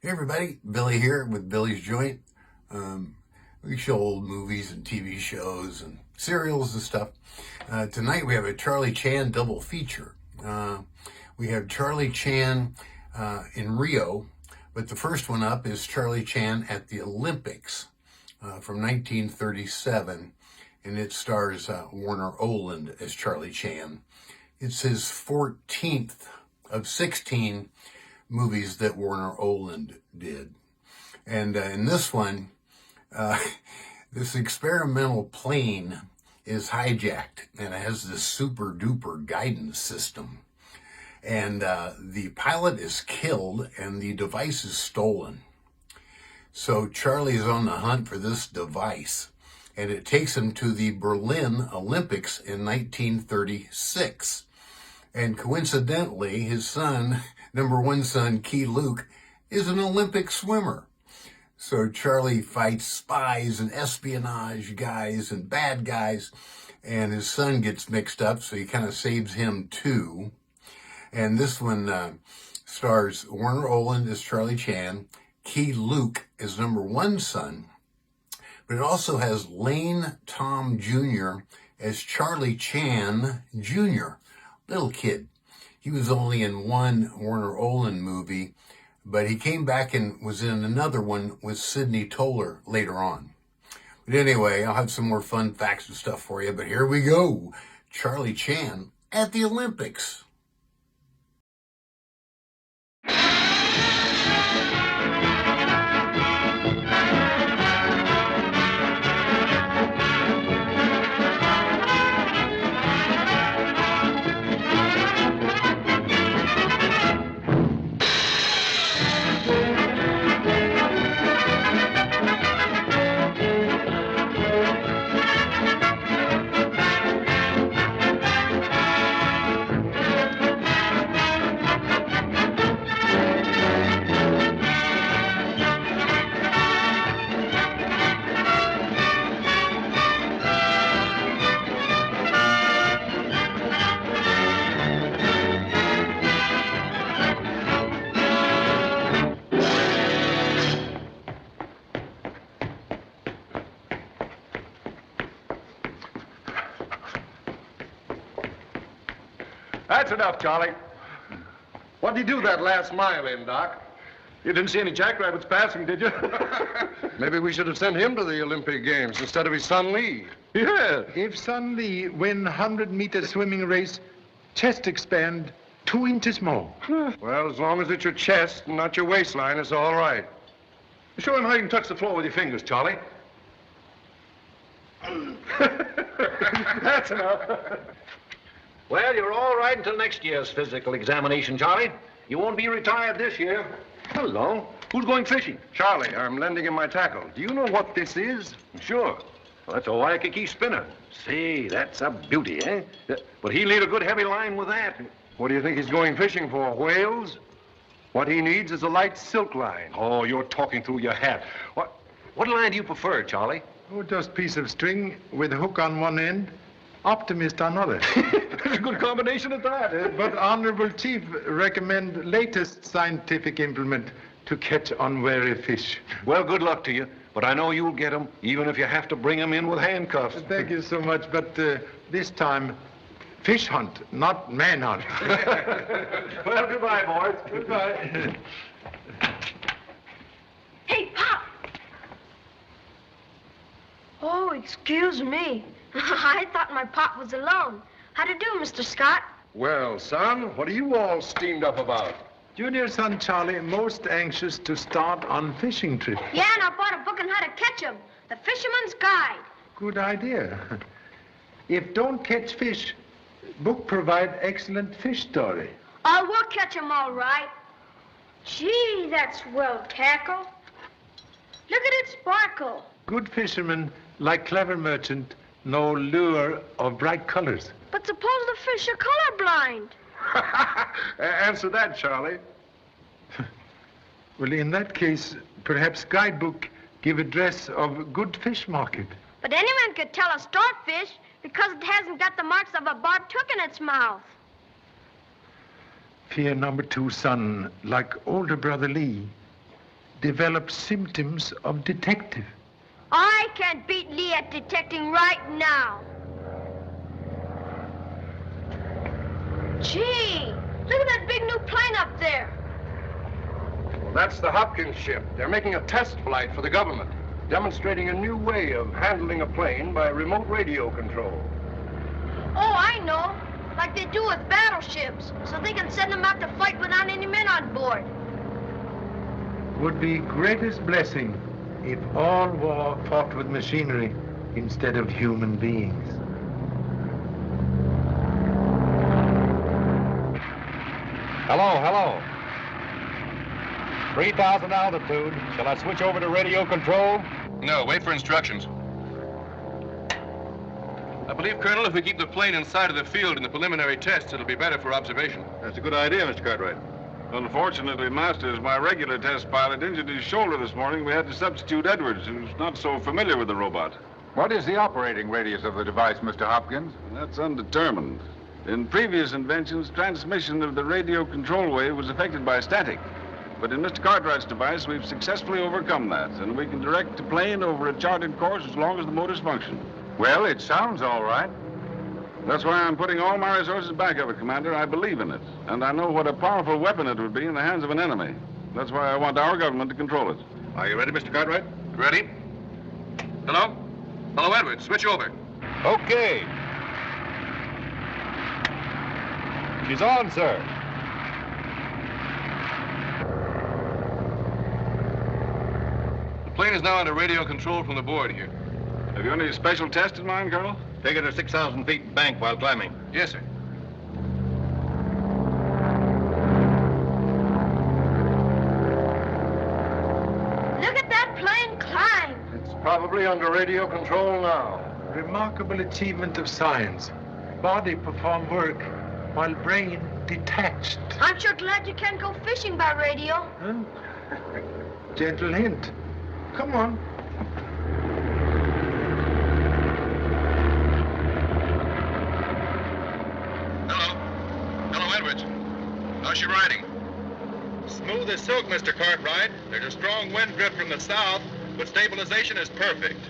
Hey everybody, Billy here with Billy's Joint. We show old movies and TV shows and serials and stuff. Tonight we have a Charlie Chan double feature. We have Charlie Chan in Rio, but the first one up is Charlie Chan at the Olympics from 1937, and it stars Warner Oland as Charlie Chan. It's his 14th of 16 movies that Warner Oland did. And in this one, this experimental plane is hijacked, and it has this super duper guidance system. And the pilot is killed and the device is stolen. So Charlie is on the hunt for this device, and it takes him to the Berlin Olympics in 1936. And coincidentally, his son, number one son, Key Luke, is an Olympic swimmer. So Charlie fights spies and espionage guys and bad guys, and his son gets mixed up, so he kind of saves him too. And this one stars Warner Oland as Charlie Chan, Key Luke as number one son, but it also has Lane Tom Jr. as Charlie Chan Jr., little kid. He was only in one Warner Oland movie, but he came back and was in another one with Sidney Toler later on. But anyway, I'll have some more fun facts and stuff for you, but here we go. Charlie Chan at the Olympics. That's enough, Charlie. What did you do that last mile in, Doc? You didn't see any jackrabbits passing, did you? Maybe we should have sent him to the Olympic Games instead of his son Lee. Yeah. If son Lee win 100-meter swimming race, chest expand 2 inches more. Well, as long as it's your chest and not your waistline, it's all right. Show him how you can touch the floor with your fingers, Charlie. That's enough. Well, you're all right until next year's physical examination, Charlie. You won't be retired this year. Hello. Who's going fishing? Charlie, I'm lending him my tackle. Do you know what this is? Sure. Well, that's a Waikiki spinner. Say, that's a beauty, eh? But he'll need a good heavy line with that. What do you think he's going fishing for? Whales? What he needs is a light silk line. Oh, you're talking through your hat. What line do you prefer, Charlie? Oh, just piece of string with a hook on one end, optimist on other. That's a good combination at that. But Honorable Chief recommend latest scientific implement to catch unwary fish. Well, good luck to you. But I know you'll get 'em, even if you have to bring 'em in with handcuffs. Thank you so much, but this time, fish hunt, not man hunt. Well, goodbye, boys. Goodbye. Hey, Pop! Oh, excuse me. I thought my pop was alone. How do you do, Mr. Scott? Well, son, what are you all steamed up about? Junior son Charlie, most anxious to start on fishing trip. Yeah, and I bought a book on how to catch 'em. The Fisherman's Guide. Good idea. If don't catch fish, book provide excellent fish story. Oh, we'll catch 'em all right. Gee, that's well tackled. Look at it sparkle. Good fishermen, like clever merchant, no lure of bright colors. But suppose the fish are colorblind. Answer that, Charlie. Well, in that case, perhaps guidebook give address of good fish market. But anyone could tell a storefish because it hasn't got the marks of a barbed hook in its mouth. Fear number 2 son, like older brother Lee, develop symptoms of detective. I can beat Lee at detecting right now. Gee, look at that big new plane up there. Well, that's the Hopkins ship. They're making a test flight for the government, demonstrating a new way of handling a plane by remote radio control. Oh, I know. Like they do with battleships, so they can send them out to fight without any men on board. Would be greatest blessing if all war fought with machinery instead of human beings. Hello. 3,000 altitude. Shall I switch over to radio control? No, wait for instructions. I believe, Colonel, if we keep the plane inside of the field in the preliminary tests, it'll be better for observation. That's a good idea, Mr. Cartwright. Unfortunately, Masters, my regular test pilot injured his shoulder this morning. We had to substitute Edwards, who's not so familiar with the robot. What is the operating radius of the device, Mr. Hopkins? That's undetermined. In previous inventions, transmission of the radio control wave was affected by static. But in Mr. Cartwright's device, we've successfully overcome that, and we can direct the plane over a charted course as long as the motors function. Well, it sounds all right. That's why I'm putting all my resources back of it, Commander. I believe in it, and I know what a powerful weapon it would be in the hands of an enemy. That's why I want our government to control it. Are you ready, Mr. Cartwright? Ready? Hello? Hello, Edward. Switch over. Okay. She's on, sir. The plane is now under radio control from the board here. Have you any special test in mind, Colonel? Take it to 6,000 feet bank while climbing. Yes, sir. Look at that plane climb. It's probably under radio control now. Remarkable achievement of science. Body perform work while brain detached. I'm sure glad you can't go fishing by radio. Huh? Gentle hint. Come on. Hello, Edwards. How's she riding? Smooth as silk, Mr. Cartwright. There's a strong wind drift from the south, but stabilization is perfect.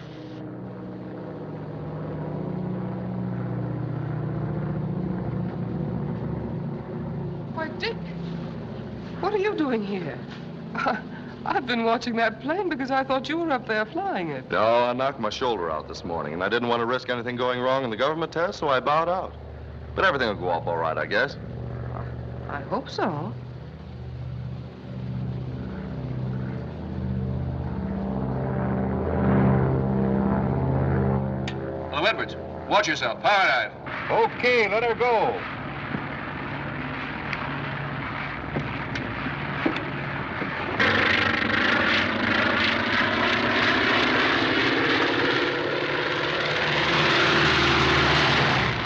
Why, Dick, what are you doing here? I've been watching that plane because I thought you were up there flying it. No, I knocked my shoulder out this morning, and I didn't want to risk anything going wrong in the government test, so I bowed out. But everything will go off all right, I guess. I hope so. Hello, Edwards. Watch yourself. Power dive. Okay, let her go.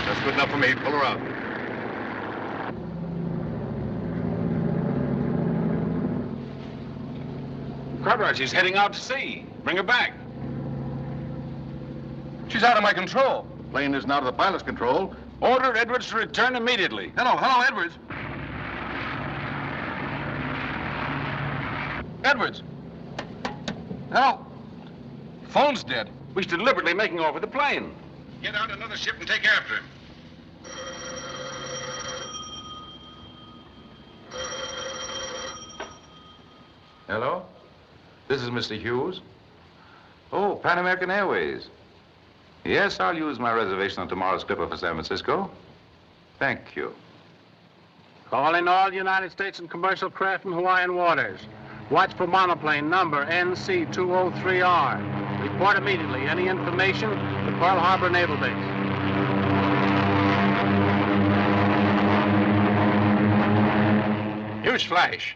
That's good enough for me. Pull her out. Cartwright, she's heading out to sea. Bring her back. She's out of my control. Plane isn't out of the pilot's control. Order Edwards to return immediately. Hello, Edwards. Edwards. Hello. Phone's dead. We're deliberately making off with the plane. Get out another ship and take after him. Hello? This is Mr. Hughes. Oh, Pan American Airways. Yes, I'll use my reservation on tomorrow's clipper for San Francisco. Thank you. Calling all United States and commercial craft in Hawaiian waters. Watch for monoplane number NC203R. Report immediately. Any information to Pearl Harbor Naval Base. Newsflash.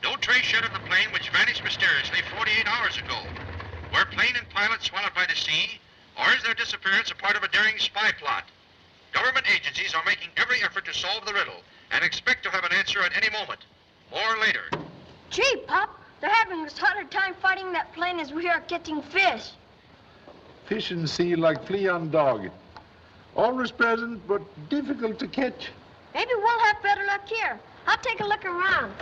No trace yet of the plane which vanished mysteriously 48 hours ago. Were plane and pilot swallowed by the sea, or is their disappearance a part of a daring spy plot? Government agencies are making every effort to solve the riddle and expect to have an answer at any moment. More later. Gee, Pop, they're having as hard a time fighting that plane as we are catching fish. Fish and sea like flea on dog. Always present, but difficult to catch. Maybe we'll have better luck here. I'll take a look around.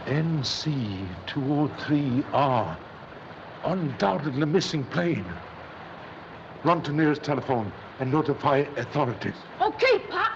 NC-203R. Undoubtedly missing plane. Run to nearest telephone and notify authorities. Okay, Pop.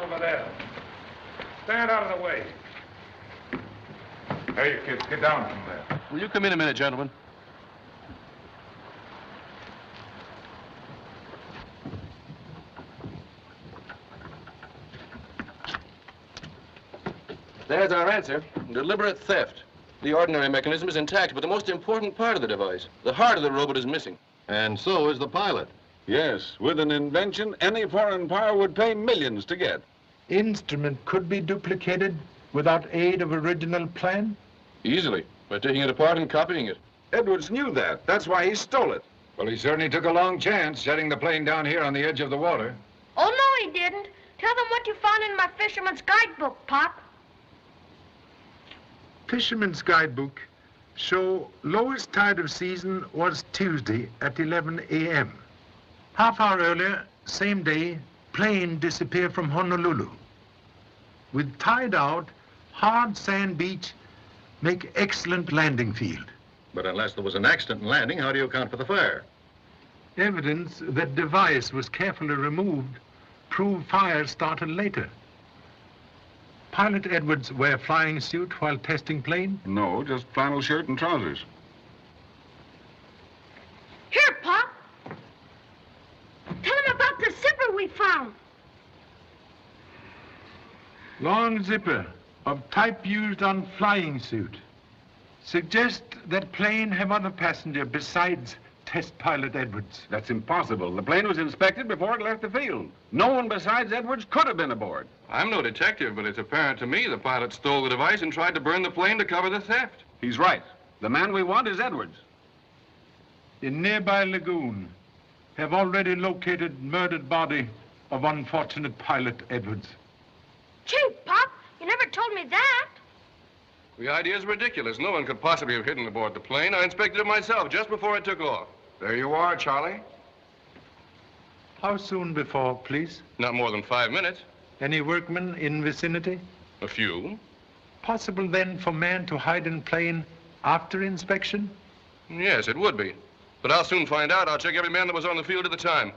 Over there. Stand out of the way. Hey, you kids, get down from there. Will you come in a minute, gentlemen? There's our answer. Deliberate theft. The ordinary mechanism is intact, but the most important part of the device, the heart of the robot, is missing. And so is the pilot. Yes, with an invention any foreign power would pay millions to get. Instrument could be duplicated without aid of original plan? Easily, by taking it apart and copying it. Edwards knew that. That's why he stole it. Well, he certainly took a long chance setting the plane down here on the edge of the water. Oh, no, he didn't. Tell them what you found in my fisherman's guidebook, Pop. Fisherman's guidebook show lowest tide of season was Tuesday at 11 a.m. Half hour earlier, same day, plane disappeared from Honolulu. With tide out, hard sand beach make excellent landing field. But unless there was an accident in landing, how do you account for the fire? Evidence that device was carefully removed prove fire started later. Pilot Edwards wear flying suit while testing plane? No, just flannel shirt and trousers. Here, Pop. Tell him about the zipper we found. Long zipper of type used on flying suit. Suggest that plane have other passenger besides test pilot Edwards. That's impossible. The plane was inspected before it left the field. No one besides Edwards could have been aboard. I'm no detective, but it's apparent to me the pilot stole the device and tried to burn the plane to cover the theft. He's right. The man we want is Edwards. In nearby lagoon, have already located murdered body of unfortunate pilot Edwards. Gee, Pop, you never told me that. The idea is ridiculous. No one could possibly have hidden aboard the plane. I inspected it myself just before it took off. There you are, Charlie. How soon before, please? Not more than 5 minutes. Any workmen in vicinity? A few. Possible then for man to hide in plane after inspection? Yes, it would be. But I'll soon find out. I'll check every man that was on the field at the time.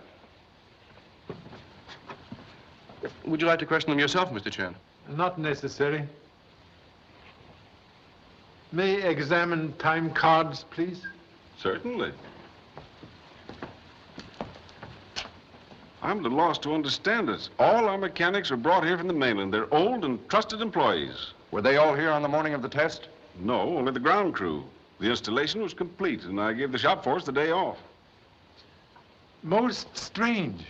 Would you like to question them yourself, Mr. Chan? Not necessary. May examine time cards, please? Certainly. I'm at a loss to understand this. All our mechanics are brought here from the mainland. They're old and trusted employees. Were they all here on the morning of the test? No, only the ground crew. The installation was complete, and I gave the shop force the day off. Most strange.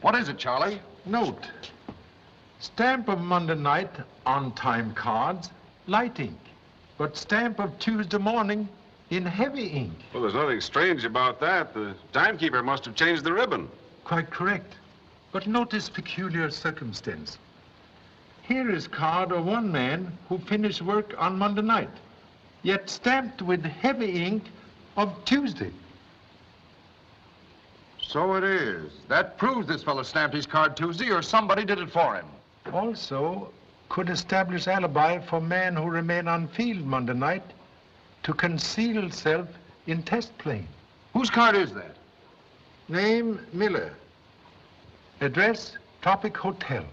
What is it, Charlie? Note. Stamp of Monday night on time cards, light ink. But stamp of Tuesday morning in heavy ink. Well, there's nothing strange about that. The timekeeper must have changed the ribbon. Quite correct. But notice peculiar circumstance. Here is card of one man who finished work on Monday night, yet stamped with heavy ink of Tuesday. So it is. That proves this fellow stamped his card Tuesday, or somebody did it for him. Also, could establish alibi for man who remain on field Monday night to conceal self in test plane. Whose card is that? Name, Miller. Address, Tropic Hotel.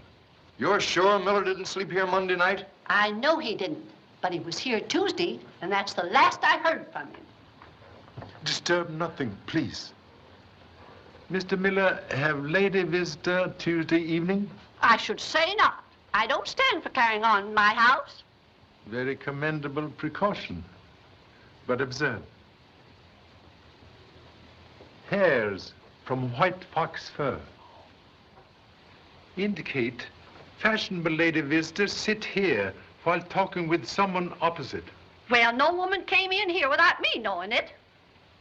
You're sure Miller didn't sleep here Monday night? I know he didn't, but he was here Tuesday, and that's the last I heard from him. Disturb nothing, please. Mr. Miller, have lady visitor Tuesday evening? I should say not. I don't stand for carrying on in my house. Very commendable precaution. But observe. Hairs from white fox fur. Indicate fashionable lady visitors sit here while talking with someone opposite. Well, no woman came in here without me knowing it.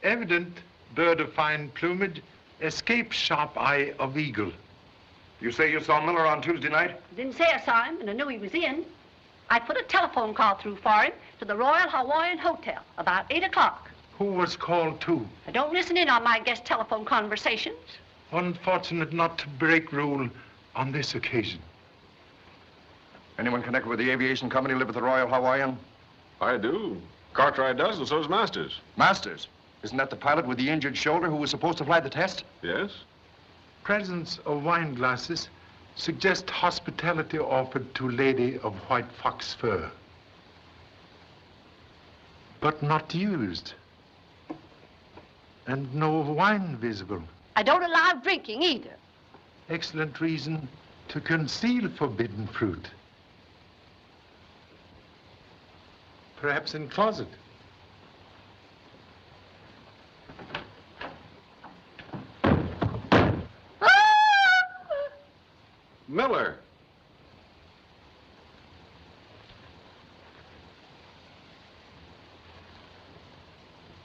Evident bird of fine plumage Escape sharp eye of eagle. You say you saw Miller on Tuesday night? Didn't say I saw him, and I knew he was in. I put a telephone call through for him to the Royal Hawaiian Hotel about 8 o'clock. Who was called to? I don't listen in on my guest telephone conversations. Unfortunate not to break rule on this occasion. Anyone connected with the aviation company live at the Royal Hawaiian? I do. Cartwright does, and so does Masters. Masters? Isn't that the pilot with the injured shoulder who was supposed to fly the test? Yes. Presence of wine glasses suggest hospitality offered to lady of white fox fur, but not used, and no wine visible. I don't allow drinking either. Excellent reason to conceal forbidden fruit. Perhaps in closet. Miller.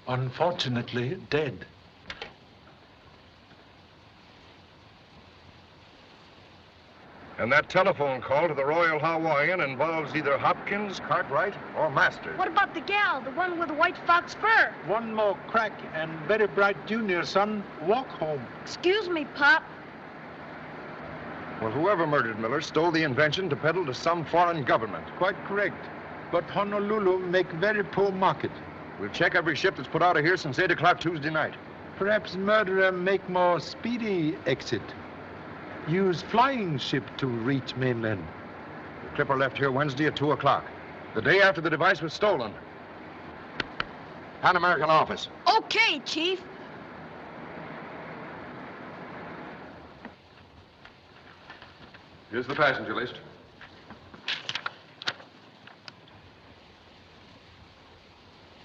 Unfortunately, dead. And that telephone call to the Royal Hawaiian involves either Hopkins, Cartwright, or Masters. What about the gal, the one with the white fox fur? One more crack and very bright junior son walk home. Excuse me, Pop. Well, whoever murdered Miller stole the invention to peddle to some foreign government. Quite correct. But Honolulu make very poor market. We'll check every ship that's put out of here since 8 o'clock Tuesday night. Perhaps murderer make more speedy exit. Use flying ship to reach mainland. The Clipper left here Wednesday at 2 o'clock, the day after the device was stolen. Pan American office. Okay, Chief. Here's the passenger list.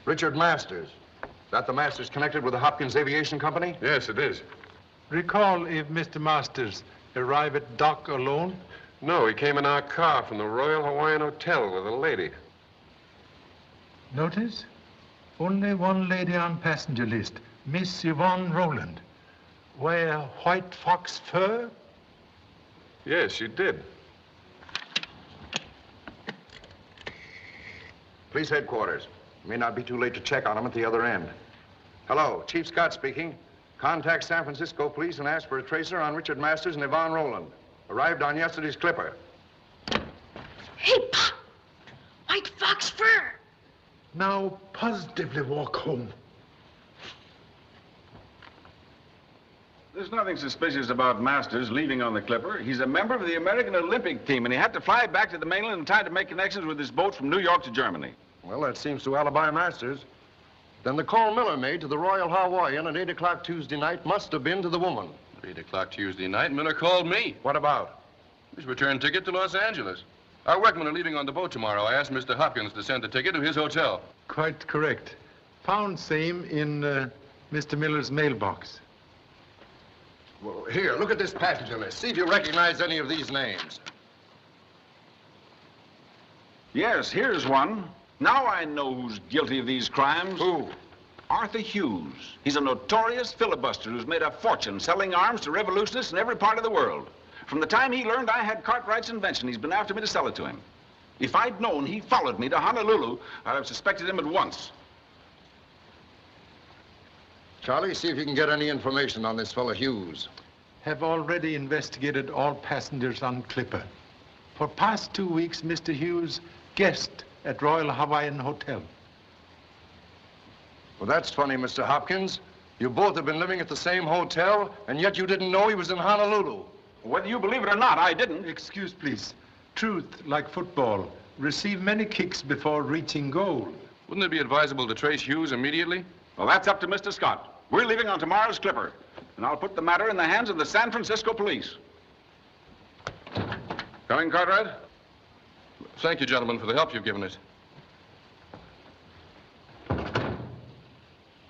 Richard Masters. Is that the Masters connected with the Hopkins Aviation Company? Yes, it is. Recall if Mr. Masters arrived at dock alone? No, he came in our car from the Royal Hawaiian Hotel with a lady. Notice? Only one lady on passenger list, Miss Yvonne Rowland. Wear white fox fur? Yes, she did. Police headquarters. May not be too late to check on them at the other end. Hello, Chief Scott speaking. Contact San Francisco police and ask for a tracer on Richard Masters and Yvonne Rowland. Arrived on yesterday's Clipper. Hey, Pop. White fox fur. Now positively walk home. There's nothing suspicious about Masters leaving on the Clipper. He's a member of the American Olympic team, and he had to fly back to the mainland in time to make connections with his boat from New York to Germany. Well, that seems to alibi Masters. Then the call Miller made to the Royal Hawaiian at 8 o'clock Tuesday night must have been to the woman. 8 o'clock Tuesday night, Miller called me. What about? His return ticket to Los Angeles. Our workmen are leaving on the boat tomorrow. I asked Mr. Hopkins to send the ticket to his hotel. Quite correct. Found same in Mr. Miller's mailbox. Well, here, look at this passenger list. See if you recognize any of these names. Yes, here's one. Now I know who's guilty of these crimes. Who? Arthur Hughes. He's a notorious filibuster who's made a fortune selling arms to revolutionists in every part of the world. From the time he learned I had Cartwright's invention, he's been after me to sell it to him. If I'd known he followed me to Honolulu, I'd have suspected him at once. Charlie, see if you can get any information on this fellow Hughes. Have already investigated all passengers on Clipper. For past 2 weeks, Mr. Hughes guest at Royal Hawaiian Hotel. Well, that's funny, Mr. Hopkins. You both have been living at the same hotel, and yet you didn't know he was in Honolulu. Whether you believe it or not, I didn't. Excuse, please. Truth, like football, receive many kicks before reaching goal. Wouldn't it be advisable to trace Hughes immediately? Well, that's up to Mr. Scott. We're leaving on tomorrow's Clipper, and I'll put the matter in the hands of the San Francisco police. Coming, Cartwright? Thank you, gentlemen, for the help you've given us.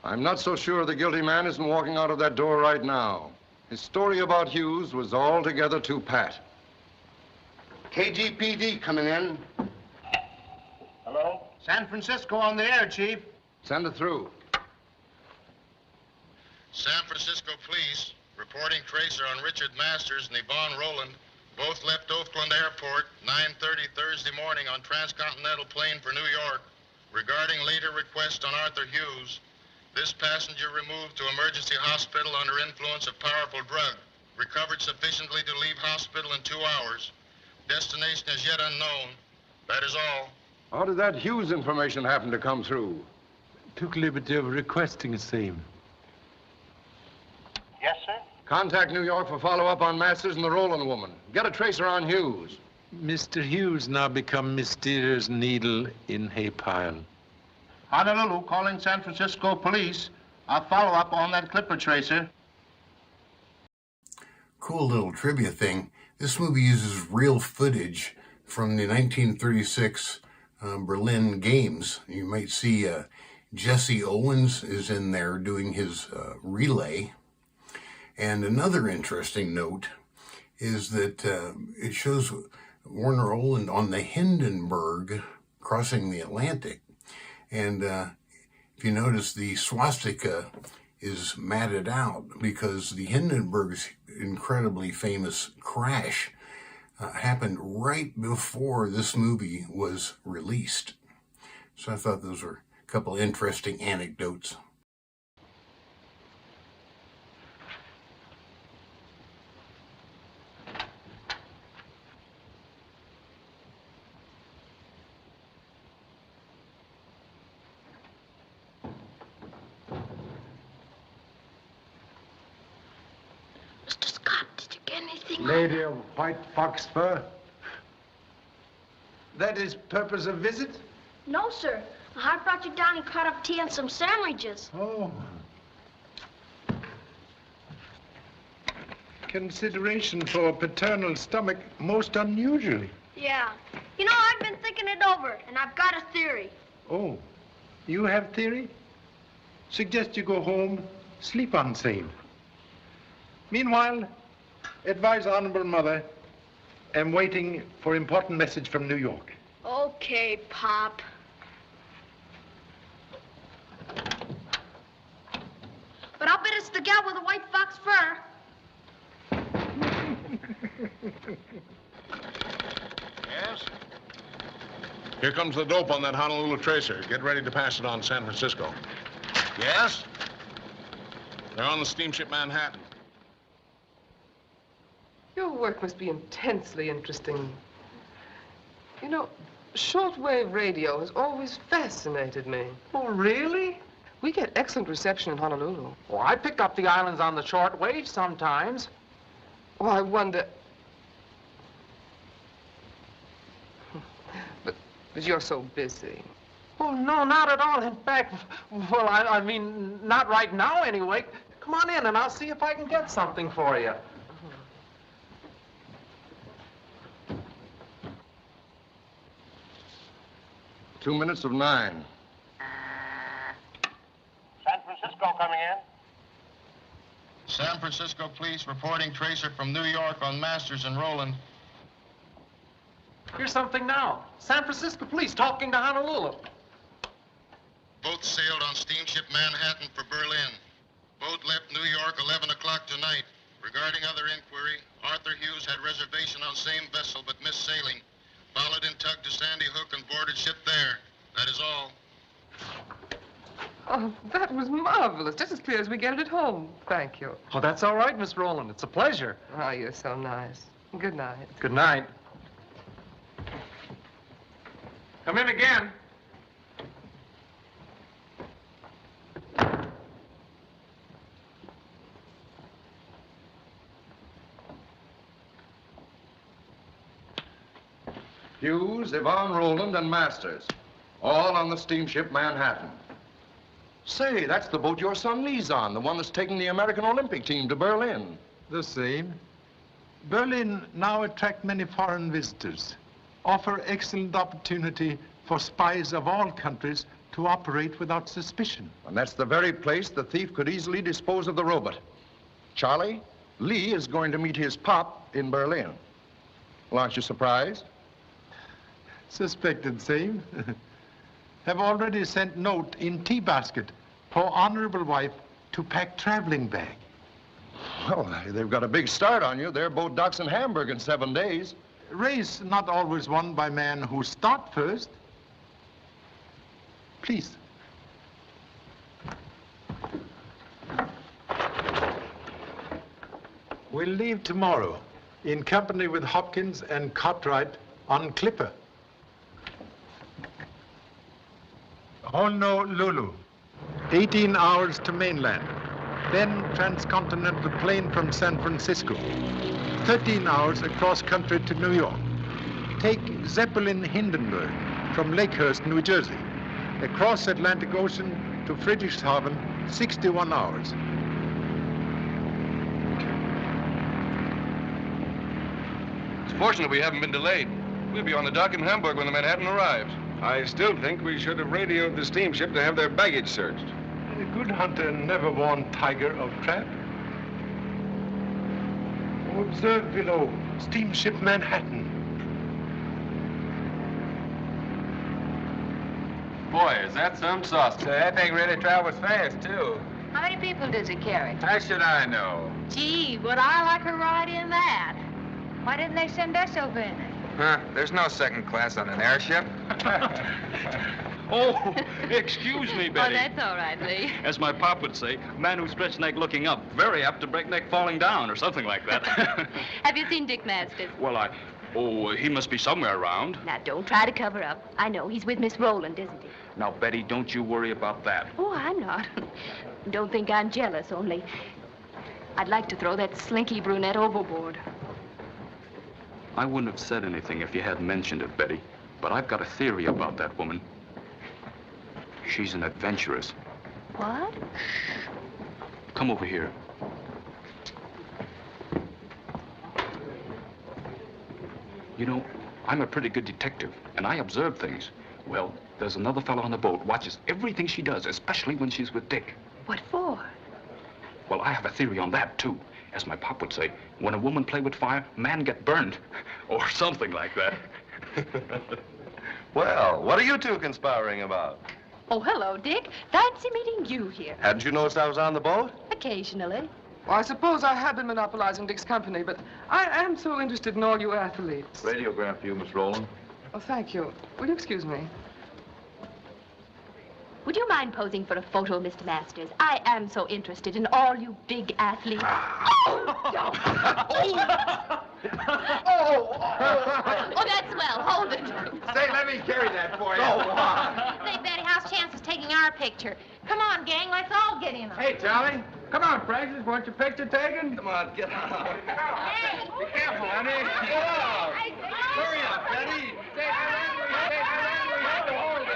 I'm not so sure the guilty man isn't walking out of that door right now. His story about Hughes was altogether too pat. KGPD coming in. Hello? San Francisco on the air, Chief. Send it through. San Francisco Police. reporting tracer on Richard Masters and Yvonne Rowland. Both left Oakland Airport 9:30 Thursday morning on transcontinental plane for New York. Regarding later request on Arthur Hughes, this passenger removed to emergency hospital under influence of powerful drug. Recovered sufficiently to leave hospital in 2 hours. Destination is yet unknown. That is all. How did that Hughes information happen to come through? Took liberty of requesting the same. Yes, sir? Contact New York for follow-up on Masters and the Rowland woman. Get a tracer on Hughes. Mr. Hughes now become mysterious needle in hay pile. Honolulu calling San Francisco police. I'll follow up on that clipper tracer. Cool little trivia thing. This movie uses real footage from the 1936 Berlin Games. You might see Jesse Owens is in there doing his relay. And another interesting note is that it shows Warner Oland on the Hindenburg crossing the Atlantic. And if you notice, the swastika is matted out because the Hindenburg's incredibly famous crash happened right before this movie was released. So I thought those were a couple interesting anecdotes. Mr. Scott, did you get anything? Lady of white fox fur. That is purpose of visit? No, sir. I brought you down and cut up tea and some sandwiches. Oh. Consideration for a paternal stomach most unusually. Yeah. You know, I've been thinking it over, and I've got a theory. Oh, you have theory? Suggest you go home, sleep on same. Meanwhile, advise Honorable Mother, am waiting for important message from New York. Okay, Pop. But I'll bet it's the gal with the white fox fur. Yes? Here comes the dope on that Honolulu tracer. Get ready to pass it on San Francisco. Yes? They're on the steamship Manhattan. Your work must be intensely interesting. You know, shortwave radio has always fascinated me. Oh, really? We get excellent reception in Honolulu. Well, I pick up the islands on the shortwave sometimes. Oh, I wonder... But you're so busy. Oh, no, not at all. In fact, well, I mean, not right now anyway. Come on in and I'll see if I can get something for you. Two minutes of 9. San Francisco coming in. San Francisco police reporting tracer from New York on Masters and Rowland. Here's something now. San Francisco police talking to Honolulu. Both sailed on steamship Manhattan for Berlin. Boat left New York 11 o'clock tonight. Regarding other inquiry, Arthur Hughes had reservation on same vessel but missed sailing. Followed in tug to Sandy Hook and boarded ship there. That is all. Oh, that was marvelous. Just as clear as we get it at home. Thank you. Oh, that's all right, Miss Rowland. It's a pleasure. Oh, you're so nice. Good night. Good night. Come in again. Hughes, Yvonne Rowland, and Masters. All on the steamship Manhattan. Say, that's the boat your son Lee's on, the one that's taking the American Olympic team to Berlin. The same. Berlin now attract many foreign visitors, offer excellent opportunity for spies of all countries to operate without suspicion. And that's the very place the thief could easily dispose of the robot. Charlie, Lee is going to meet his pop in Berlin. Well, aren't you surprised? Suspected same. Have already sent note in tea basket for honorable wife to pack traveling bag. Well, they've got a big start on you. They're both ducks in Hamburg in 7 days. Race not always won by men who start first. Please. We'll leave tomorrow in company with Hopkins and Cartwright on Clipper. Honolulu, 18 hours to mainland. Then transcontinental plane from San Francisco. 13 hours across country to New York. Take Zeppelin Hindenburg from Lakehurst, New Jersey. Across Atlantic Ocean to Friedrichshafen, 61 hours. It's fortunate we haven't been delayed. We'll be on the dock in Hamburg when the Manhattan arrives. I still think we should have radioed the steamship to have their baggage searched. A good hunter never warned tiger of trap. Observe below, steamship Manhattan. Boy, is that some sauce. That thing really travels fast, too. How many people does it carry? How should I know? Gee, would I like a ride in that? Why didn't they send us over in it? Huh? There's no second class on an airship. Oh, excuse me, Betty. Oh, that's all right, Lee. As my pop would say, man who stretched neck looking up, very apt to break neck falling down, or something like that. Have you seen Dick Masters? Well, he must be somewhere around. Now, don't try to cover up. I know, he's with Miss Rowland, isn't he? Now, Betty, don't you worry about that. Oh, I'm not. Don't think I'm jealous, only I'd like to throw that slinky brunette overboard. I wouldn't have said anything if you hadn't mentioned it, Betty. But I've got a theory about that woman. She's an adventuress. What? Come over here. You know, I'm a pretty good detective, and I observe things. Well, there's another fellow on the boat watches everything she does, especially when she's with Dick. What for? Well, I have a theory on that, too. As my pop would say, when a woman play with fire, man get burned. Or something like that. Well, what are you two conspiring about? Oh, hello, Dick. Fancy meeting you here. Hadn't you noticed I was on the boat? Occasionally. Well, I suppose I have been monopolizing Dick's company, but I am so interested in all you athletes. Radiogram for you, Miss Rowland. Oh, thank you. Will you excuse me? Would you mind posing for a photo, Mr. Masters? I am so interested in all you big athletes. Oh, that's swell. Hold it. Say, let me carry that for you. Say, Betty, how's chances taking our picture? Come on, gang, let's all get in on it. Hey, Charlie. Come on, Francis. Want your picture taken? Come on, get out. Hey. Be careful, honey. Go on. Hurry up, Betty. Say, I ran where you had to hold it.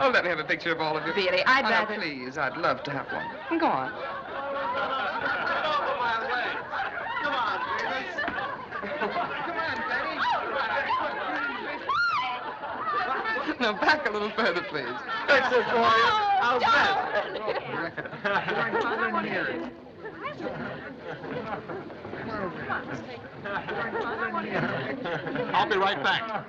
Oh, let me have a picture of all of you. Really, I'd rather... Please, I'd love to have one. Go on. No, back a little further, please. That's it for you. I'll I'll be right back.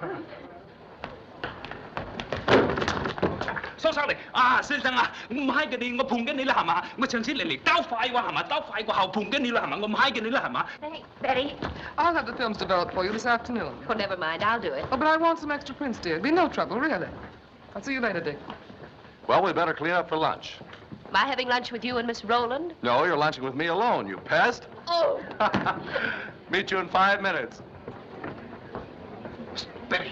So sorry. 先生啊，我唔係嘅你，我碰緊你啦，係嘛？我上次嚟交快喎，係嘛？交快過後碰緊你啦，係嘛？我唔係嘅你啦，係嘛？ Hey, Betty. I'll have the films developed for you this afternoon. Well, never mind. I'll do it. Oh, but I want some extra prints, dear. It'll be no trouble, really. I'll see you later, Dick. Well, we better clean up for lunch. Am I having lunch with you and Miss Rowland? No, you're lunching with me alone, you pest. Oh. Meet you in 5 minutes. Betty.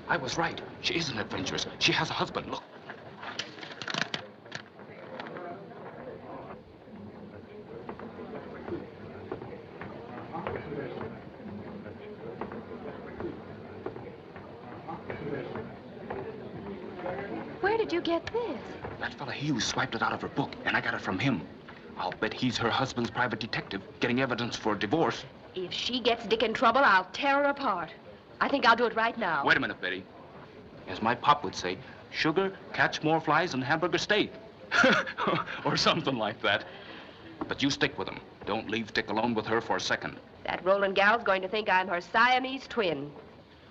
I was right. She is an adventuress. She has a husband. Look. Where did you get this? That fella Hughes swiped it out of her book, and I got it from him. I'll bet he's her husband's private detective, getting evidence for a divorce. If she gets Dick in trouble, I'll tear her apart. I think I'll do it right now. Wait a minute, Betty. As my pop would say, sugar catch more flies than hamburger steak. Or something like that. But you stick with him. Don't leave Dick alone with her for a second. That Rowland gal's going to think I'm her Siamese twin.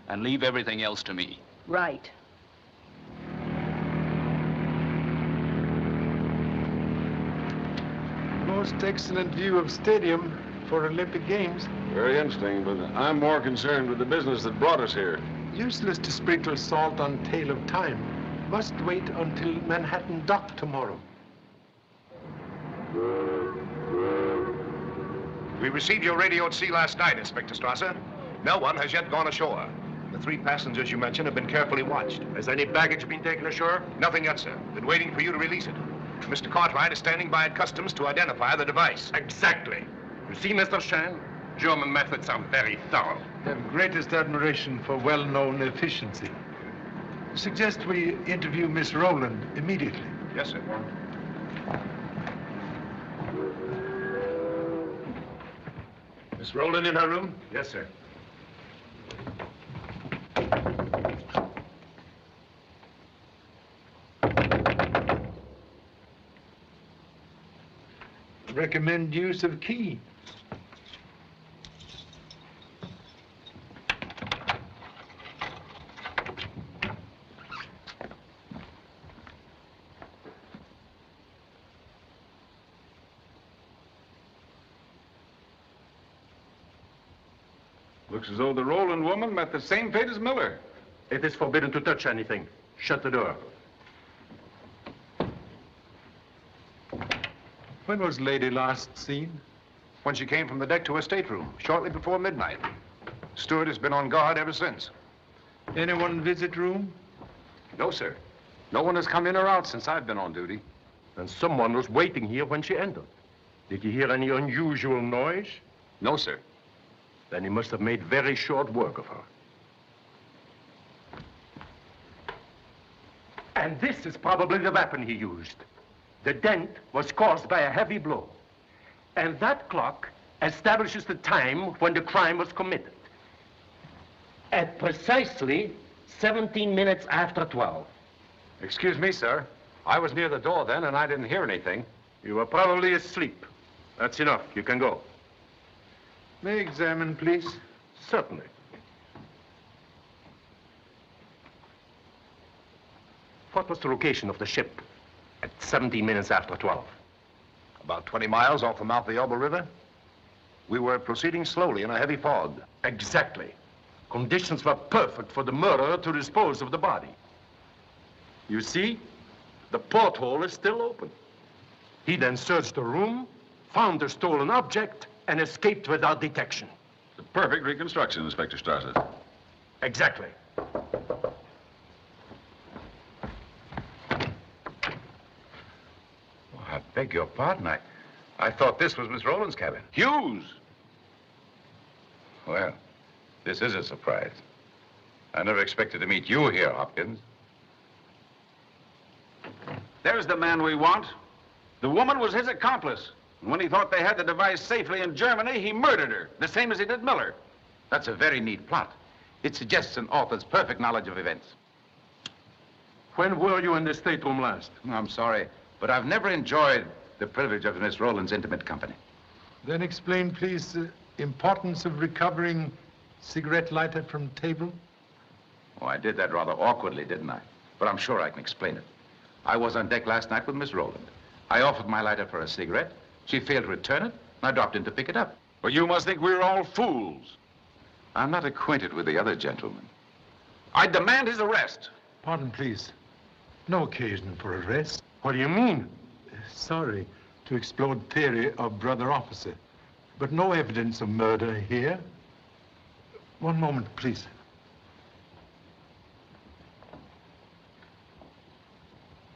And leave everything else to me. Right. Most excellent view of stadium for Olympic Games. Very interesting, but I'm more concerned with the business that brought us here. Useless to sprinkle salt on tail of time. Must wait until Manhattan dock tomorrow. We received your radio at sea last night, Inspector Strasser. No one has yet gone ashore. The 3 passengers you mentioned have been carefully watched. Has any baggage been taken ashore? Nothing yet, sir. Been waiting for you to release it. Mr. Cartwright is standing by at customs to identify the device. Exactly. You see, Mr. Shan, German methods are very thorough. Have greatest admiration for well-known efficiency. Suggest we interview Miss Rowland immediately. Yes, sir. Miss Rowland in her room? Yes, sir. Recommend use of key. Looks as though the Rowland woman met the same fate as Miller. It is forbidden to touch anything. Shut the door. When was Lady last seen? When she came from the deck to her stateroom, shortly before midnight. Steward has been on guard ever since. Anyone visit room? No, sir. No one has come in or out since I've been on duty. And someone was waiting here when she entered. Did you hear any unusual noise? No, sir. Then he must have made very short work of her. And this is probably the weapon he used. The dent was caused by a heavy blow. And that clock establishes the time when the crime was committed. At precisely 17 minutes after 12. Excuse me, sir. I was near the door then, and I didn't hear anything. You were probably asleep. That's enough. You can go. May I examine, please? Certainly. What was the location of the ship at 17 minutes after 12? About 20 miles off the mouth of the Elbe River. We were proceeding slowly in a heavy fog. Exactly. Conditions were perfect for the murderer to dispose of the body. You see, the porthole is still open. He then searched the room, found the stolen object, and escaped without detection. The perfect reconstruction, Inspector Strasser. Exactly. I beg your pardon. I thought this was Miss Rowland's cabin. Hughes! Well, this is a surprise. I never expected to meet you here, Hopkins. There's the man we want. The woman was his accomplice. And when he thought they had the device safely in Germany, he murdered her, the same as he did Miller. That's a very neat plot. It suggests an author's perfect knowledge of events. When were you in the stateroom last? I'm sorry, but I've never enjoyed the privilege of Miss Rowland's intimate company. Then explain, please, the importance of recovering cigarette lighter from table. Oh, I did that rather awkwardly, didn't I? But I'm sure I can explain it. I was on deck last night with Miss Rowland. I offered my lighter for a cigarette. She failed to return it, and I dropped in to pick it up. Well, you must think we're all fools. I'm not acquainted with the other gentleman. I demand his arrest. Pardon, please. No occasion for arrest. What do you mean? Sorry to explode theory of brother officer, but no evidence of murder here. One moment, please.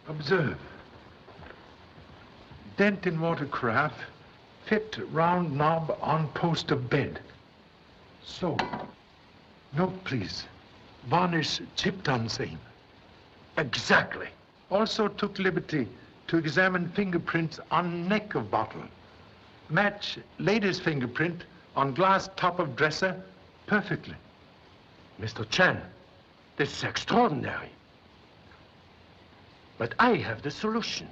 Observe. Dent in watercraft, fit round knob on post of bed. So, note please, varnish chipped on same. Exactly. Also took liberty to examine fingerprints on neck of bottle. Match lady's fingerprint on glass top of dresser perfectly. Mr. Chan, this is extraordinary. But I have the solution.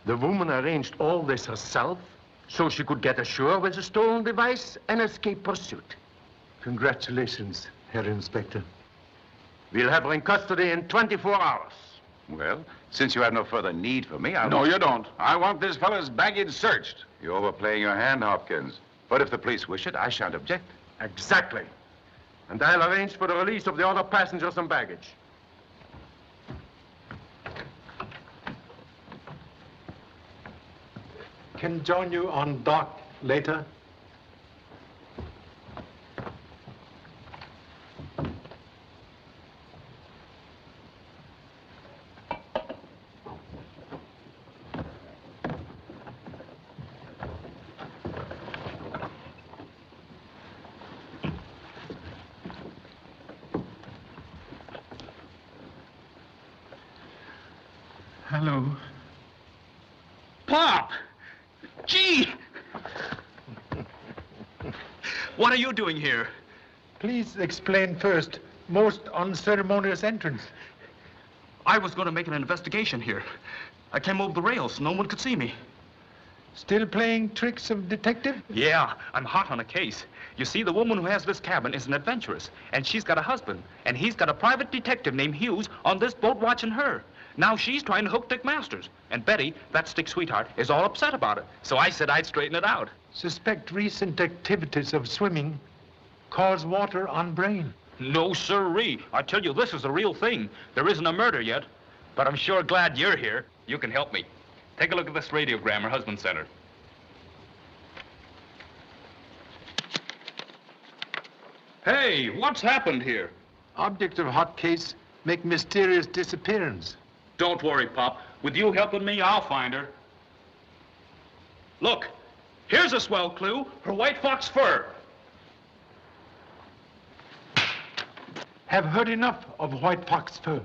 The woman arranged all this herself so she could get ashore with the stolen device and escape pursuit. Congratulations, Herr Inspector. We'll have her in custody in 24 hours. Well, since you have no further need for me, No, you don't. I want this fellow's baggage searched. You're overplaying your hand, Hopkins. But if the police wish it, I shan't object. Exactly. And I'll arrange for the release of the other passengers and baggage. Can join you on dock later. Hello. Pop! Gee! What are you doing here? Please explain first. Most unceremonious entrance. I was going to make an investigation here. I came over the rails. No one could see me. Still playing tricks of detective? Yeah, I'm hot on a case. You see, the woman who has this cabin is an adventuress, and she's got a husband, and he's got a private detective named Hughes on this boat watching her. Now she's trying to hook Dick Masters, and Betty, that Stick's sweetheart, is all upset about it. So I said I'd straighten it out. Suspect recent activities of swimming cause water on brain. No, sirree. I tell you, this is the real thing. There isn't a murder yet, but I'm sure glad you're here. You can help me. Take a look at this radiogram her husband sent her. Hey, what's happened here? Object of hot case make mysterious disappearance. Don't worry, Pop. With you helping me, I'll find her. Look, here's a swell clue. Her white fox fur. Have heard enough of white fox fur.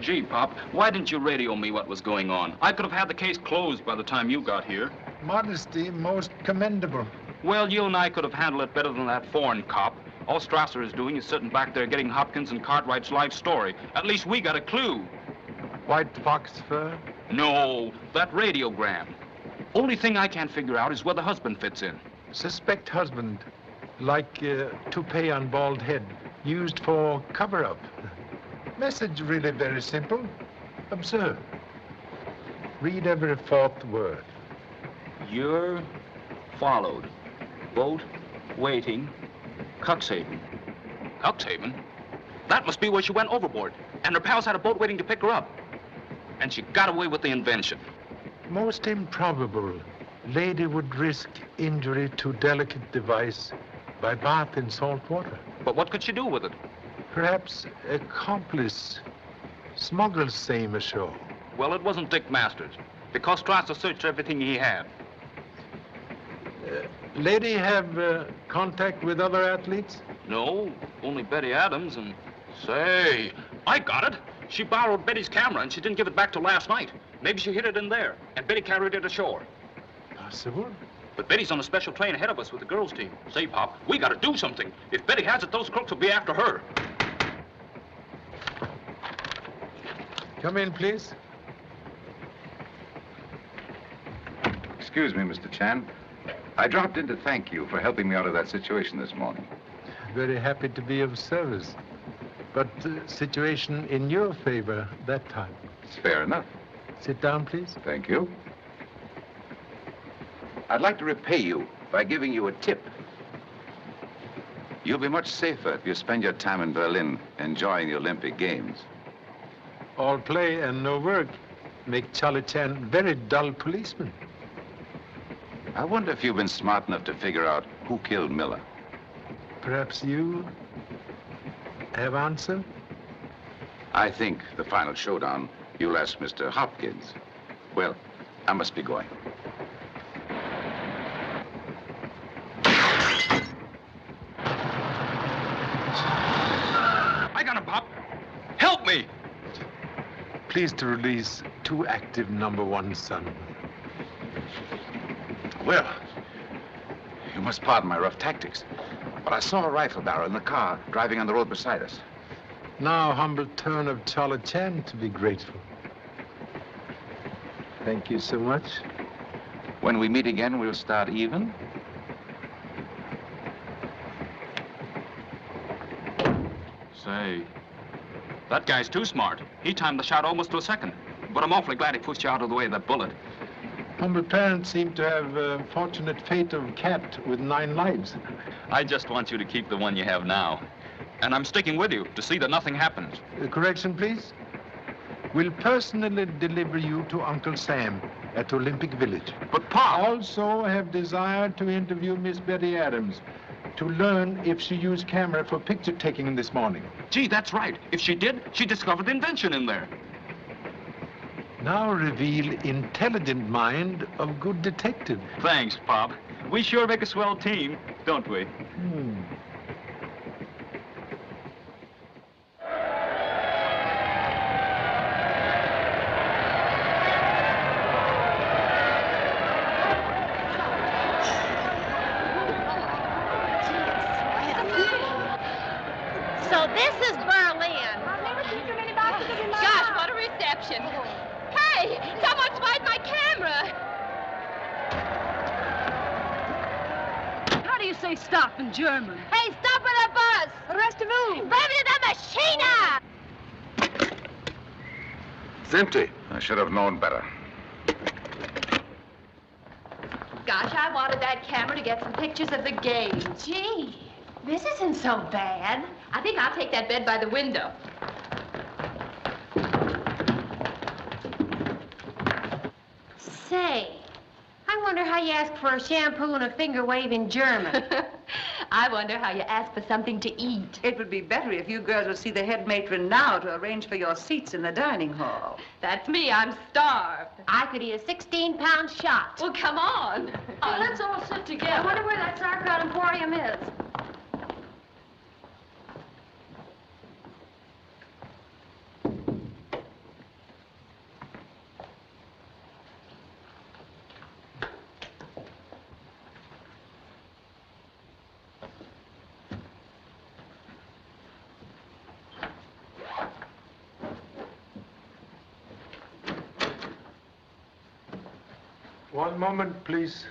Gee, Pop, why didn't you radio me what was going on? I could have had the case closed by the time you got here. Modesty most commendable. Well, you and I could have handled it better than that foreign cop. All Strasser is doing is sitting back there getting Hopkins and Cartwright's life story. At least we got a clue. White fox fur? No, that radiogram. Only thing I can't figure out is where the husband fits in. Suspect husband, like toupee on bald head, used for cover-up. Message really very simple. Observe. Read every fourth word. You're followed. Boat waiting. Cuxhaven. Cuxhaven? That must be where she went overboard. And her pals had a boat waiting to pick her up. And she got away with the invention. Most improbable. Lady would risk injury to delicate device by bath in salt water. But what could she do with it? Perhaps accomplice. Smugglers same ashore. Well, it wasn't Dick Masters, because Strasser searched everything he had. Lady have contact with other athletes? No, only Betty Adams and... Say, I got it. She borrowed Betty's camera and she didn't give it back till last night. Maybe she hid it in there, and Betty carried it ashore. Possible. But Betty's on a special train ahead of us with the girls' team. Say, Pop, we gotta do something. If Betty has it, those crooks will be after her. Come in, please. Excuse me, Mr. Chan. I dropped in to thank you for helping me out of that situation this morning. Very happy to be of service. But situation in your favor that time. It's fair enough. Sit down, please. Thank you. I'd like to repay you by giving you a tip. You'll be much safer if you spend your time in Berlin enjoying the Olympic Games. All play and no work make Charlie Chan very dull policeman. I wonder if you've been smart enough to figure out who killed Miller. Perhaps you have answer? I think the final showdown, you'll ask Mr. Hopkins. Well, I must be going. I got him, Pop. Help me! Pleased to release too active #1 son. Well, you must pardon my rough tactics, but I saw a rifle barrel in the car driving on the road beside us. Now humble turn of Charlie Chan to be grateful. Thank you so much. When we meet again, we'll start even. Say, that guy's too smart. He timed the shot almost to a second. But I'm awfully glad he pushed you out of the way of that bullet. Humble parents seem to have a fortunate fate of cat with 9 lives. I just want you to keep the one you have now. And I'm sticking with you to see that nothing happens. Correction, please. Will personally deliver you to Uncle Sam at Olympic Village. But, Pa! Also have desired to interview Miss Betty Adams to learn if she used camera for picture taking this morning. Gee, that's right. If she did, she discovered the invention in there. Now reveal intelligent mind of good detective. Thanks, Pop. We sure make a swell team, don't we? So this is Berlin. Gosh, what a reception. Hey, someone spied my camera. How do you say stop in German? Hey, stop with the bus. The rest of you. Rev the machine. It's empty. I should have known better. Gosh, I wanted that camera to get some pictures of the game. Gee, this isn't so bad. I think I'll take that bed by the window. Say, I wonder how you ask for a shampoo and a finger wave in German. I wonder how you ask for something to eat. It would be better if you girls would see the head matron now to arrange for your seats in the dining hall. That's me. I'm starved. I could eat a 16-pound shot. Well, come on. Hey, let's all sit together. I wonder where that sauerkraut emporium is. One moment, please.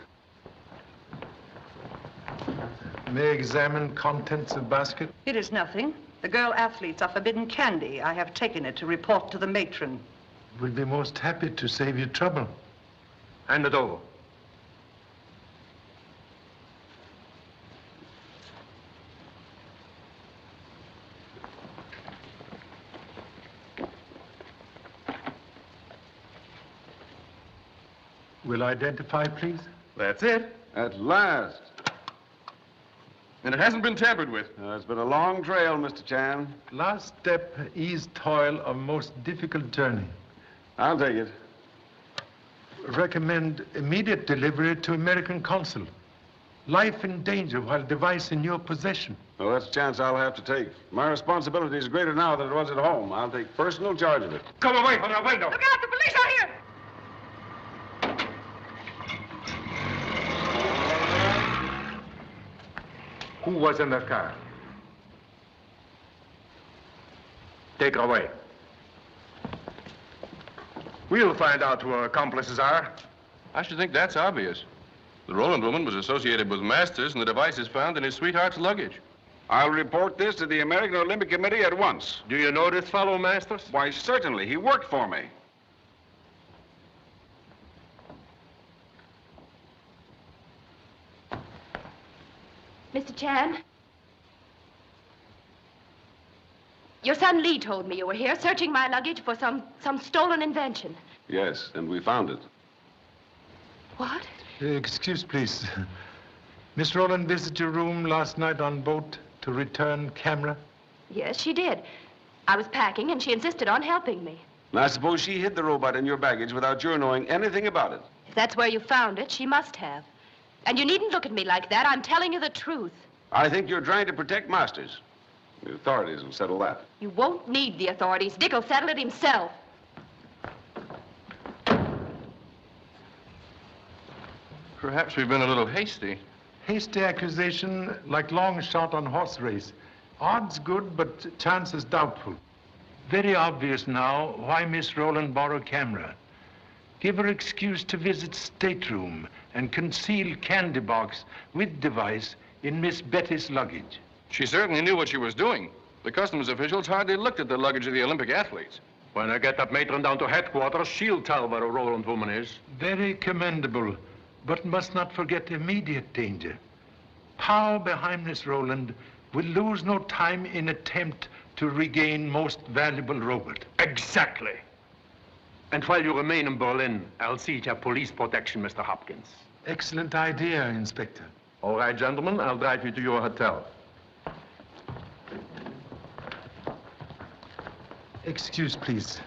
May I examine contents of basket? It is nothing. The girl athletes are forbidden candy. I have taken it to report to the matron. We'll be most happy to save you trouble. Hand it over. Will identify, please? That's it. At last. And it hasn't been tampered with. It's been a long trail, Mr. Chan. Last step, ease toil of most difficult journey. I'll take it. Recommend immediate delivery to American consul. Life in danger while device in your possession. Well, that's a chance I'll have to take. My responsibility is greater now than it was at home. I'll take personal charge of it. Come away from that window. Look out, the police are here! Who was in that car? Take her away. We'll find out who her accomplices are. I should think that's obvious. The Roland woman was associated with Masters, and the device is found in his sweetheart's luggage. I'll report this to the American Olympic Committee at once. Do you know this fellow, Masters? Why, certainly. He worked for me. Mr. Chan? Your son Lee told me you were here searching my luggage for some stolen invention. Yes, and we found it. What? Excuse, please. Miss Rowland visited your room last night on boat to return camera? Yes, she did. I was packing, and she insisted on helping me. And I suppose she hid the robot in your baggage without your knowing anything about it. If that's where you found it, she must have. And you needn't look at me like that. I'm telling you the truth. I think you're trying to protect Masters. The authorities will settle that. You won't need the authorities. Dick will settle it himself. Perhaps we've been a little hasty. Hasty accusation like long shot on horse race. Odds good, but chances doubtful. Very obvious now why Miss Rowland borrowed camera. Give her excuse to visit stateroom and conceal candy box with device in Miss Betty's luggage. She certainly knew what she was doing. The customs officials hardly looked at the luggage of the Olympic athletes. When I get that matron down to headquarters, she'll tell where a Roland woman is. Very commendable, but must not forget immediate danger. Power behind Miss Roland will lose no time in attempt to regain most valuable robot. Exactly. And while you remain in Berlin, I'll see to your police protection, Mr. Hopkins. Excellent idea, Inspector. All right, gentlemen, I'll drive you to your hotel. Excuse, please.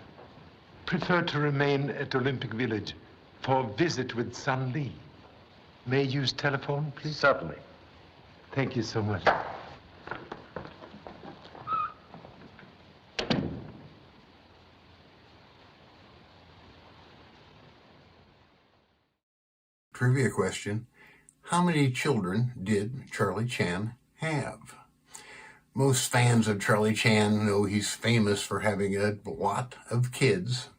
Prefer to remain at Olympic Village for a visit with Sun Lee. May I use telephone, please? Certainly. Thank you so much. Trivia question. How many children did Charlie Chan have? Most fans of Charlie Chan know he's famous for having a lot of kids,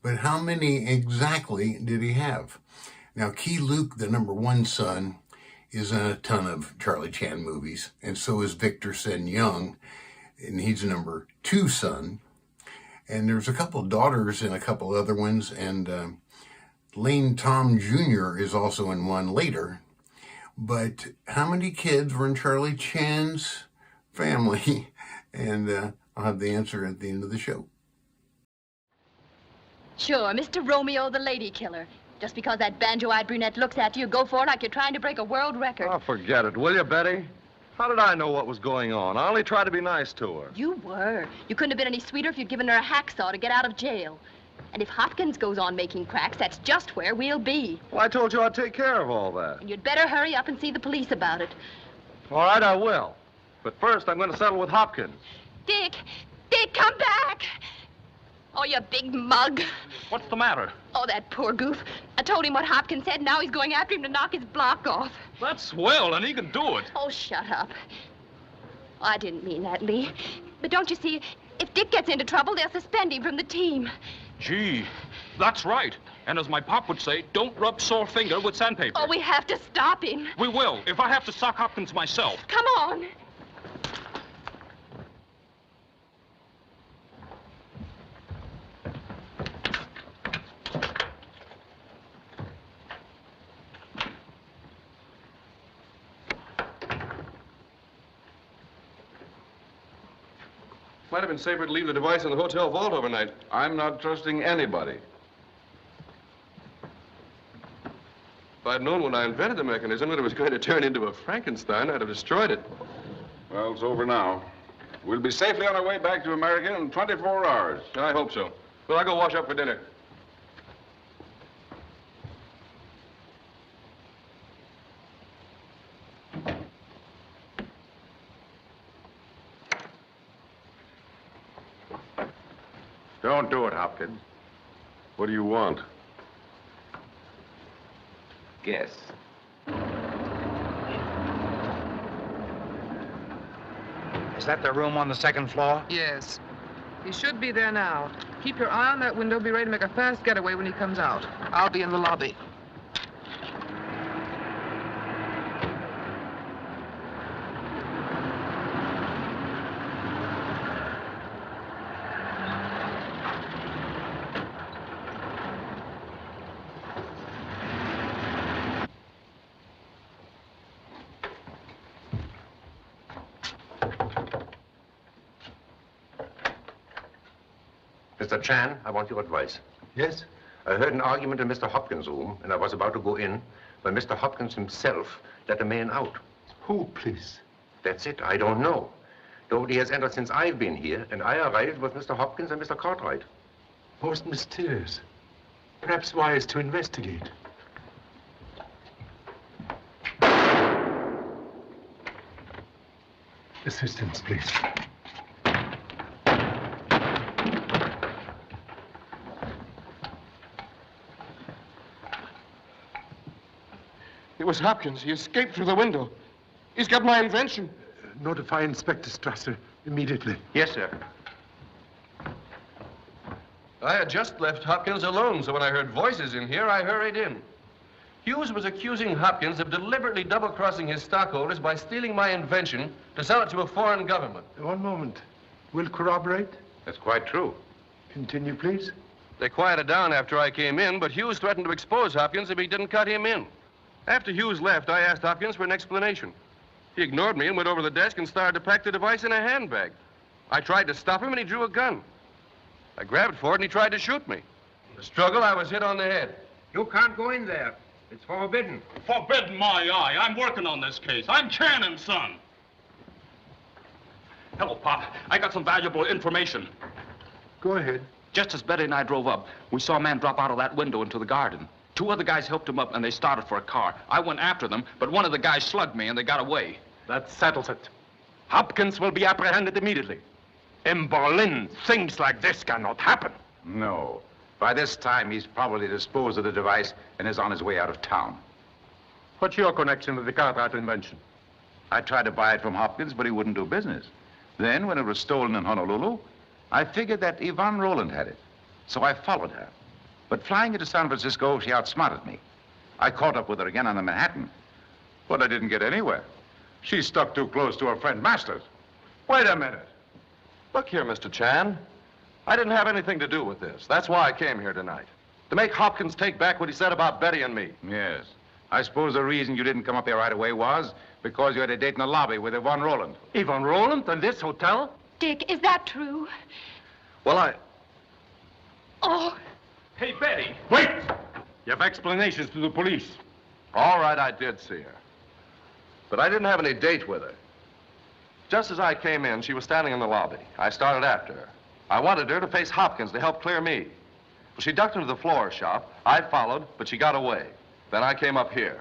but how many exactly did he have? Now, Key Luke, the #1 son, is in a ton of Charlie Chan movies, and so is Victor Sen Young, and he's a #2 son. And there's a couple daughters and a couple other ones, and Lane Tom Jr. is also in one later. But how many kids were in Charlie Chan's family? And I'll have the answer at the end of the show. Sure, Mr. Romeo, the lady killer. Just because that banjo-eyed brunette looks at you, go for it like you're trying to break a world record. Oh, forget it, will you, Betty? How did I know what was going on? I only tried to be nice to her. You were. You couldn't have been any sweeter if you'd given her a hacksaw to get out of jail. And if Hopkins goes on making cracks, that's just where we'll be. Well, I told you I'd take care of all that. And you'd better hurry up and see the police about it. All right, I will. But first, I'm going to settle with Hopkins. Dick, come back! Oh, you big mug. What's the matter? Oh, that poor goof. I told him what Hopkins said, and now he's going after him to knock his block off. That's swell, and he can do it. Oh, shut up. Oh, I didn't mean that, Lee. But don't you see, if Dick gets into trouble, they'll suspend him from the team. Gee, that's right. And as my pop would say, don't rub sore finger with sandpaper. Oh, we have to stop him. We will, if I have to sock Hopkins myself. Come on. Might have been safer to leave the device in the hotel vault overnight. I'm not trusting anybody. If I'd known when I invented the mechanism that it was going to turn into a Frankenstein, I'd have destroyed it. Well, it's over now. We'll be safely on our way back to America in 24 hours. I hope so. Well, I'll go wash up for dinner. Don't do it, Hopkins. What do you want? Guess. Is that the room on the second floor? Yes. He should be there now. Keep your eye on that window. Be ready to make a fast getaway when he comes out. I'll be in the lobby. Mr. Chan, I want your advice. Yes? I heard an argument in Mr. Hopkins' room, and I was about to go in when Mr. Hopkins himself let a man out. Who, please? That's it. I don't know. Nobody has entered since I've been here, and I arrived with Mr. Hopkins and Mr. Cartwright. Most mysterious. Perhaps wise to investigate. Assistance, please. It was Hopkins. He escaped through the window. He's got my invention. Notify Inspector Strasser immediately. Yes, sir. I had just left Hopkins alone, so when I heard voices in here, I hurried in. Hughes was accusing Hopkins of deliberately double-crossing his stockholders by stealing my invention to sell it to a foreign government. One moment. Will corroborate? That's quite true. Continue, please. They quieted down after I came in, but Hughes threatened to expose Hopkins if he didn't cut him in. After Hughes left, I asked Hopkins for an explanation. He ignored me and went over to the desk and started to pack the device in a handbag. I tried to stop him, and he drew a gun. I grabbed for it, and he tried to shoot me. In the struggle, I was hit on the head. You can't go in there. It's forbidden. Forbidden my eye. I'm working on this case. I'm Chan and Son. Hello, Pop. I got some valuable information. Go ahead. Just as Betty and I drove up, we saw a man drop out of that window into the garden. 2 other guys helped him up, and they started for a car. I went after them, but one of the guys slugged me, and they got away. That settles it. Hopkins will be apprehended immediately. In Berlin, things like this cannot happen. No. By this time, he's probably disposed of the device and is on his way out of town. What's your connection with the Cartwright invention? I tried to buy it from Hopkins, but he wouldn't do business. Then, when it was stolen in Honolulu, I figured that Yvonne Rowland had it. So I followed her. But flying into San Francisco, she outsmarted me. I caught up with her again on the Manhattan. But I didn't get anywhere. She stuck too close to her friend Masters. Wait a minute. Look here, Mr. Chan. I didn't have anything to do with this. That's why I came here tonight. To make Hopkins take back what he said about Betty and me. Yes. I suppose the reason you didn't come up here right away was because you had a date in the lobby with Yvonne Rowland. Yvonne Rowland in this hotel? Dick, is that true? Well, Oh. Hey, Betty. Wait! You have explanations to the police. All right, I did see her. But I didn't have any date with her. Just as I came in, she was standing in the lobby. I started after her. I wanted her to face Hopkins to help clear me. Well, she ducked into the floor shop. I followed, but she got away. Then I came up here.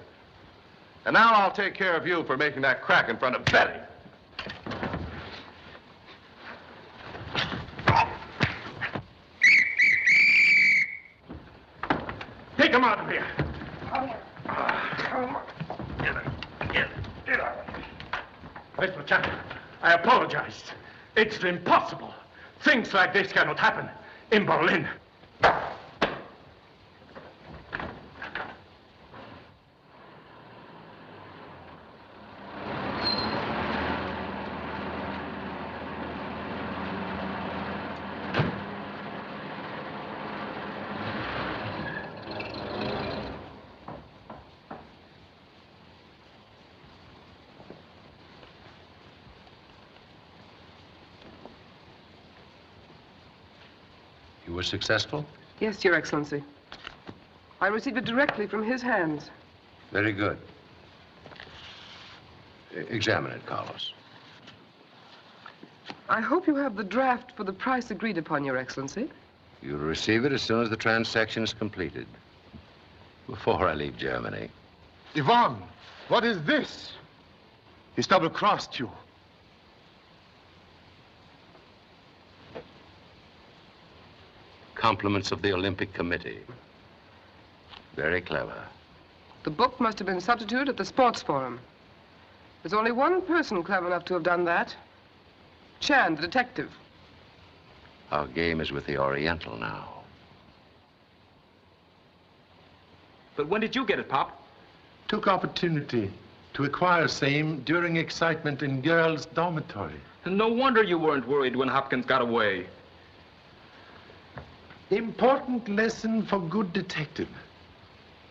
And now I'll take care of you for making that crack in front of Betty. Take him out of here. Mr. Chan, I apologize. It's impossible. Things like this cannot happen in Berlin. You were successful? Yes, Your Excellency. I received it directly from his hands. Very good. Examine it, Carlos. I hope you have the draft for the price agreed upon, Your Excellency. You'll receive it as soon as the transaction is completed. Before I leave Germany. Yvonne, what is this? He's double-crossed you. Compliments of the Olympic Committee. Very clever. The book must have been substituted at the sports forum. There's only one person clever enough to have done that. Chan, the detective. Our game is with the Oriental now. But when did you get it, Pop? Took opportunity to acquire same during excitement in girls' dormitory. No wonder you weren't worried when Hopkins got away. Important lesson for good detective.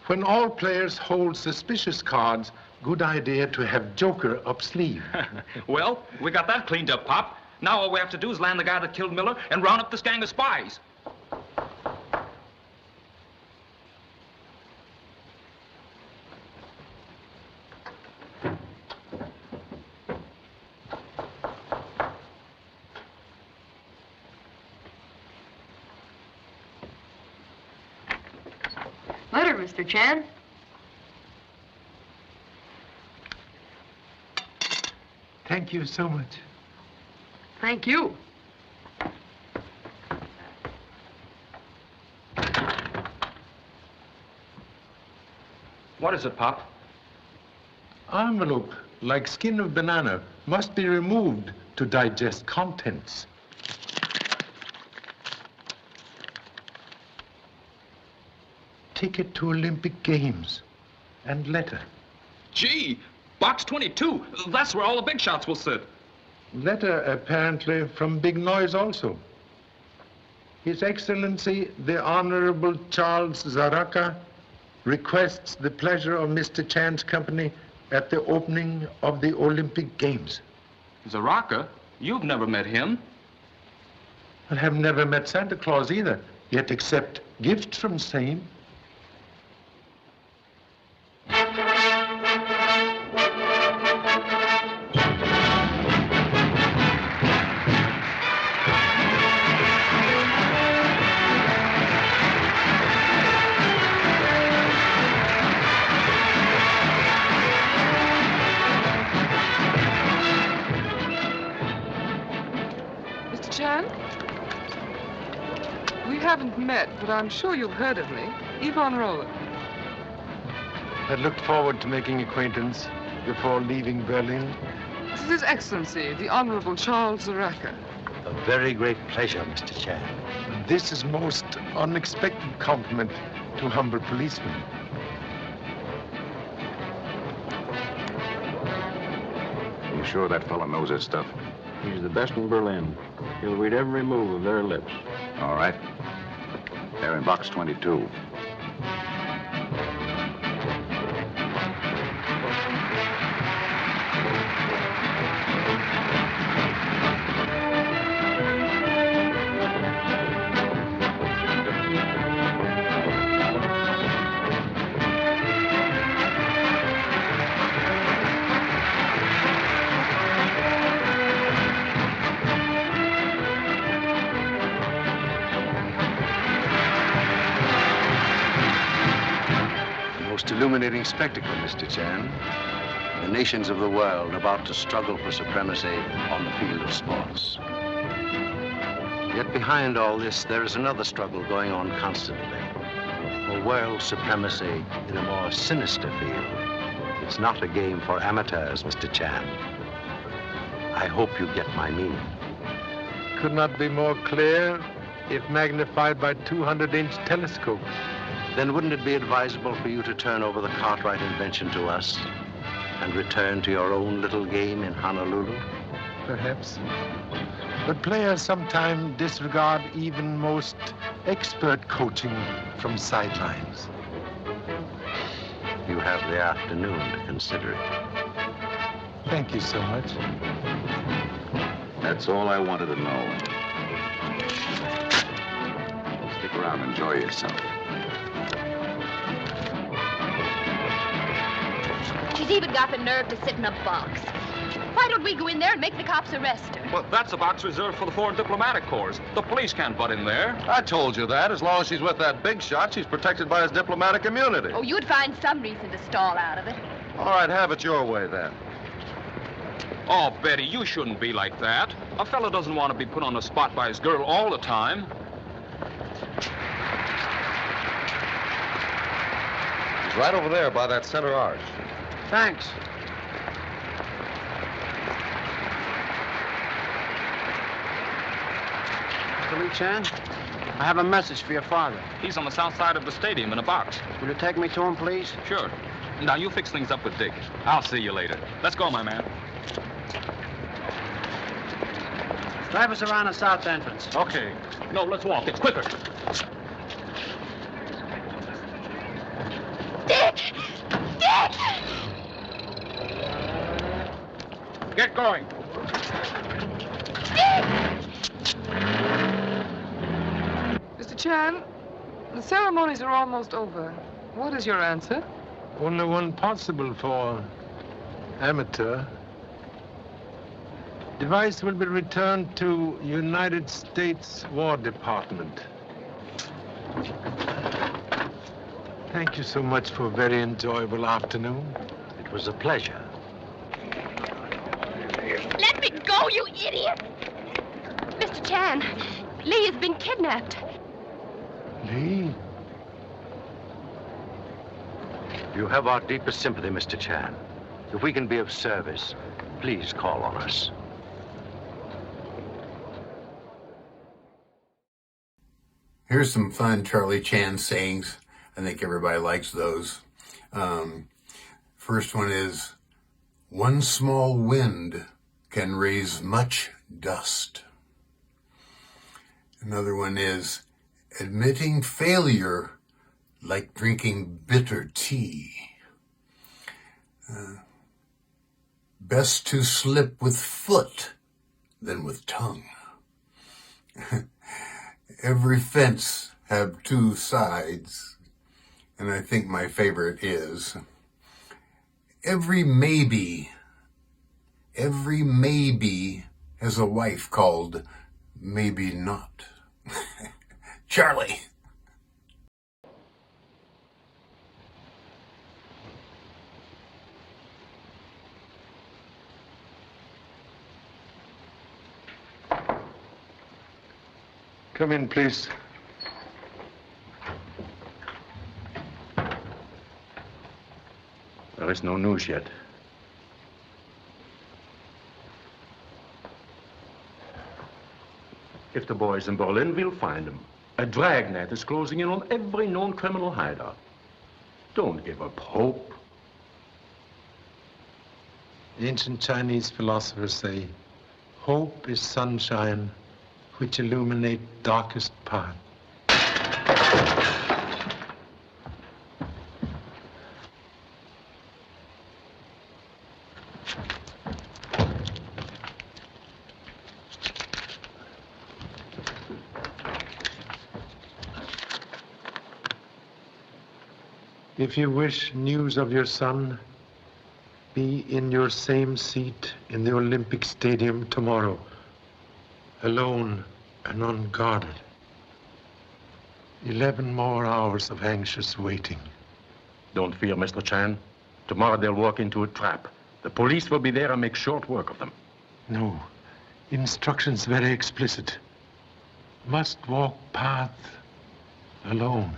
When all players hold suspicious cards, good idea to have joker up sleeve. Well, we got that cleaned up, Pop. Now all we have to do is land the guy that killed Miller and round up this gang of spies. Letter, Mr. Chan. Thank you so much. Thank you. What is it, Pop? Envelope, like skin of banana, must be removed to digest contents. Ticket to Olympic Games. and letter. Gee, box 22. That's where all the big shots will sit. Letter apparently from Big Noise also. His Excellency, the Honorable Charles Zaraka, requests the pleasure of Mr. Chan's company at the opening of the Olympic Games. Zaraka? You've never met him. I have never met Santa Claus either, yet accept gifts from same. Mr. Chan? We haven't met, but I'm sure you've heard of me. Yvonne Roland. I looked forward to making acquaintance before leaving Berlin. This is His Excellency, the Honorable Charles Zaraka. A very great pleasure, Mr. Chan. This is most unexpected compliment to humble policemen. You sure that fellow knows his stuff? He's the best in Berlin. He'll read every move of their lips. All right. They're in box 22. Illuminating spectacle, Mr. Chan. The nations of the world about to struggle for supremacy on the field of sports. Yet behind all this, there is another struggle going on constantly. For world supremacy in a more sinister field. It's not a game for amateurs, Mr. Chan. I hope you get my meaning. Could not be more clear if magnified by 200-inch telescope. Then wouldn't it be advisable for you to turn over the Cartwright invention to us and return to your own little game in Honolulu? Perhaps. But players sometimes disregard even most expert coaching from sidelines. You have the afternoon to consider it. Thank you so much. That's all I wanted to know. Stick around and enjoy yourself. She's even got the nerve to sit in a box. Why don't we go in there and make the cops arrest her? Well, that's a box reserved for the foreign diplomatic corps. The police can't butt in there. I told you that. As long as she's with that big shot, she's protected by his diplomatic immunity. Oh, you'd find some reason to stall out of it. All right, have it your way, then. Oh, Betty, you shouldn't be like that. A fellow doesn't want to be put on the spot by his girl all the time. He's right over there by that center arch. Thanks. Mr. Lee Chan, I have a message for your father. He's on the south side of the stadium in a box. Will you take me to him, please? Sure. Now, you fix things up with Dick. I'll see you later. Let's go, my man. Drive us around the south entrance. Okay. No, let's walk. It's quicker. Dick! Dick! Get going. Mr. Chan, the ceremonies are almost over. What is your answer? Only one possible for amateur. Device will be returned to United States War Department. Thank you so much for a very enjoyable afternoon. It was a pleasure. Let me go, you idiot! Mr. Chan, Lee has been kidnapped. Lee? You have our deepest sympathy, Mr. Chan. If we can be of service, please call on us. Here's some fun Charlie Chan sayings. I think everybody likes those. First one is, one small wind can raise much dust. Another one is, admitting failure like drinking bitter tea. Best to slip with foot than with tongue. Every fence have two sides, and I think my favorite is, every maybe has a wife called maybe not. Charlie. Come in, please. There is no news yet. If the boy's in Berlin, we'll find him. A dragnet is closing in on every known criminal hideout. Don't give up hope. Ancient Chinese philosophers say, hope is sunshine which illuminate darkest path. If you wish news of your son, be in your same seat in the Olympic Stadium tomorrow, alone and unguarded. 11 more hours of anxious waiting. Don't fear, Mr. Chan. Tomorrow they'll walk into a trap. The police will be there and make short work of them. No. Instructions very explicit. Must walk path alone.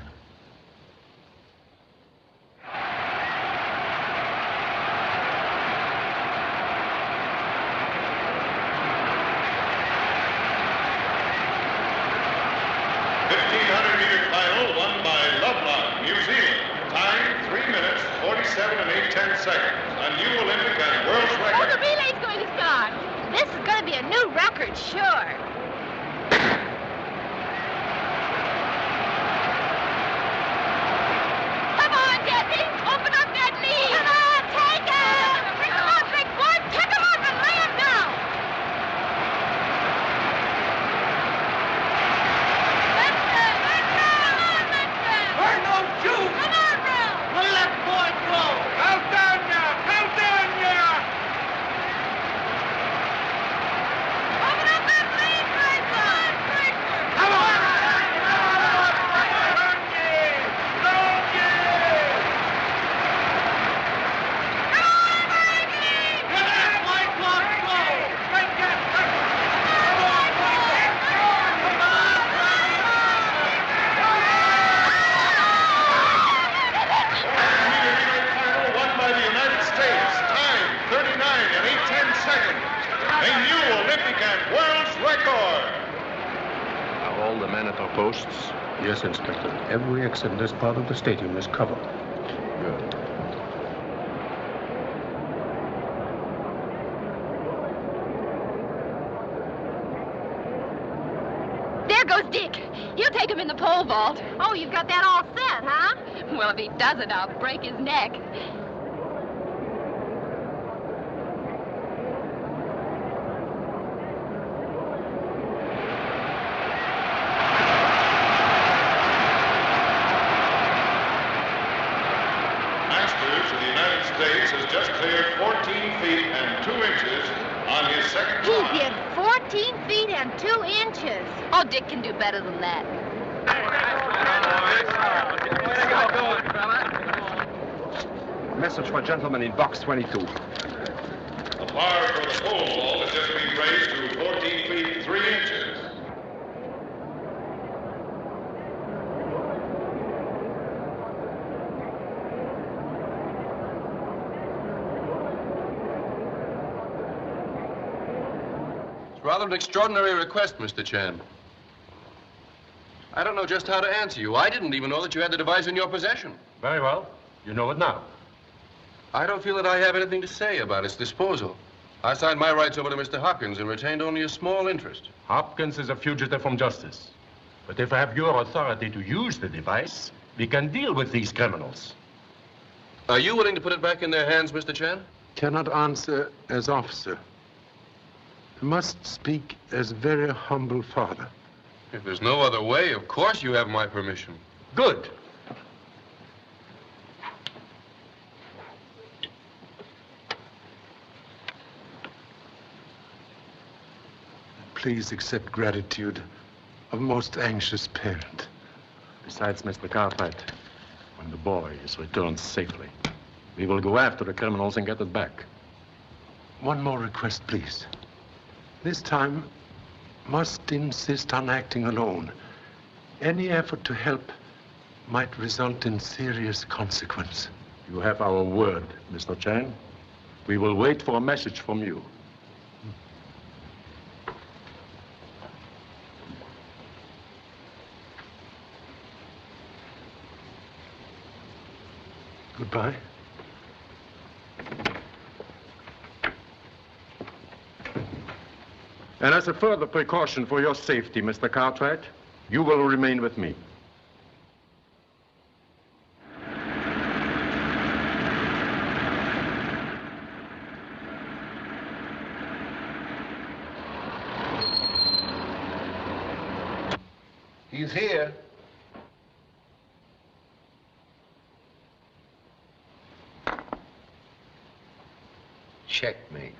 A new Olympic and world's record. Oh, the relay's going to start. This is going to be a new record, sure. Come on, Debbie. Open up that lead. Come on, take it. Come on, big boy. Pick him up and lay him down. Vincent. We're no Jews. Come on, Bill. Let that boy go. Out there. All the men at our posts? Yes, Inspector. Every exit in this part of the stadium is covered. Good. There goes Dick. He'll take him in the pole vault. Oh, you've got that all set, huh? Well, if he doesn't, I'll break his neck. Has just cleared 14 feet and 2 inches on his second He climb. did 14 feet and 2 inches. Oh, Dick can do better than that. Message for gentlemen in box 22. The bar for the pole vault has just been raised to 14 feet 3 inches. Rather an extraordinary request, Mr. Chan. I don't know just how to answer you. I didn't even know that you had the device in your possession. Very well. You know it now. I don't feel that I have anything to say about its disposal. I signed my rights over to Mr. Hopkins and retained only a small interest. Hopkins is a fugitive from justice. But if I have your authority to use the device, we can deal with these criminals. Are you willing to put it back in their hands, Mr. Chan? Cannot answer as officer. Must speak as very humble father. If there's no other way, of course you have my permission. Good. Please accept gratitude of most anxious parent. Besides, Mr. Cartwright, when the boy is returned safely, we will go after the criminals and get it back. One more request, please. This time, must insist on acting alone. Any effort to help might result in serious consequence. You have our word, Mr. Chan. We will wait for a message from you. Goodbye. And as a further precaution for your safety, Mr. Cartwright, you will remain with me. He's here. Checkmate.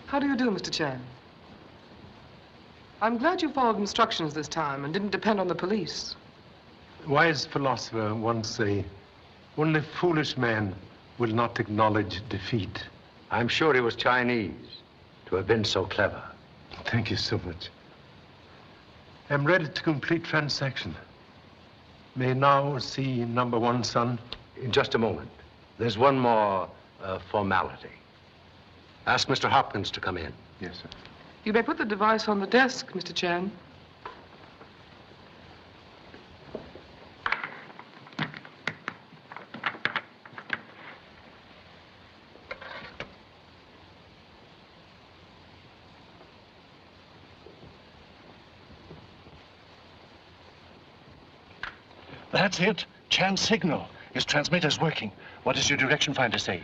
How do you do, Mr. Chan? I'm glad you followed instructions this time and didn't depend on the police. Wise philosopher once say, only foolish men will not acknowledge defeat. I'm sure he was Chinese to have been so clever. Thank you so much. I'm ready to complete transaction. May now see number one, son. In just a moment. There's one more formality. Ask Mr. Hopkins to come in. Yes, sir. You may put the device on the desk, Mr. Chan. That's it. Chan's signal. His transmitter's working. What does your direction finder say?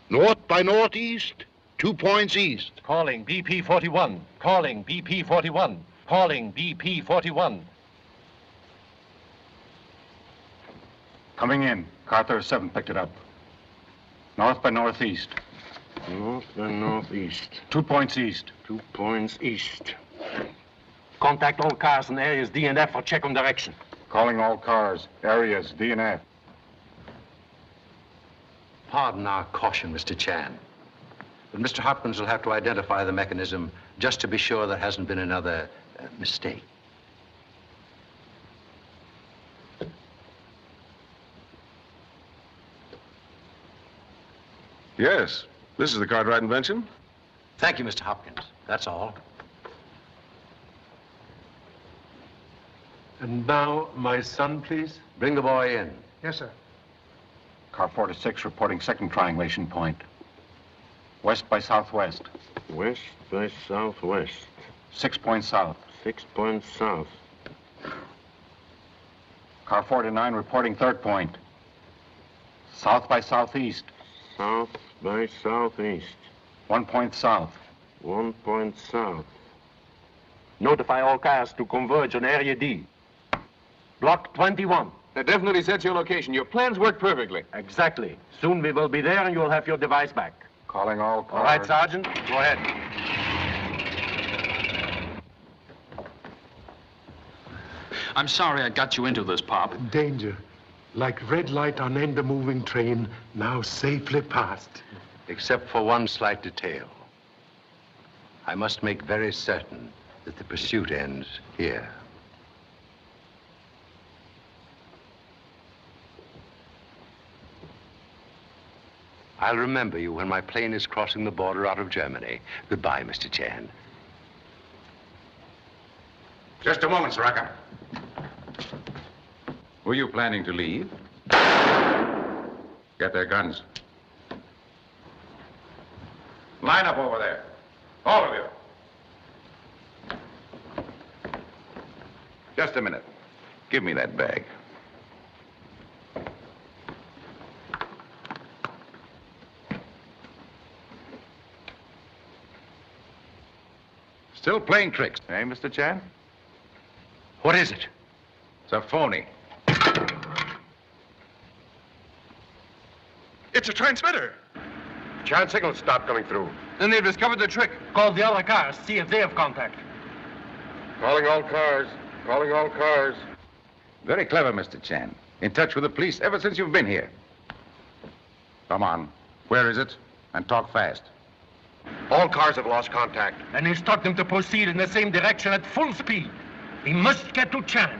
North by northeast, 2 points east. Calling BP-41. Calling BP-41. Calling BP-41. Coming in. Carter 7 picked it up. North by northeast. North by northeast. 2 points east. 2 points east. Contact all cars and areas D and F for check on direction. Calling all cars, areas, D and F. Pardon our caution, Mr. Chan. But Mr. Hopkins will have to identify the mechanism just to be sure there hasn't been another mistake. Yes. This is the Cartwright invention. Thank you, Mr. Hopkins. That's all. And now, my son, please. Bring the boy in. Yes, sir. Car 46 reporting second triangulation point. West by southwest. West by southwest. 6 points south. 6 points south. Car 49 reporting third point. South by southeast. South by southeast. 1 point south. 1 point south. Notify all cars to converge on area D. Block 21. That definitely sets your location. Your plans work perfectly. Exactly. Soon we will be there and you'll have your device back. Calling all cars. All right, Sergeant. Go ahead. I'm sorry I got you into this, Pop. Danger. Like red light on end of moving train, now safely passed. Except for one slight detail. I must make very certain that the pursuit ends here. I'll remember you when my plane is crossing the border out of Germany. Goodbye, Mr. Chan. Just a moment, Soraka. Were you planning to leave? Get their guns. Line up over there. All of you. Just a minute. Give me that bag. Still playing tricks, eh, Mr. Chan? What is it? It's a phony. It's a transmitter. Chan signals stopped coming through. Then they've discovered the trick. Call the other cars, see if they have contact. Calling all cars. Calling all cars. Very clever, Mr. Chan. In touch with the police ever since you've been here. Come on. Where is it? And talk fast. All cars have lost contact. And instruct them to proceed in the same direction at full speed. We must get to Chan.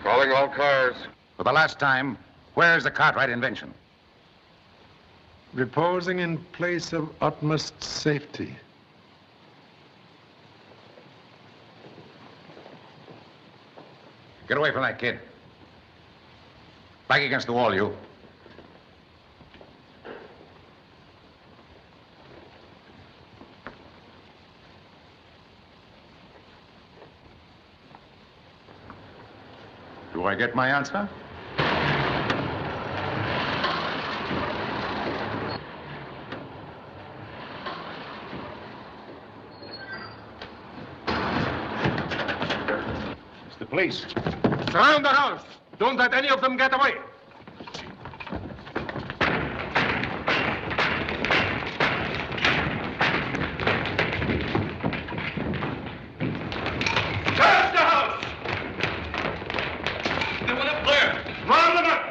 Calling all cars. For the last time, where's the Cartwright invention? Reposing in place of utmost safety. Get away from that kid. Back against the wall, you. Do I get my answer? It's the police. Surround the house. Don't let any of them get away. Search the house. They went up there. Round them up.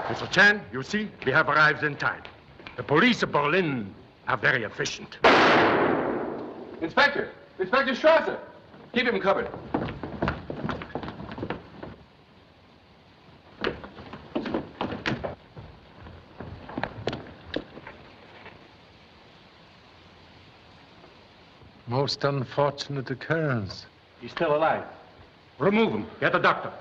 Mr. Chan, you see, we have arrived in time. The police of Berlin are very efficient. Inspector Strasser. Keep him covered. Most unfortunate occurrence. He's still alive. Remove him. Get the doctor.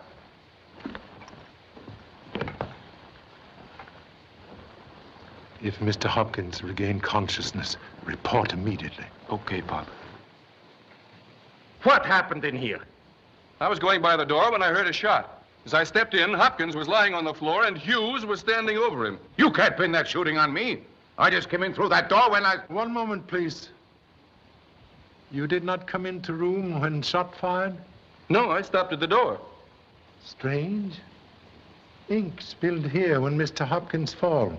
If Mr. Hopkins regained consciousness, report immediately. Okay, Pop. What happened in here? I was going by the door when I heard a shot. As I stepped in, Hopkins was lying on the floor and Hughes was standing over him. You can't pin that shooting on me. I just came in through that door when I... One moment, please. You did not come into room when shot fired? No, I stopped at the door. Strange. Ink spilled here when Mr. Hopkins fall.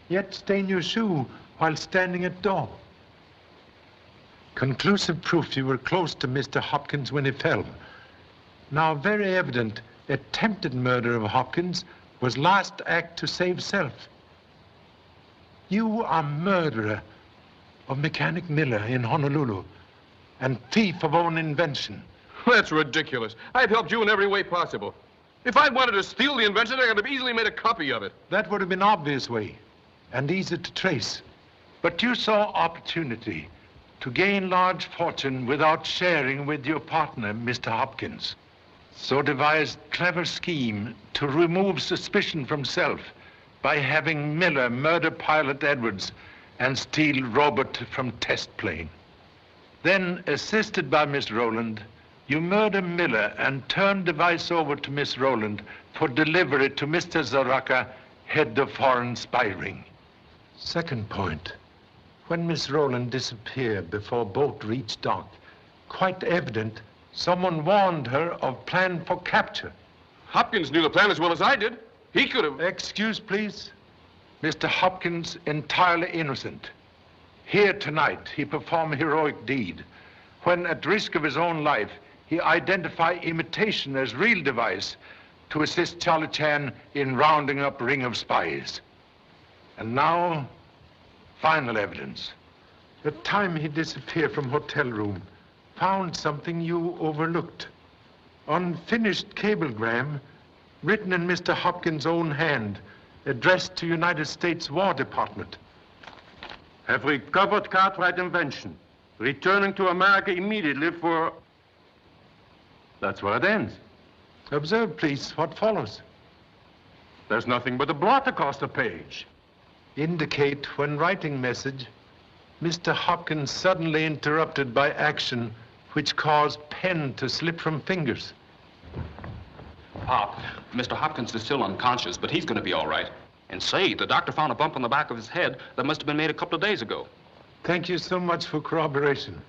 Yet stain your shoe while standing at door. Conclusive proof you were close to Mr. Hopkins when he fell. Now very evident attempted murder of Hopkins was last act to save self. You are murderer of Mechanic Miller in Honolulu and thief of own invention. That's ridiculous. I've helped you in every way possible. If I'd wanted to steal the invention, I could have easily made a copy of it. That would have been obvious way and easy to trace. But you saw opportunity to gain large fortune without sharing with your partner, Mr. Hopkins. So devised clever scheme to remove suspicion from self by having Miller murder pilot Edwards and steal Robert from test plane. Then, assisted by Miss Rowland, you murder Miller and turn device over to Miss Rowland for delivery to Mr. Zaraka, head of foreign spy ring. Second point. When Miss Rowland disappeared before boat reached dock, quite evident someone warned her of plan for capture. Hopkins knew the plan as well as I did. He could have... Excuse, please. Mr. Hopkins entirely innocent. Here tonight, he performed a heroic deed when, at risk of his own life, he identified imitation as real device to assist Charlie Chan in rounding up a ring of spies. And now, final evidence. The time he disappeared from hotel room, found something you overlooked. Unfinished cablegram written in Mr. Hopkins' own hand, addressed to United States War Department. Have recovered Cartwright invention. Returning to America immediately for... That's where it ends. Observe, please, what follows. There's nothing but a blot across the page. Indicate when writing message, Mr. Hopkins suddenly interrupted by action which caused pen to slip from fingers. Pop, Mr. Hopkins is still unconscious, but he's going to be all right. And say, the doctor found a bump on the back of his head that must have been made a couple of days ago. Thank you so much for corroboration.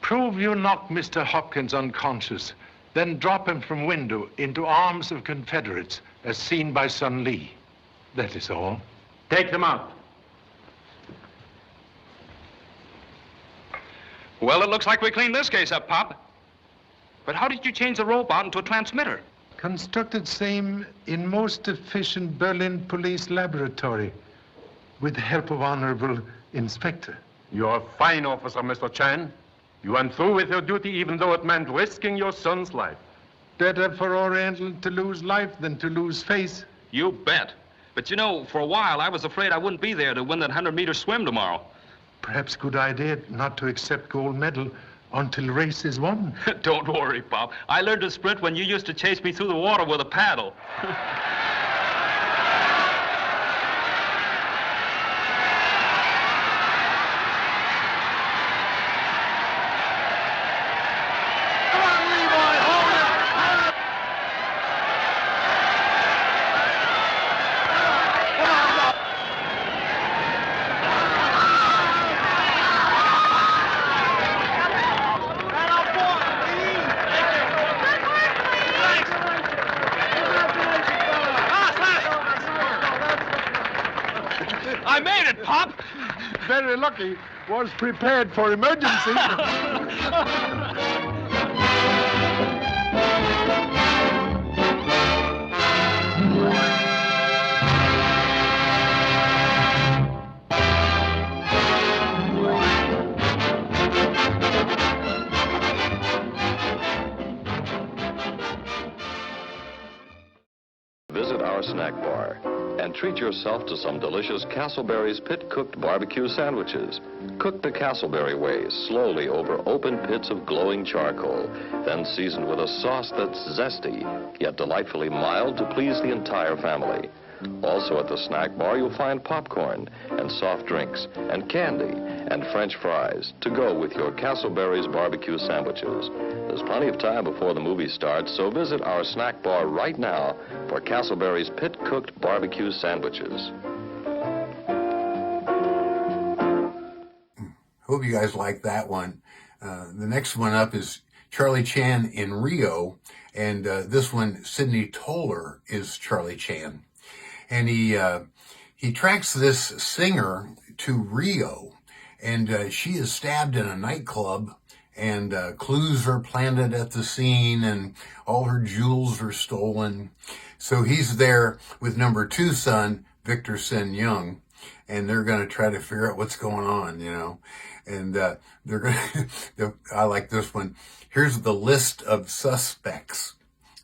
Prove you knocked Mr. Hopkins unconscious, then drop him from window into arms of Confederates, as seen by Sun Lee. That is all. Take them out. Well, it looks like we cleaned this case up, Pop. But how did you change the robot into a transmitter? Constructed same in most efficient Berlin police laboratory, with the help of Honorable Inspector. You're a fine officer, Mr. Chan. You went through with your duty even though it meant risking your son's life. Better for Oriental to lose life than to lose face. You bet. But you know, for a while, I was afraid I wouldn't be there to win that 100-meter swim tomorrow. Perhaps good idea not to accept gold medal until race is won. Don't worry, Pop. I learned to sprint when you used to chase me through the water with a paddle. I made it, Pop! Very lucky. Was prepared for emergency. Visit our snack bar and treat yourself to some delicious Castleberry's pit-cooked barbecue sandwiches. Cook the Castleberry way, slowly over open pits of glowing charcoal, then seasoned with a sauce that's zesty, yet delightfully mild to please the entire family. Also at the snack bar, you'll find popcorn and soft drinks and candy and French fries to go with your Castleberry's barbecue sandwiches. There's plenty of time before the movie starts, so visit our snack bar right now for Castleberry's pit-cooked barbecue sandwiches. Hope you guys like that one. The next one up is Charlie Chan in Rio, and this one, Sidney Toller, is Charlie Chan. And he tracks this singer to Rio, and she is stabbed in a nightclub, and clues are planted at the scene, and all her jewels are stolen. So he's there with number 2 son, Victor Sen Young, and they're going to try to figure out what's going on, you know. And they're going to, I like this one. Here's the list of suspects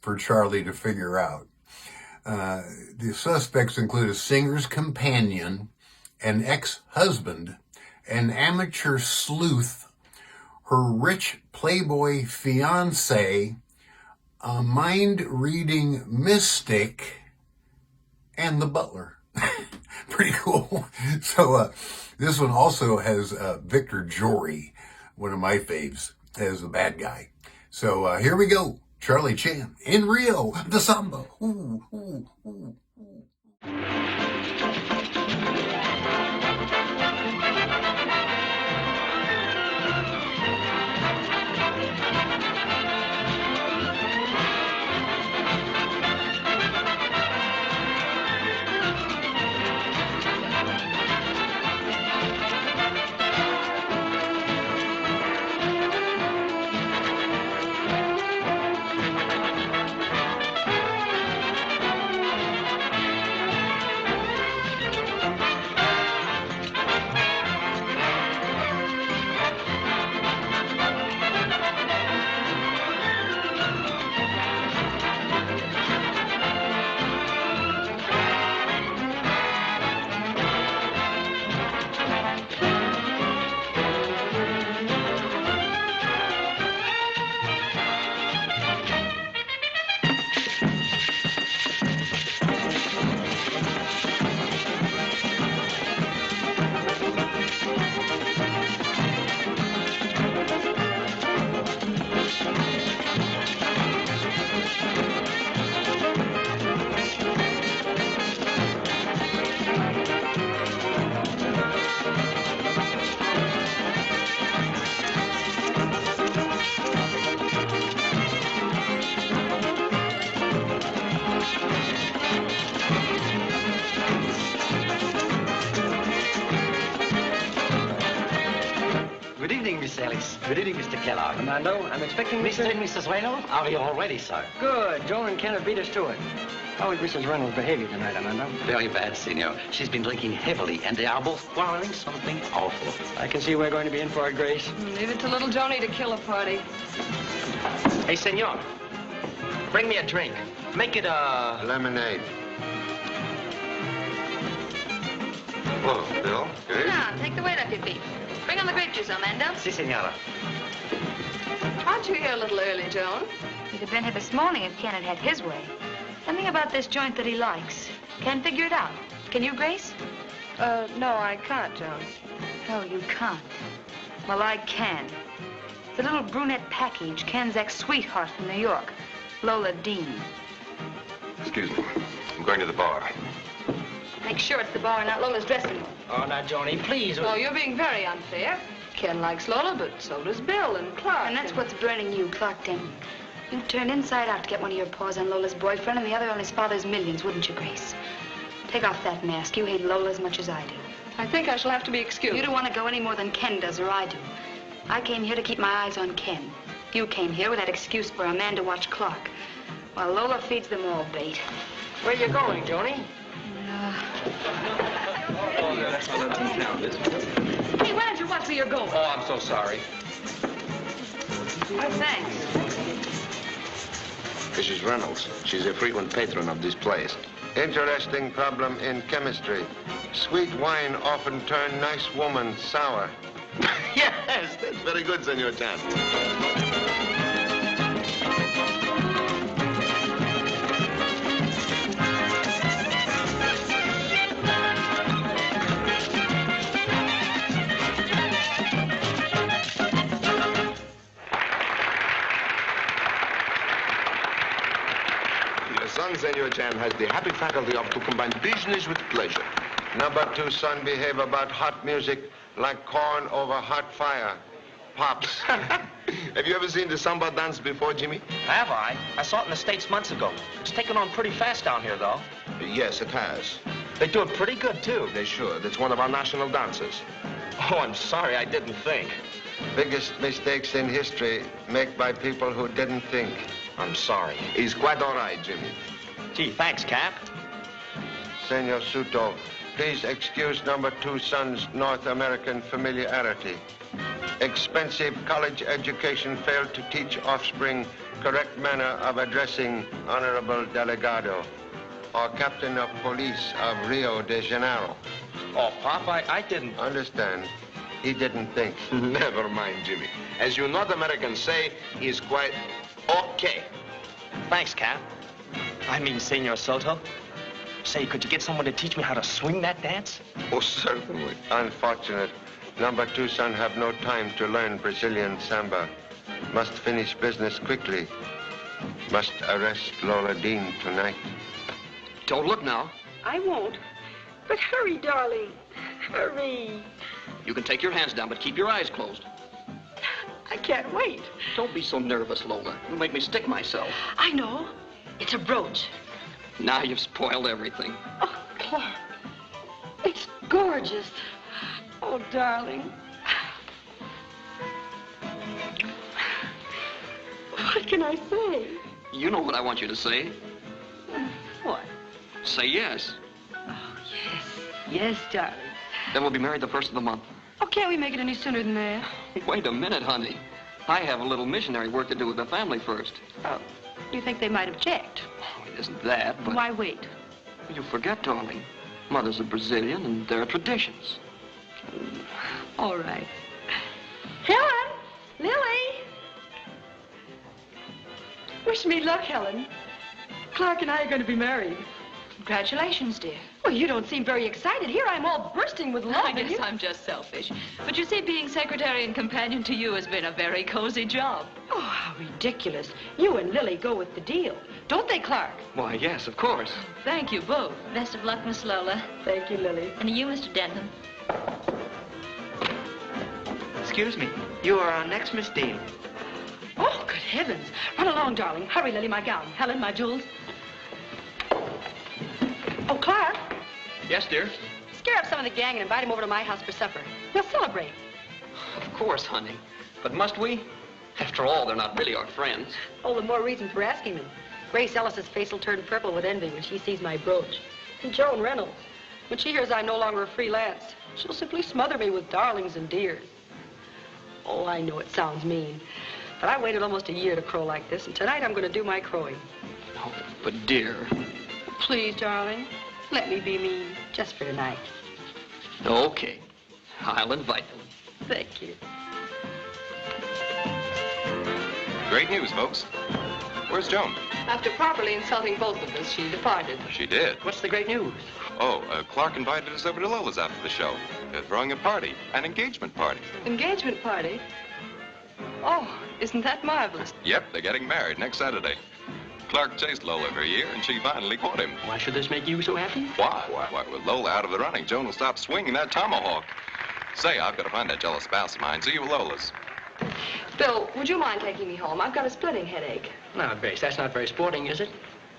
for Charlie to figure out. The suspects include a singer's companion, an ex-husband, an amateur sleuth, her rich playboy fiancé, a mind-reading mystic, and the butler. Pretty cool. So this one also has Victor Jory, one of my faves, as the bad guy. So here we go. Charlie Chan in Rio, the samba. Ooh, ooh, ooh, ooh. Grace. Good evening, Mr. Kellogg. Armando, I'm expecting Mr. and Mrs. Reynolds are here already, sir. Good. Joan and Ken have beat us to it. How is Mrs. Reynolds' behavior tonight, Armando? Very bad, senor. She's been drinking heavily, and they are both quarreling something awful. I can see we're going to be in for it, Grace. Leave it to little Joni to kill a party. Hey, senor. Bring me a drink. Make it a... Lemonade. Whoa, Bill. Sit down. Take the weight off your feet. Bring on the grape juice, Armando. Si, senora. Aren't you here a little early, Joan? He'd have been here this morning if Ken had had his way. Something about this joint that he likes. Can't figure it out. Can you, Grace? No, I can't, Joan. Oh, you can't. Well, I can. The little brunette package, Ken's ex-sweetheart from New York, Lola Dean. Excuse me. I'm going to the bar. Make sure it's the bar and not Lola's dressing room. Oh, now, Joni, please. Oh, you're being very unfair. Ken likes Lola, but so does Bill and Clark. And that's what's burning you, Clark Denton. You'd turn inside out to get one of your paws on Lola's boyfriend and the other on his father's millions, wouldn't you, Grace? Take off that mask. You hate Lola as much as I do. I think I shall have to be excused. You don't want to go any more than Ken does, or I do. I came here to keep my eyes on Ken. You came here with that excuse for a man to watch Clark. While Lola feeds them all bait. Where you going, Joni? Hey, why don't you watch where you're going? Oh, I'm so sorry. Oh, thanks. Mrs. Reynolds. She's a frequent patron of this place. Interesting problem in chemistry. Sweet wine often turn nice woman sour. Yes, that's very good, Senor Chan. Son, Senor Chan, has the happy faculty of to combine business with pleasure. Number 2 son behave about hot music like corn over hot fire. Pops. Have you ever seen the samba dance before, Jimmy? Have I? I saw it in the States months ago. It's taken on pretty fast down here, though. Yes, it has. They do it pretty good, too. They should. It's one of our national dances. Oh, I'm sorry. I didn't think. Biggest mistakes in history made by people who didn't think. I'm sorry. He's quite all right, Jimmy. Gee, thanks, Cap. Senor Suto, please excuse number 2 son's North American familiarity. Expensive college education failed to teach offspring correct manner of addressing Honorable Delegado or Captain of Police of Rio de Janeiro. Oh, Pop, I didn't... Understand. He didn't think. Never mind, Jimmy. As you North Americans say, he's quite okay. Thanks, Cap. I mean, Senor Soto. Say, could you get someone to teach me how to swing that dance? Oh, certainly. Unfortunate. Number 2 son have no time to learn Brazilian samba. Must finish business quickly. Must arrest Lola Dean tonight. Don't look now. I won't. But hurry, darling. Hurry. You can take your hands down, but keep your eyes closed. I can't wait. Don't be so nervous, Lola. You'll make me stick myself. I know. It's a brooch. Now you've spoiled everything. Oh, Clark. It's gorgeous. Oh, darling. What can I say? You know what I want you to say. What? Say yes. Oh, yes. Yes, darling. Then we'll be married the 1st of the month. Oh, can't we make it any sooner than that? Wait a minute, honey. I have a little missionary work to do with the family first. Oh, you think they might object? Oh, it isn't that, but... Why wait? You forget, darling. Mother's a Brazilian, and there are traditions. All right. Helen! Lily! Wish me luck, Helen. Clark and I are going to be married. Congratulations, dear. Well, you don't seem very excited. Here I'm all bursting with love. I guess I'm just selfish. But you see, being secretary and companion to you has been a very cozy job. Oh, how ridiculous. You and Lily go with the deal. Don't they, Clark? Why, yes, of course. Thank you both. Best of luck, Miss Lola. Thank you, Lily. And to you, Mr. Denton. Excuse me. You are our next Miss Dean. Oh, good heavens. Run along, darling. Hurry, Lily, my gown. Helen, my jewels. Oh, Clark. Yes, dear? Scare up some of the gang and invite him over to my house for supper. We'll celebrate. Of course, honey. But must we? After all, they're not really our friends. All the more reason for asking them. Grace Ellis's face will turn purple with envy when she sees my brooch. And Joan Reynolds, when she hears I'm no longer a freelance, she'll simply smother me with darlings and dears. Oh, I know it sounds mean, but I waited almost a year to crow like this, and tonight I'm going to do my crowing. Oh, but dear. Please, darling, let me be mean, just for tonight. Okay. I'll invite them. Thank you. Great news, folks. Where's Joan? After properly insulting both of us, she departed. She did. What's the great news? Oh, Clark invited us over to Lola's after the show. They're throwing a party, an engagement party. Engagement party? Oh, isn't that marvelous? Yep, they're getting married next Saturday. Clark chased Lola for a year, and she finally caught him. Why should this make you so happy? Why? Why, with Lola out of the running, Joan will stop swinging that tomahawk. Say, I've got to find that jealous spouse of mine. See you at Lola's. Bill, would you mind taking me home? I've got a splitting headache. Now, Grace, that's not very sporting, is it?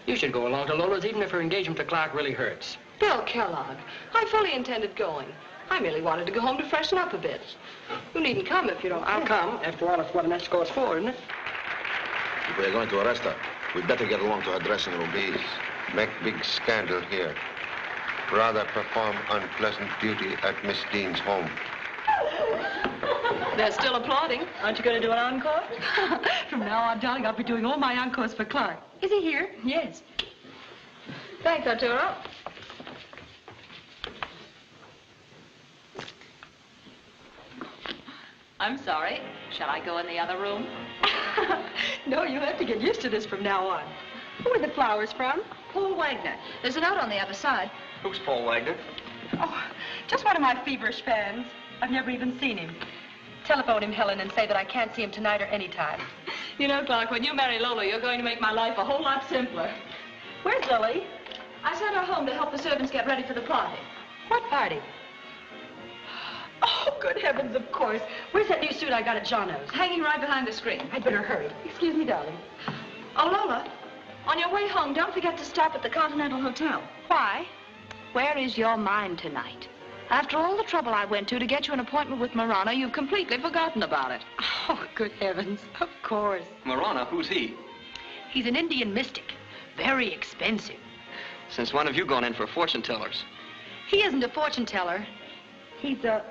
You should go along to Lola's even if her engagement to Clark really hurts. Bill Kellogg, I fully intended going. I merely wanted to go home to freshen up a bit. You needn't come if you don't. I'll come. After all, it's what an escort's for, isn't it? If we're going to arrest her, we'd better get along to her dressing room. Please. Make big scandal here. Rather perform unpleasant duty at Miss Dean's home. They're still applauding. Aren't you going to do an encore? From now on, darling, I'll be doing all my encores for Clark. Is he here? Yes. Thanks, Arturo. I'm sorry. Shall I go in the other room? No, you have to get used to this from now on. Who are the flowers from? Paul Wagner. There's a note on the other side. Who's Paul Wagner? Oh, just one of my feverish fans. I've never even seen him. Telephone him, Helen, and say that I can't see him tonight or any time. You know, Clark, when you marry Lola, you're going to make my life a whole lot simpler. Where's Lily? I sent her home to help the servants get ready for the party. What party? Oh, good heavens, of course. Where's that new suit I got at Jono's? Hanging right behind the screen. I'd better hurry. Excuse me, darling. Oh, Lola, on your way home, don't forget to stop at the Continental Hotel. Why? Where is your mind tonight? After all the trouble I went to get you an appointment with Marana, you've completely forgotten about it. Oh, good heavens, of course. Marana, who's he? He's an Indian mystic. Very expensive. Since when have you gone in for fortune tellers? He isn't a fortune teller. He's a...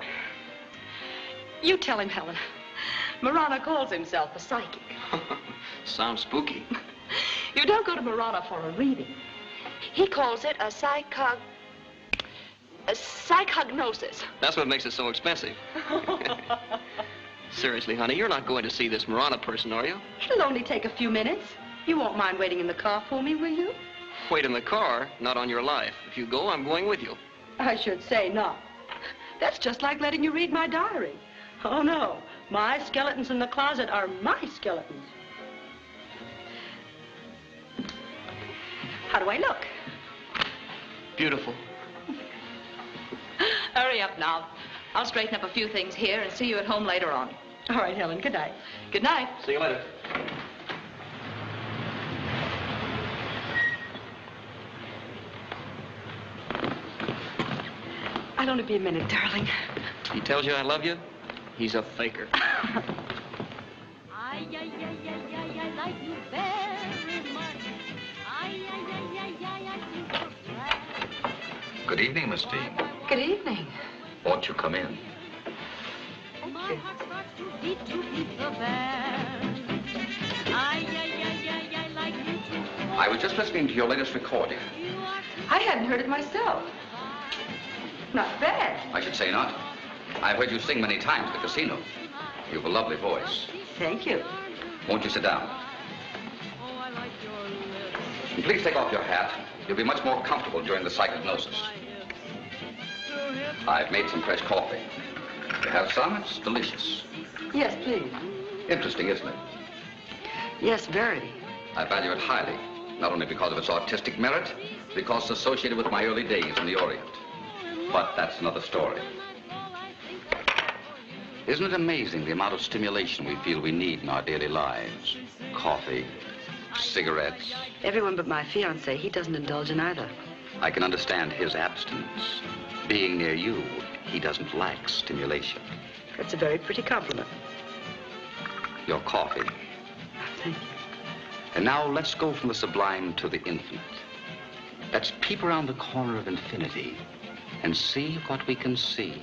You tell him, Helen. Marana calls himself a psychic. Sounds spooky. You don't go to Marana for a reading. He calls it a psychognosis. That's what makes it so expensive. Seriously, honey, you're not going to see this Marana person, are you? It'll only take a few minutes. You won't mind waiting in the car for me, will you? Wait in the car, not on your life. If you go, I'm going with you. I should say not. That's just like letting you read my diary. Oh, no. My skeletons in the closet are my skeletons. How do I look? Beautiful. Hurry up now. I'll straighten up a few things here and see you at home later on. All right, Helen. Good night. Good night. See you later. I'll only be a minute, darling. He tells you I love you? He's a faker. I like you very much. Good evening, Miss Dean. Good evening. Won't you come in? My heart starts to beat the band. I like you too. I was just listening to your latest recording. I hadn't heard it myself. Not bad. I should say not. I've heard you sing many times at the casino. You've a lovely voice. Thank you. Won't you sit down? And please take off your hat. You'll be much more comfortable during the psychognosis. I've made some fresh coffee. You have some? It's delicious. Yes, please. Interesting, isn't it? Yes, very. I value it highly, not only because of its artistic merit, because it's associated with my early days in the Orient. But that's another story. Isn't it amazing the amount of stimulation we feel we need in our daily lives? Coffee, cigarettes. Everyone but my fiancé, he doesn't indulge in either. I can understand his abstinence. Being near you, he doesn't lack stimulation. That's a very pretty compliment. Your coffee. Thank you. And now let's go from the sublime to the infinite. Let's peep around the corner of infinity and see what we can see.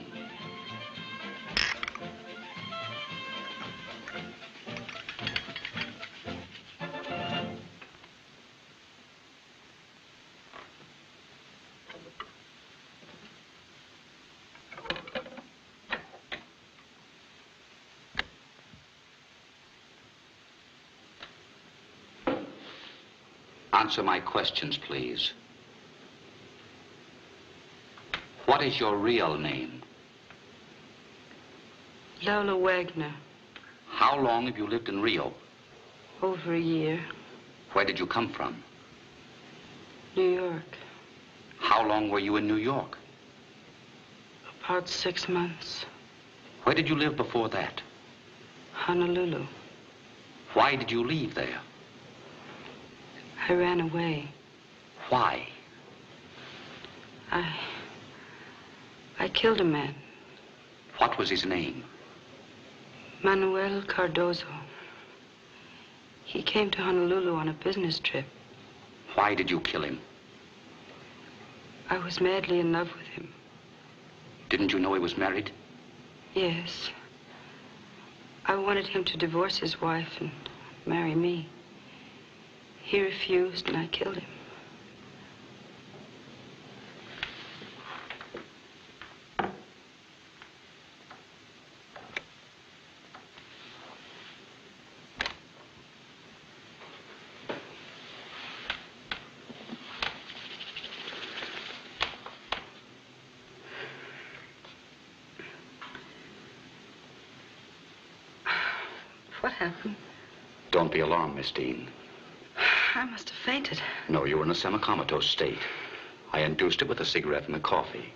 Answer my questions, please. What is your real name? Lola Wagner. How long have you lived in Rio? Over a year. Where did you come from? New York. How long were you in New York? About 6 months. Where did you live before that? Honolulu. Why did you leave there? I ran away. Why? I killed a man. What was his name? Manuel Cardozo. He came to Honolulu on a business trip. Why did you kill him? I was madly in love with him. Didn't you know he was married? Yes. I wanted him to divorce his wife and marry me. He refused, and I killed him. What happened? Don't be alarmed, Miss Dean. I must have fainted. No, you were in a semi-comatose state. I induced it with a cigarette and the coffee.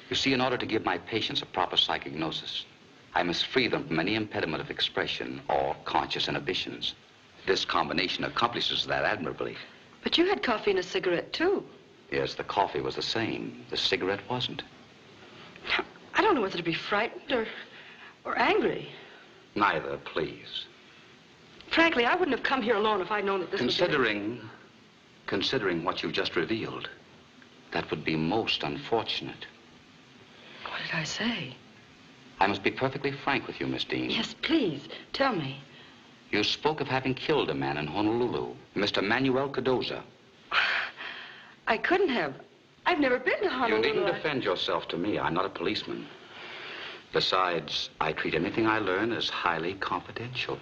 You see, in order to give my patients a proper psychic gnosis, I must free them from any impediment of expression or conscious inhibitions. This combination accomplishes that admirably. But you had coffee and a cigarette, too. Yes, the coffee was the same. The cigarette wasn't. I don't know whether to be frightened or angry. Neither, please. Frankly, I wouldn't have come here alone if I'd known that this Considering what you've just revealed, that would be most unfortunate. What did I say? I must be perfectly frank with you, Miss Dean. Yes, please. Tell me. You spoke of having killed a man in Honolulu, Mr. Manuel Cardozo. I couldn't have. I've never been to Honolulu. You needn't defend yourself to me. I'm not a policeman. Besides, I treat anything I learn as highly confidential.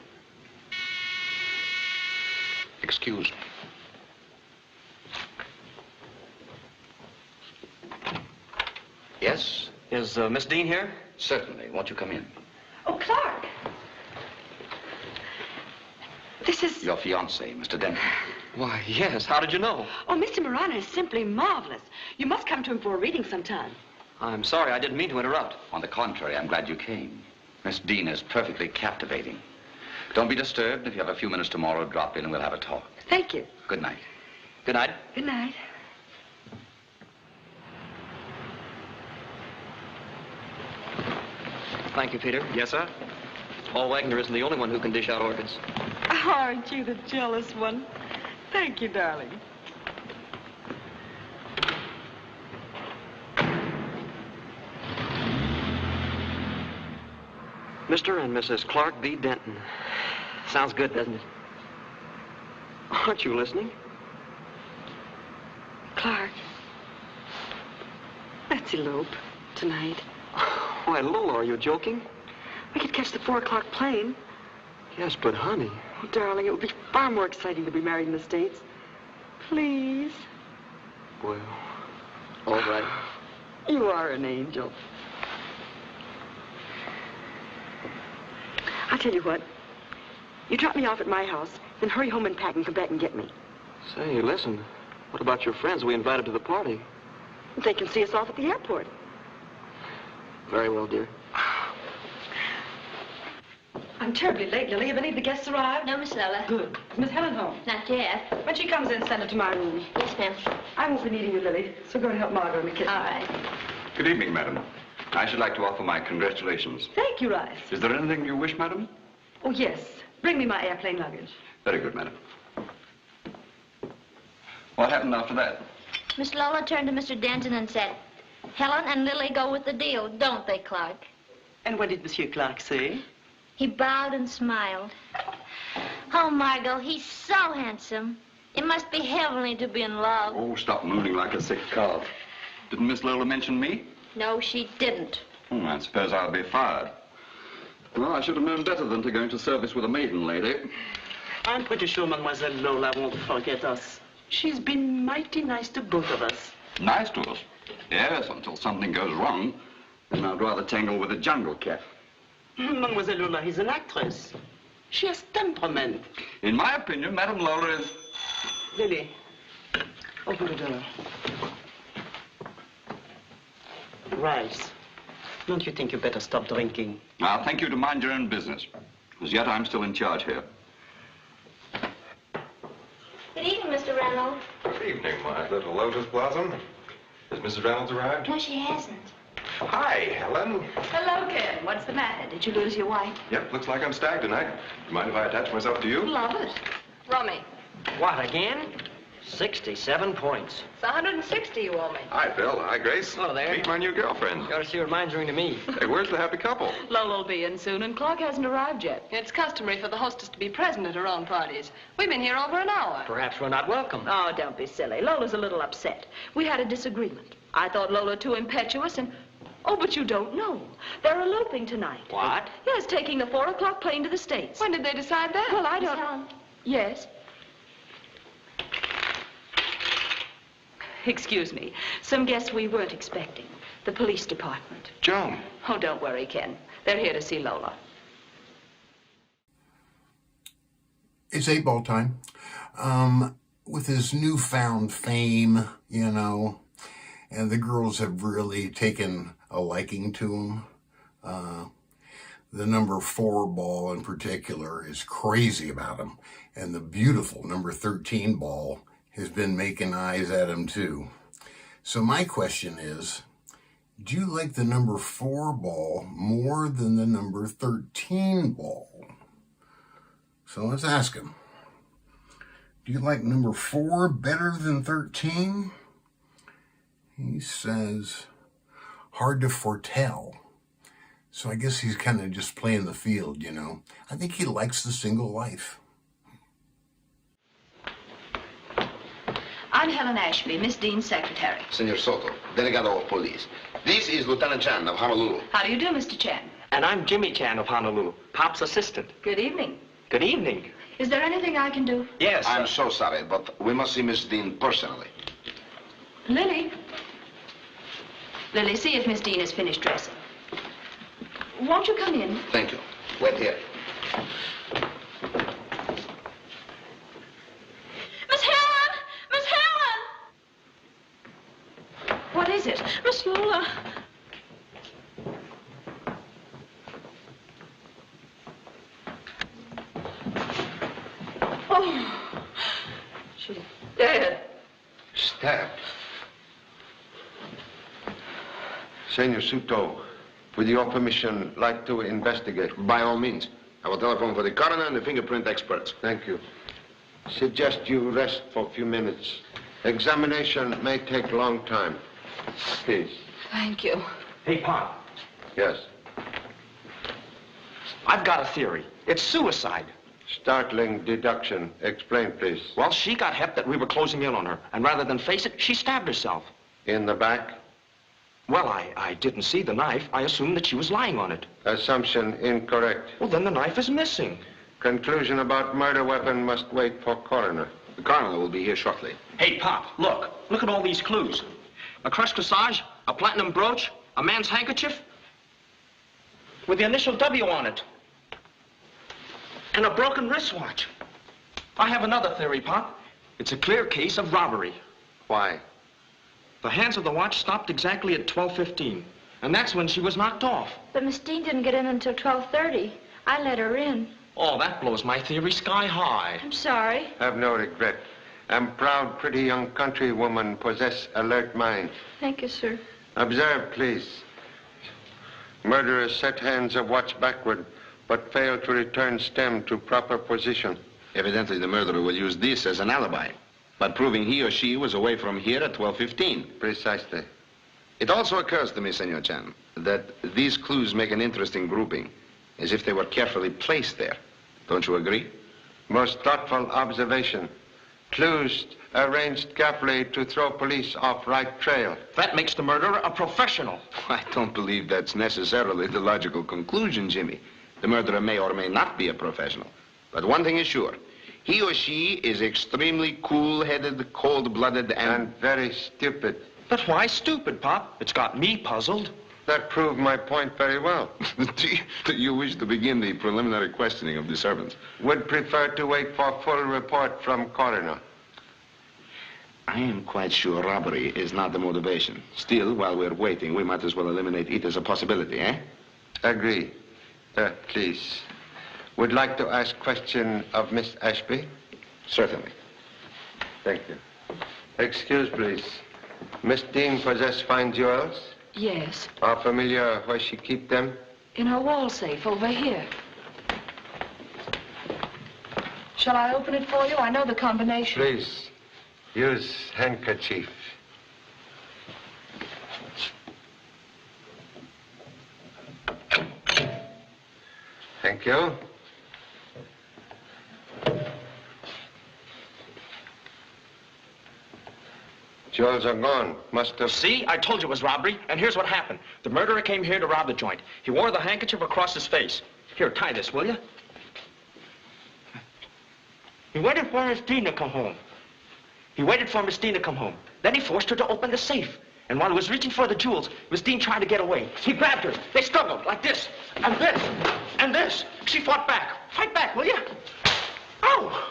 Excuse me. Yes? Is Miss Dean here? Certainly. Won't you come in? Oh, Clark. This is... Your fiancé, Mr. Denton. Why, yes. How did you know? Oh, Mr. Morana is simply marvelous. You must come to him for a reading sometime. I'm sorry. I didn't mean to interrupt. On the contrary, I'm glad you came. Miss Dean is perfectly captivating. Don't be disturbed. If you have a few minutes tomorrow, drop in and we'll have a talk. Thank you. Good night. Good night. Good night. Thank you, Peter. Yes, sir? Paul Wagner isn't the only one who can dish out orchids. Aren't you the jealous one? Thank you, darling. Mr. and Mrs. Clark B. Denton. Sounds good, doesn't it? Aren't you listening? Clark, let's elope tonight. Why, Lola, are you joking? We could catch the 4 o'clock plane. Yes, but honey... Oh, darling, it would be far more exciting to be married in the States. Please. Well, all right. You are an angel. I'll tell you what. You drop me off at my house, then hurry home and pack and come back and get me. Say, listen, what about your friends we invited to the party? They can see us off at the airport. Very well, dear. I'm terribly late, Lily. Have any of the guests arrived? No, Miss Lola. Good. Is Miss Helen home? Not yet. When she comes in, send her to my room. Yes, ma'am. I won't be needing you, Lily, so go and help Margot in the kitchen. All right. Good evening, madam. I should like to offer my congratulations. Thank you, Rice. Is there anything you wish, madam? Oh, yes. Bring me my airplane luggage. Very good, madam. What happened after that? Miss Lola turned to Mr. Denton and said, Helen and Lily go with the deal, don't they, Clark? And what did Monsieur Clark say? He bowed and smiled. Oh, Margot, he's so handsome. It must be heavenly to be in love. Oh, stop mooning like a sick calf. Didn't Miss Lola mention me? No, she didn't. I suppose I'll be fired. Well, I should have known better than to go into service with a maiden lady. I'm pretty sure Mademoiselle Lola won't forget us. She's been mighty nice to both of us. Nice to us? Yes, until something goes wrong. Then I'd rather tangle with a jungle cat. Mademoiselle Lola is an actress. She has temperament. In my opinion, Madame Lola is... Lily, open the door. Rice, don't you think you better stop drinking? I'll thank you to mind your own business. As yet, I'm still in charge here. Good evening, Mr. Reynolds. Good evening, my little lotus blossom. Has Mrs. Reynolds arrived? No, she hasn't. Hi, Helen. Hello, Ken. What's the matter? Did you lose your wife? Yep, looks like I'm stag tonight. Mind if I attach myself to you? Love it. Rummy. What, again? 67 points. It's 160 you owe me. Hi, Phil. Hi, Grace. Hello there. Meet my new girlfriend. Gotta see what mine's doing to me. Hey, where's the happy couple? Lola'll be in soon, and Clark hasn't arrived yet. It's customary for the hostess to be present at her own parties. We've been here over an hour. Perhaps we're not welcome. Oh, don't be silly. Lola's a little upset. We had a disagreement. I thought Lola too impetuous and... Oh, but you don't know. They're eloping tonight. What? Yes, taking the 4 o'clock plane to the States. When did they decide that? Well, I don't... Miss Helen. Yes? Excuse me. Some guests we weren't expecting. The police department. Joan. Oh, don't worry, Ken. They're here to see Lola. It's 8-ball time. With his newfound fame, you know, and the girls have really taken a liking to him. The number 4 ball in particular is crazy about him. And the beautiful number 13 ball has been making eyes at him too. So my question is, do you like the number 4 ball more than the number 13 ball? So let's ask him. Do you like number 4 better than 13? He says, hard to foretell. So I guess he's kind of just playing the field, you know. I think he likes the single life. I'm Helen Ashby, Miss Dean's secretary. Senor Soto, delegado of police. This is Lieutenant Chan of Honolulu. How do you do, Mr. Chan? And I'm Jimmy Chan of Honolulu, Pop's assistant. Good evening. Good evening. Is there anything I can do? Yes. I'm so sorry, but we must see Miss Dean personally. Lily. Lily, see if Miss Dean has finished dressing. Won't you come in? Thank you. Wait here. Miss Helen! Miss Helen! What is it? Miss Lola. Oh, she's dead. Stabbed. Senor Soto, with your permission, like to investigate. By all means. I will telephone for the coroner and the fingerprint experts. Thank you. Suggest you rest for a few minutes. Examination may take a long time. Please. Thank you. Hey, Pop. Yes. I've got a theory. It's suicide. Startling deduction. Explain, please. Well, she got hep that we were closing in on her, and rather than face it, she stabbed herself. In the back? Well, I didn't see the knife. I assumed that she was lying on it. Assumption incorrect. Well, then the knife is missing. Conclusion about murder weapon must wait for coroner. The coroner will be here shortly. Hey, Pop, look. Look at all these clues. A crushed corsage, a platinum brooch, a man's handkerchief with the initial W on it, and a broken wristwatch. I have another theory, Pop. It's a clear case of robbery. Why? The hands of the watch stopped exactly at 12:15, and that's when she was knocked off. But Miss Dean didn't get in until 12:30. I let her in. Oh, that blows my theory sky high. I'm sorry. Have no regret. Am proud, pretty young countrywoman, possess alert mind. Thank you, sir. Observe, please. Murderer set hands of watch backward, but failed to return stem to proper position. Evidently, the murderer will use this as an alibi, but proving he or she was away from here at 12:15. Precisely. It also occurs to me, Senor Chan, that these clues make an interesting grouping, as if they were carefully placed there. Don't you agree? Most thoughtful observation. Clues arranged carefully to throw police off right trail. That makes the murderer a professional. I don't believe that's necessarily the logical conclusion, Jimmy. The murderer may or may not be a professional. But one thing is sure. He or she is extremely cool-headed, cold-blooded, and very stupid. But why stupid, Pop? It's got me puzzled. That proved my point very well. Do you wish to begin the preliminary questioning of the servants? Would prefer to wait for full report from coroner. I am quite sure robbery is not the motivation. Still, while we're waiting, we might as well eliminate it as a possibility, eh? Agree. Please. Would like to ask question of Miss Ashby? Certainly. Thank you. Excuse, please. Miss Dean possess fine jewels? Yes, Are familiar where she keep them? in her wall safe over here. Shall I open it for you? I know the combination. Please. Use handkerchief. Thank you. Jewels are gone. Must have... See? I told you it was robbery, and here's what happened. The murderer came here to rob the joint. He wore the handkerchief across his face. Here, tie this, will you? He waited for Miss Dean to come home. Then he forced her to open the safe. And while he was reaching for the jewels, Miss Dean tried to get away. He grabbed her. They struggled like this, and this, and this. She fought back. Fight back, will you? Oh!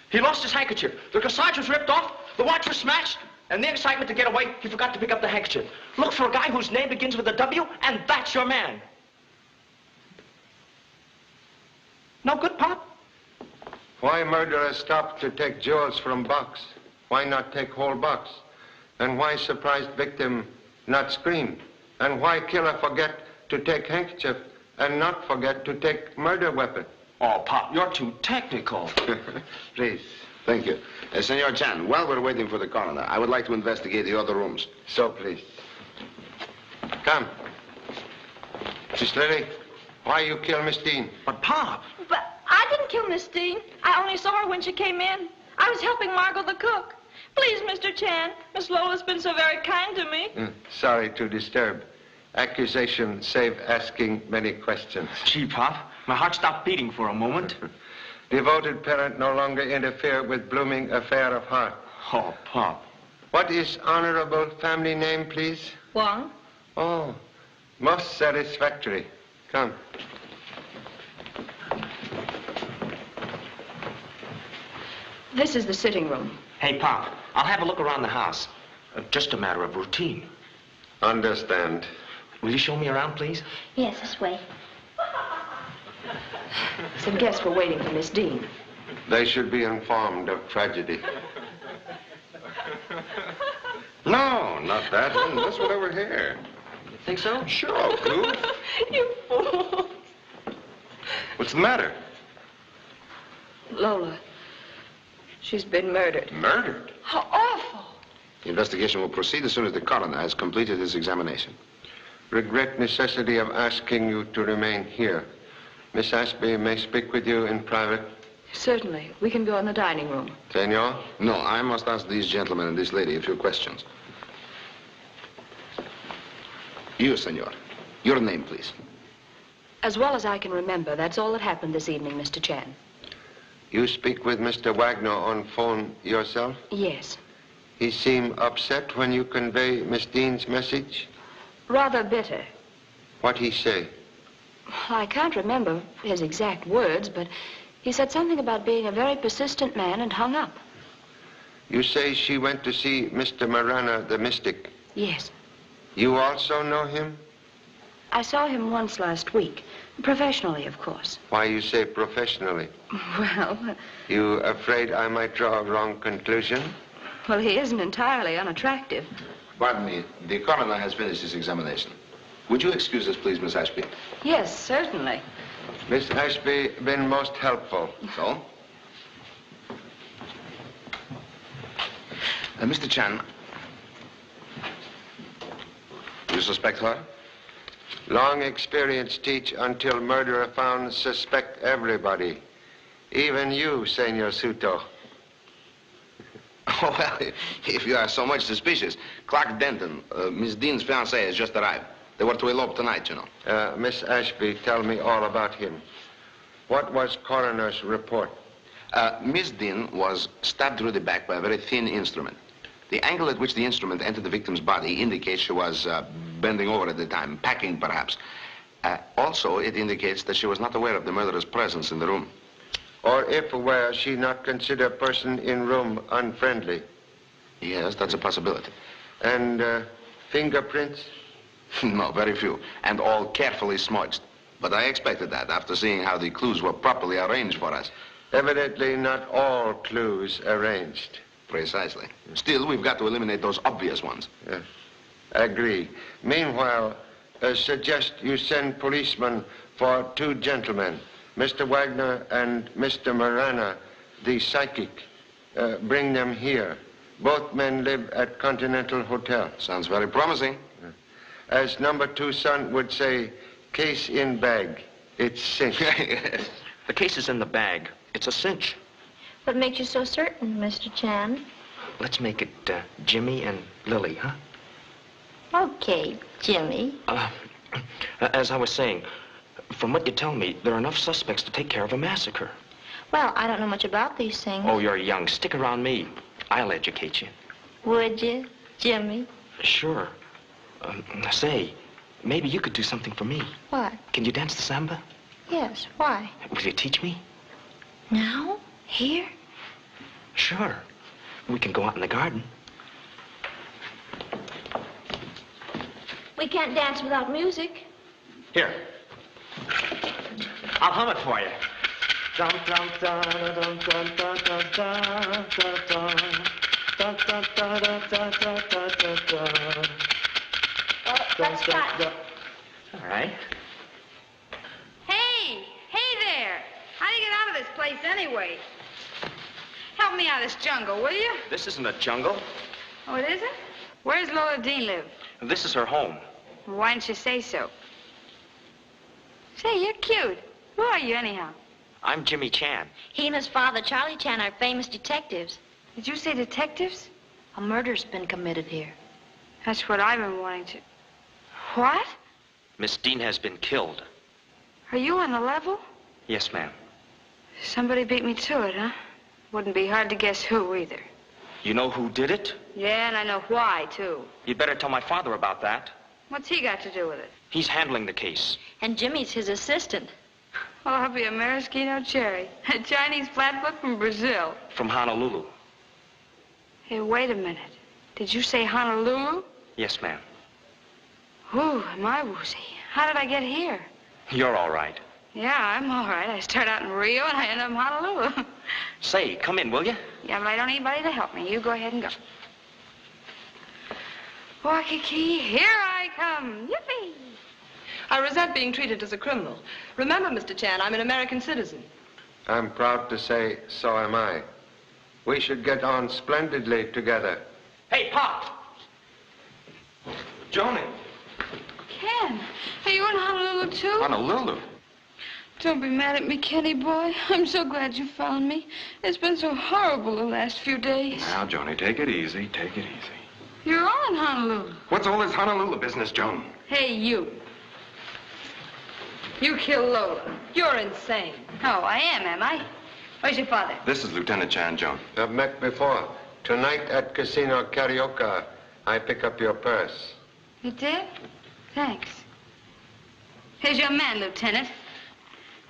He lost his handkerchief. The corsage was ripped off. The watch was smashed. And the excitement to get away, he forgot to pick up the handkerchief. Look for a guy whose name begins with a W, and that's your man. No good, Pop? Why murderer stopped to take jewels from box? Why not take whole box? And why surprised victim not scream? And why killer forget to take handkerchief and not forget to take murder weapon? Oh, Pop, you're too technical. Please. Thank you. Senor Chan, while we're waiting for the coroner, I would like to investigate the other rooms. So, please. Come. Miss Lily, why you kill Miss Dean? But, Pop. But I didn't kill Miss Dean. I only saw her when she came in. I was helping Margot the cook. Please, Mr. Chan, Miss Lola's been so very kind to me. Sorry to disturb. Accusation save asking many questions. Gee, Pop, my heart stopped beating for a moment. Devoted parent no longer interfere with blooming affair of heart. Oh, Pop. What is honorable family name, please? Wang. Oh, most satisfactory. Come. This is the sitting room. Hey, Pop, I'll have a look around the house. Just a matter of routine. Understand. Will you show me around, please? Yes, this way. Some guests were waiting for Miss Dean. They should be informed of tragedy. No, not that one. This one over here. You think so? Sure, Goof. You fool. What's the matter? Lola. She's been murdered. Murdered? How awful. The investigation will proceed as soon as the coroner has completed his examination. Regret necessity of asking you to remain here. Miss Ashby may speak with you in private. Certainly. We can go in the dining room. Senor? No, I must ask these gentlemen and this lady a few questions. You, senor. Your name, please. As well as I can remember, that's all that happened this evening, Mr. Chan. You speak with Mr. Wagner on phone yourself? Yes. He seemed upset when you convey Miss Dean's message? Rather bitter. What he say? I can't remember his exact words, but he said something about being a very persistent man and hung up. You say she went to see Mr. Marana, the mystic. Yes. You also know him? I saw him once last week. Professionally, of course. Why you say professionally? Well... You afraid I might draw a wrong conclusion? Well, he isn't entirely unattractive. Pardon me. The coroner has finished his examination. Would you excuse us, please, Miss Ashby? Yes, certainly. Miss Ashby been most helpful. So? Mr. Chan, you suspect her? Long experience teach until murderer found suspect everybody. Even you, Senor Suto. Oh, well, if you are so much suspicious, Clark Denton, Miss Dean's fiancé, has just arrived. They were to elope tonight, you know. Miss Ashby, tell me all about him. What was coroner's report? Miss Dean was stabbed through the back by a very thin instrument. The angle at which the instrument entered the victim's body indicates she was bending over at the time, packing perhaps. Also, it indicates that she was not aware of the murderer's presence in the room. Or if aware, she not consider person in room unfriendly? Yes, that's a possibility. And fingerprints? No, very few, and all carefully smudged. But I expected that after seeing how the clues were properly arranged for us. Evidently not all clues arranged. Precisely. Still, we've got to eliminate those obvious ones. Yes. Agree. Meanwhile, suggest you send policemen for two gentlemen, Mr. Wagner and Mr. Marana, the psychic. Bring them here. Both men live at Continental Hotel. Sounds very promising. As number 2 son would say, case in bag. It's cinch. Yes. The case is in the bag. It's a cinch. What makes you so certain, Mr. Chan? Let's make it Jimmy and Lily, huh? Okay, Jimmy. As I was saying, from what you tell me, there are enough suspects to take care of a massacre. Well, I don't know much about these things. Oh, you're young. Stick around me. I'll educate you. Would you, Jimmy? Sure. Say, maybe you could do something for me. What? Can you dance the samba? Yes, why? Will you teach me? Now? Here? Sure. We can go out in the garden. We can't dance without music. Here. I'll hum it for you. Dum dum da dum dum da da da da da da da da da da. Let's try. All right. Hey there. How do you get out of this place anyway? Help me out of this jungle, will you? This isn't a jungle. Oh, it isn't? Where's Lola Dean live? This is her home. Why didn't you say so? Say, you're cute. Who are you, anyhow? I'm Jimmy Chan. He and his father, Charlie Chan, are famous detectives. Did you say detectives? A murder's been committed here. That's what I've been wanting to... What? Miss Dean has been killed. Are you on the level? Yes, ma'am. Somebody beat me to it, huh? Wouldn't be hard to guess who, either. You know who did it? Yeah, and I know why, too. You'd better tell my father about that. What's he got to do with it? He's handling the case. And Jimmy's his assistant. Oh, I'll be a maraschino cherry. A Chinese flatfoot from Brazil. From Honolulu. Hey, wait a minute. Did you say Honolulu? Yes, ma'am. Ooh, am I woozy. How did I get here? You're all right. Yeah, I'm all right. I start out in Rio and I end up in Honolulu. Say, come in, will you? Yeah, but I don't need anybody to help me. You go ahead and go. Waikiki, here I come. Yippee! I resent being treated as a criminal. Remember, Mr. Chan, I'm an American citizen. I'm proud to say so am I. We should get on splendidly together. Hey, Pop! Joni. Ken, are you in Honolulu, too? Honolulu? Don't be mad at me, Kenny boy. I'm so glad you found me. It's been so horrible the last few days. Now, Joni, take it easy. Take it easy. You're all in Honolulu. What's all this Honolulu business, Joan? Hey, you. You killed Lola. You're insane. Oh, I am I? Where's your father? This is Lieutenant Chan, Joan. I've met before. Tonight at Casino Carioca, I pick up your purse. You did? Thanks. Here's your man, Lieutenant.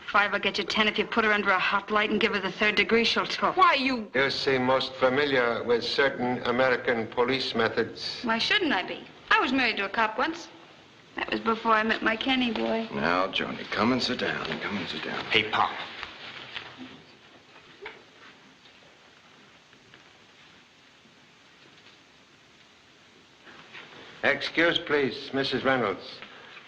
If I ever get your 10, if you put her under a hot light and give her the 3rd degree, she'll talk. Why, you... You seem most familiar with certain American police methods. Why shouldn't I be? I was married to a cop once. That was before I met my Kenny boy. Now, Joni, come and sit down. Come and sit down. Hey, Pop. Excuse, please, Mrs. Reynolds.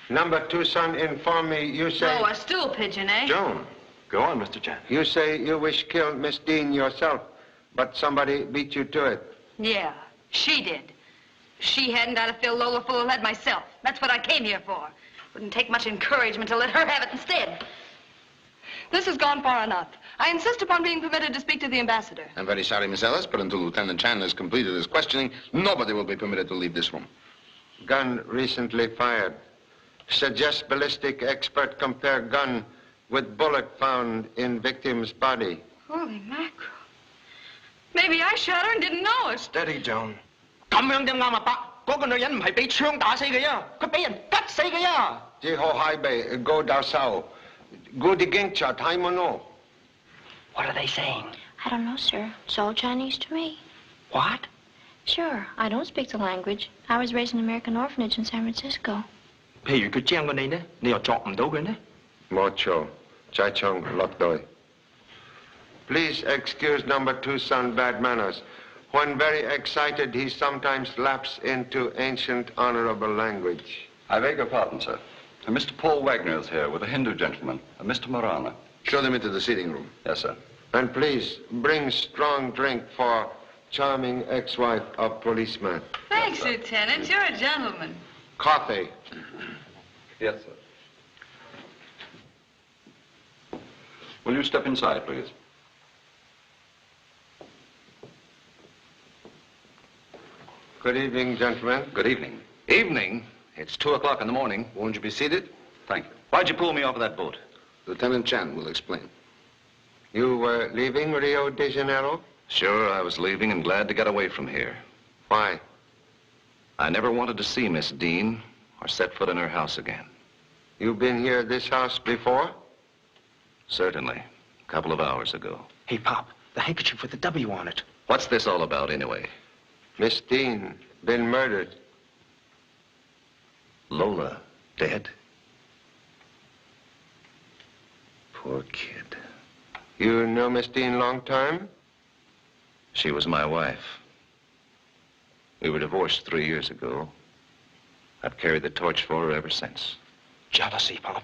Number 2 son informed me you say... Oh, a stool pigeon, eh? Joan, go on, Mr. Chan. You say you wish kill Miss Dean yourself, but somebody beat you to it. Yeah, she did. If she hadn't, I'd have filled Lola full of lead myself. That's what I came here for. Wouldn't take much encouragement to let her have it instead. This has gone far enough. I insist upon being permitted to speak to the ambassador. I'm very sorry, Miss Ellis, but until Lieutenant Chan has completed his questioning, nobody will be permitted to leave this room. Gun recently fired. Suggest ballistic expert compare gun with bullet found in victim's body. Holy mackerel. Maybe I shot her and didn't know it. Steady, Joan. 咁樣啫啱啊，伯。嗰個女人唔係俾槍打死嘅啊，佢俾人吉死嘅啊。Jiho Haibe, go daw sao. Go di gingcha, taimo no. What are they saying? I don't know, sir. It's all Chinese to me. What? Sure, I don't speak the language. I was raised in an American orphanage in San Francisco. 譬如佢將過你呢，你又作唔到佢呢？ Mocho, Chai Chong, Lokdoi. Please excuse number 2 son bad manners. When very excited, he sometimes lapses into ancient honorable language. I beg your pardon, sir. Mr. Paul Wagner is here with a Hindu gentleman, Mr. Marana. Show them into the seating room. Yes, sir. And please, bring strong drink for charming ex-wife of policeman. Thanks, Lieutenant. You're a gentleman. Coffee. Yes, sir. Will you step inside, please? Good evening, gentlemen. Good evening. Evening? It's 2 o'clock in the morning. Won't you be seated? Thank you. Why'd you pull me off of that boat? Lieutenant Chan will explain. You were leaving Rio de Janeiro? Sure, I was leaving and glad to get away from here. Why? I never wanted to see Miss Dean or set foot in her house again. You've been here at this house before? Certainly. A couple of hours ago. Hey, Pop, the handkerchief with the W on it. What's this all about, anyway? Miss Dean, been murdered. Lola, dead? Poor kid. You know Miss Dean long time? She was my wife. We were divorced 3 years ago. I've carried the torch for her ever since. Jealousy, Pop.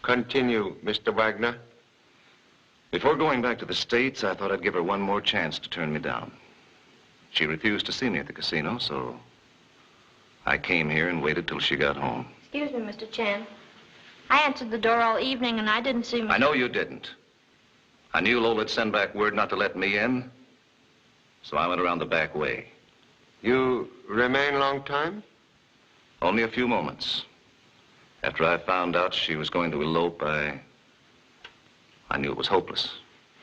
Continue, Mr. Wagner. Before going back to the States, I thought I'd give her one more chance to turn me down. She refused to see me at the casino, so I came here and waited till she got home. Excuse me, Mr. Chan. I answered the door all evening and I didn't see Mr. I know you didn't. I knew Lola'd send back word not to let me in, so I went around the back way. You remain long time? Only a few moments. After I found out she was going to elope, I knew it was hopeless.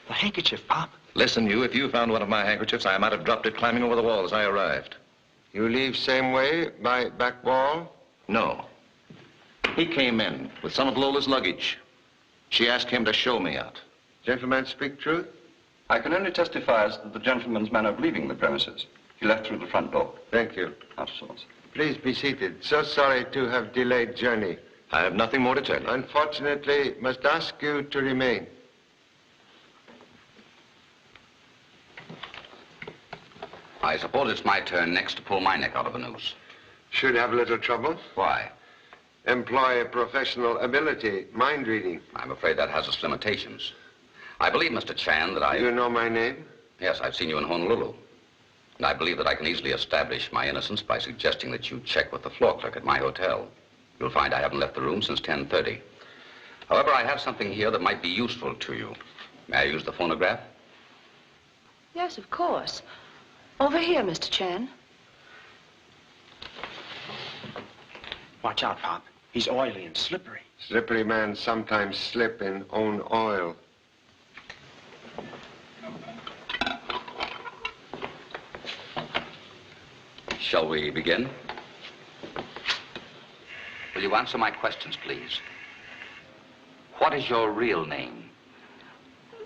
The handkerchief, Pop. Listen, you, if you found one of my handkerchiefs, I might have dropped it climbing over the wall as I arrived. You leave same way, by back wall? No. He came in with some of Lola's luggage. She asked him to show me out. Gentlemen speak truth? I can only testify as to the gentleman's manner of leaving the premises. He left through the front door. Thank you. Out of sorts. Please be seated. So sorry to have delayed journey. I have nothing more to tell you. Unfortunately, must ask you to remain. I suppose it's my turn next to pull my neck out of a noose. Should have a little trouble. Why? Employ a professional ability, mind reading. I'm afraid that has its limitations. I believe, Mr. Chan, that I... You know my name? Yes, I've seen you in Honolulu. And I believe that I can easily establish my innocence by suggesting that you check with the floor clerk at my hotel. You'll find I haven't left the room since 10:30. However, I have something here that might be useful to you. May I use the phonograph? Yes, of course. Over here, Mr. Chan. Watch out, Pop. He's oily and slippery. Slippery man sometimes slip in own oil. Shall we begin? Will you answer my questions, please? What is your real name?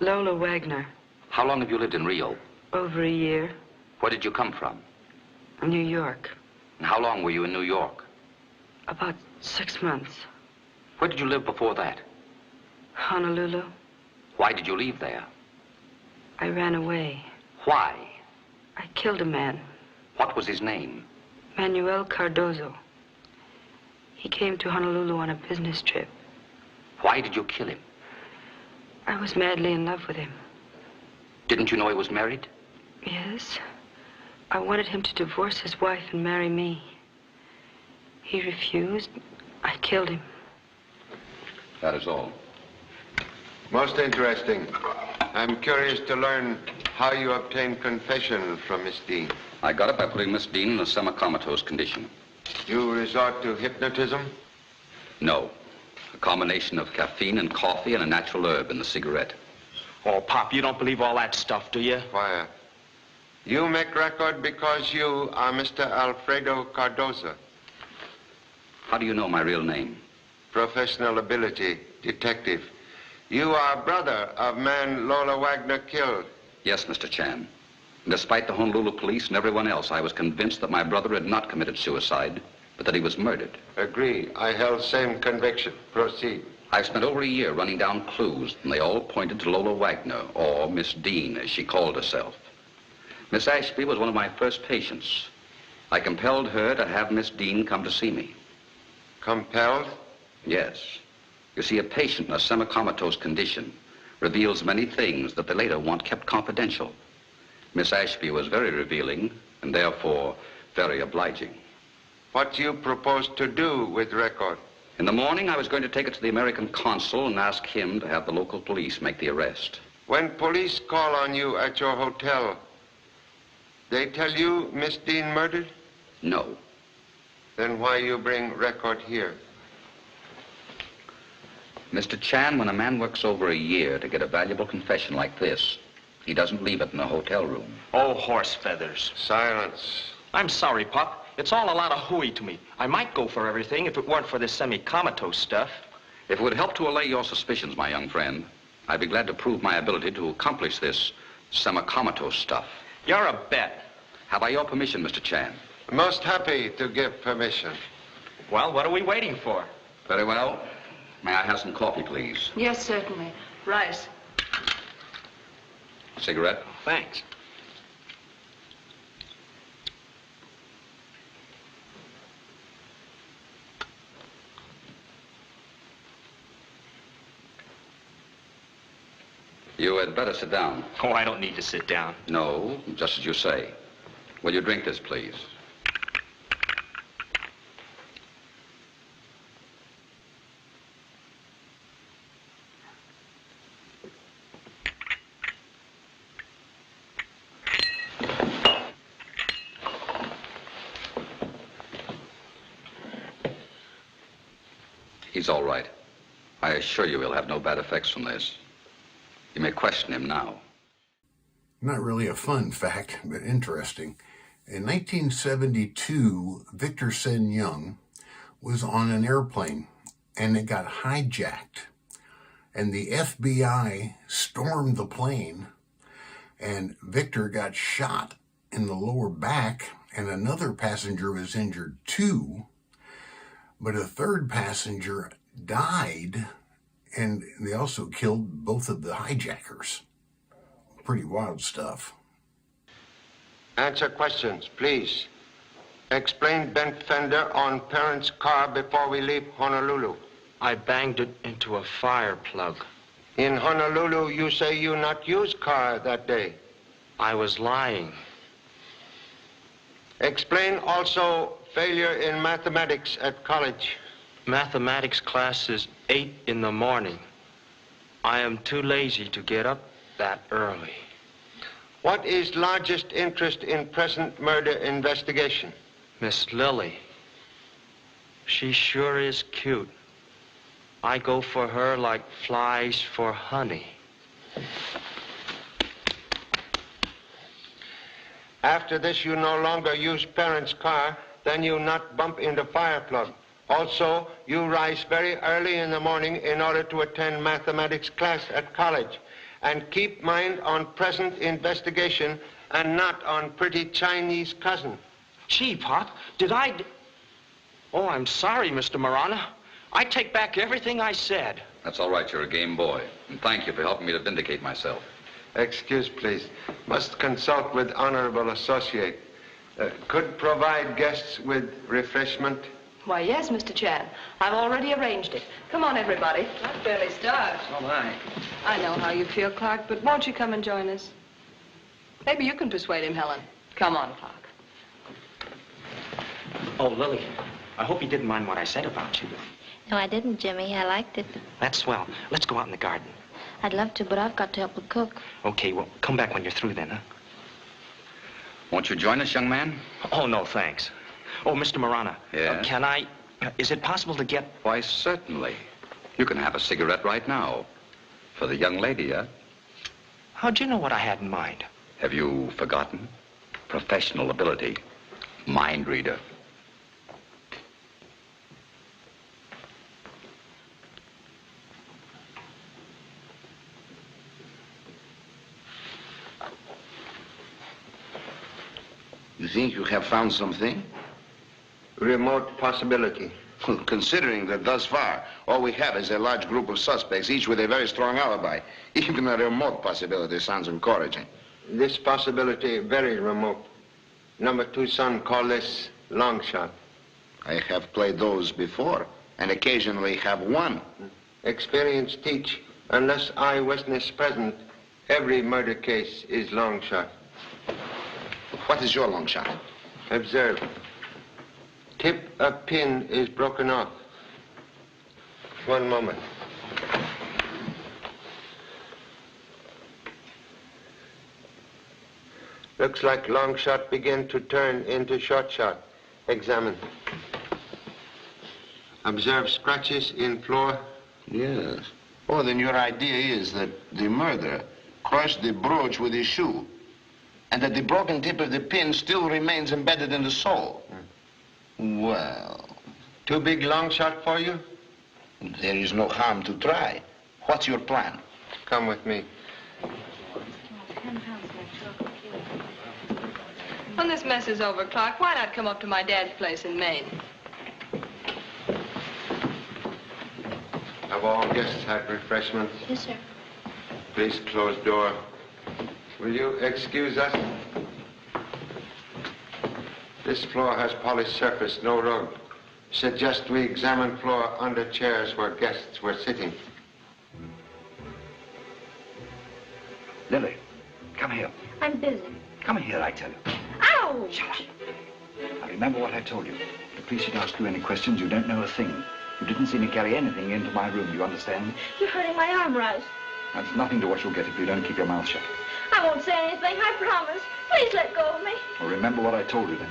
Lola Wagner. How long have you lived in Rio? Over a year. Where did you come from? New York. And how long were you in New York? About 6 months. Where did you live before that? Honolulu. Why did you leave there? I ran away. Why? I killed a man. What was his name? Manuel Cardozo. He came to Honolulu on a business trip. Why did you kill him? I was madly in love with him. Didn't you know he was married? Yes. I wanted him to divorce his wife and marry me. He refused. I killed him. That is all. Most interesting. I'm curious to learn how you obtained confession from Miss Dean. I got it by putting Miss Dean in a semi-comatose condition. You resort to hypnotism? No. A combination of caffeine and coffee and a natural herb in the cigarette. Oh, Pop, you don't believe all that stuff, do you? Quiet. You make record because you are Mr. Alfredo Cardoza. How do you know my real name? Professional ability, detective. You are brother of man Lola Wagner killed. Yes, Mr. Chan. Despite the Honolulu police and everyone else, I was convinced that my brother had not committed suicide, but that he was murdered. Agree. I held same conviction. Proceed. I've spent over a year running down clues, and they all pointed to Lola Wagner, or Miss Dean, as she called herself. Miss Ashby was one of my first patients. I compelled her to have Miss Dean come to see me. Compelled? Yes. You see, a patient in a semi-comatose condition reveals many things that they later want kept confidential. Miss Ashby was very revealing, and therefore very obliging. What do you propose to do with record? In the morning, I was going to take it to the American consul and ask him to have the local police make the arrest. When police call on you at your hotel, they tell you Miss Dean murdered? No. Then why you bring record here? Mr. Chan, when a man works over a year to get a valuable confession like this, he doesn't leave it in a hotel room. Oh, horse feathers. Silence. I'm sorry, Pop. It's all a lot of hooey to me. I might go for everything if it weren't for this semi-comatose stuff. If it would help to allay your suspicions, my young friend, I'd be glad to prove my ability to accomplish this semi-comatose stuff. You're a bet. Have I your permission, Mr. Chan? Most happy to give permission. Well, what are we waiting for? Very well. May I have some coffee, please? Yes, certainly. Rice. Cigarette? Thanks. You had better sit down. Oh, I don't need to sit down. No, just as you say. Will you drink this, please? He's all right. I assure you he'll have no bad effects from this. You may question him now. Not really a fun fact, but interesting. In 1972, Victor Sen Young was on an airplane and it got hijacked. And the FBI stormed the plane and Victor got shot in the lower back and another passenger was injured too. But a third passenger died and they also killed both of the hijackers. Pretty wild stuff. Answer questions, please. Explain bent fender on parents' car before we leave Honolulu. I banged it into a fire plug. In Honolulu, you say you not use car that day. I was lying. Explain also failure in mathematics at college. Mathematics class is 8 in the morning. I am too lazy to get up that early. What is largest interest in present murder investigation? Miss Lily. She sure is cute. I go for her like flies for honey. After this, you no longer use parents' car, then you not bump into fire plug. Also, you rise very early in the morning in order to attend mathematics class at college. And keep mind on present investigation and not on pretty Chinese cousin. Gee, Pop, did I... Oh, I'm sorry, Mr. Marana. I take back everything I said. That's all right. You're a game boy. And thank you for helping me to vindicate myself. Excuse, please. Must consult with honorable associate. Could provide guests with refreshment. Why, yes, Mr. Chan. I've already arranged it. Come on, everybody. I'm fairly starved. Oh, my. I know how you feel, Clark, but won't you come and join us? Maybe you can persuade him, Helen. Come on, Clark. Oh, Lily, I hope you didn't mind what I said about you. No, I didn't, Jimmy. I liked it. That's swell. Let's go out in the garden. I'd love to, but I've got to help the cook. Okay, well, come back when you're through then, huh? Won't you join us, young man? Oh, no, thanks. Oh, Mr. Marana. Yeah? Can I... is it possible to get... Why, certainly. You can have a cigarette right now. For the young lady, huh? How'd you know what I had in mind? Have you forgotten? Professional ability. Mind reader. You think you have found something? Remote possibility. Well, considering that thus far, all we have is a large group of suspects, each with a very strong alibi. Even a remote possibility sounds encouraging. This possibility very remote. Number 2 son call this long shot. I have played those before, and occasionally have won. Experience teach, unless eyewitness present, every murder case is long shot. What is your long shot? Observe. Tip of pin is broken off. One moment. Looks like long shot begin to turn into short shot. Examine. Observe scratches in floor. Yes. Oh, then your idea is that the murderer crushed the brooch with his shoe, and that the broken tip of the pin still remains embedded in the sole. Well... Too big long shot for you? There is no harm to try. What's your plan? Come with me. When this mess is over, Clark, why not come up to my dad's place in Maine? Have all guests had refreshments? Yes, sir. Please close door. Will you excuse us? This floor has polished surface, no rug. Suggest we examine floor under chairs where guests were sitting. Lily, come here. I'm busy. Come here, I tell you. Ow! Shut up. Now remember what I told you. The police should ask you any questions. You don't know a thing. You didn't see me carry anything into my room, you understand? You're hurting my arm, Rice. That's nothing to what you'll get if you don't keep your mouth shut. I won't say anything, I promise. Please let go of me. Well, remember what I told you then.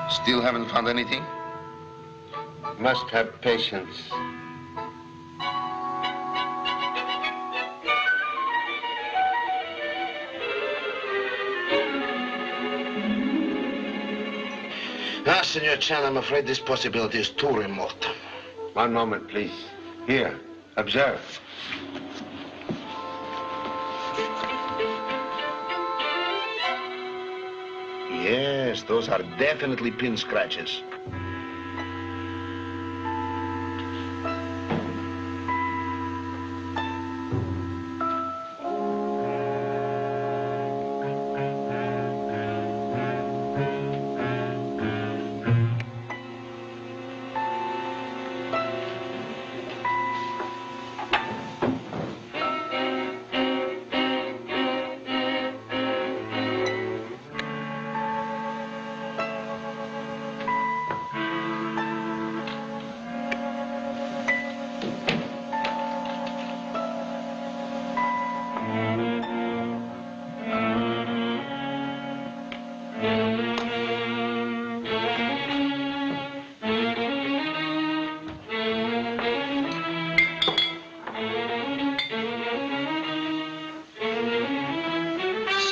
Still haven't found anything? Must have patience. Ah, Senor Chan, I'm afraid this possibility is too remote. One moment, please. Here, observe. Yes, those are definitely pin scratches.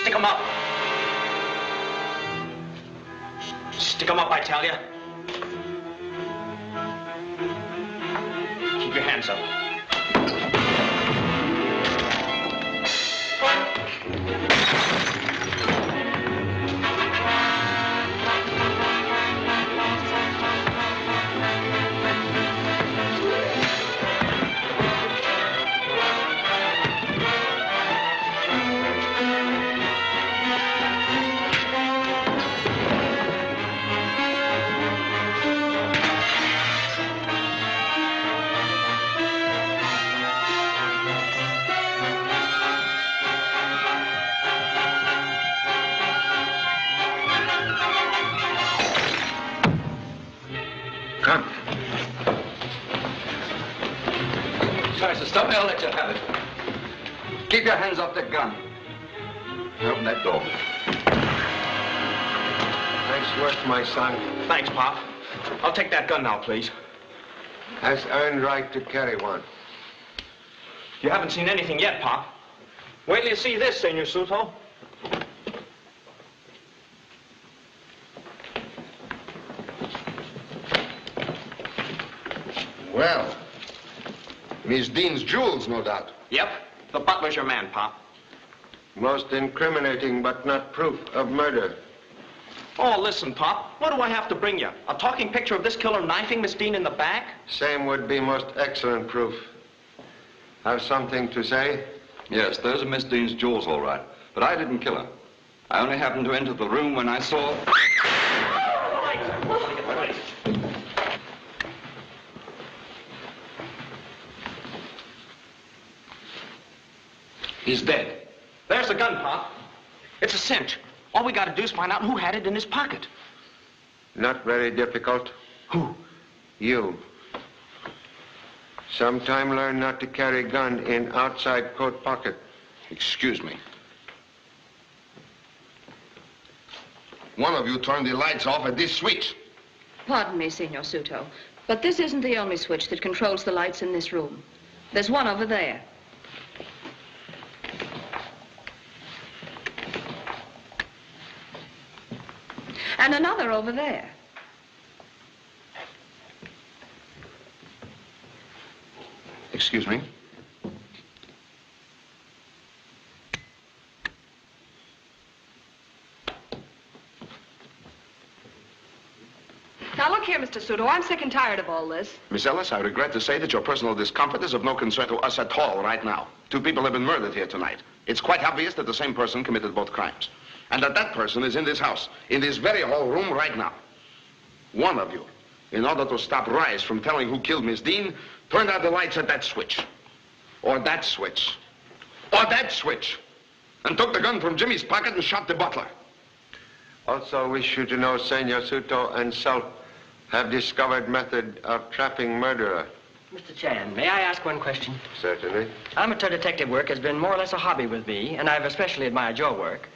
Stick 'em up. Stick 'em up, I tell you. Keep your hands up. I'll let you have it. Keep your hands off the gun. Open that door. Nice work, my son. Thanks, Pop. I'll take that gun now, please. Has earned right to carry one. You haven't seen anything yet, Pop. Wait till you see this, Senor Suto. Well, Miss Dean's jewels, no doubt. Yep. The butler's your man, Pop. Most incriminating, but not proof of murder. Oh, listen, Pop. What do I have to bring you? A talking picture of this killer knifing Miss Dean in the back? Same would be most excellent proof. Have something to say? Yes, those are Miss Dean's jewels, all right. But I didn't kill her. I only happened to enter the room when I saw... He's dead. There's the gun, Pop. It's a cinch. All we gotta do is find out who had it in his pocket. Not very difficult. Who? You. Sometime learn not to carry gun in outside coat pocket. Excuse me. One of you turned the lights off at this switch. Pardon me, Senor Suto, but this isn't the only switch that controls the lights in this room. There's one over there. And another over there. Excuse me. Now, look here, Mr. Suto, I'm sick and tired of all this. Miss Ellis, I regret to say that your personal discomfort is of no concern to us at all right now. 2 people have been murdered here tonight. It's quite obvious that the same person committed both crimes. And that person is in this house, in this very hall room right now. One of you, in order to stop Rice from telling who killed Miss Dean, turned out the lights at that switch. Or that switch. Or that switch. And took the gun from Jimmy's pocket and shot the butler. Also wish you to know Senor Suto and self have discovered method of trapping murderer. Mr. Chan, may I ask one question? Certainly. Amateur detective work has been more or less a hobby with me, and I've especially admired your work.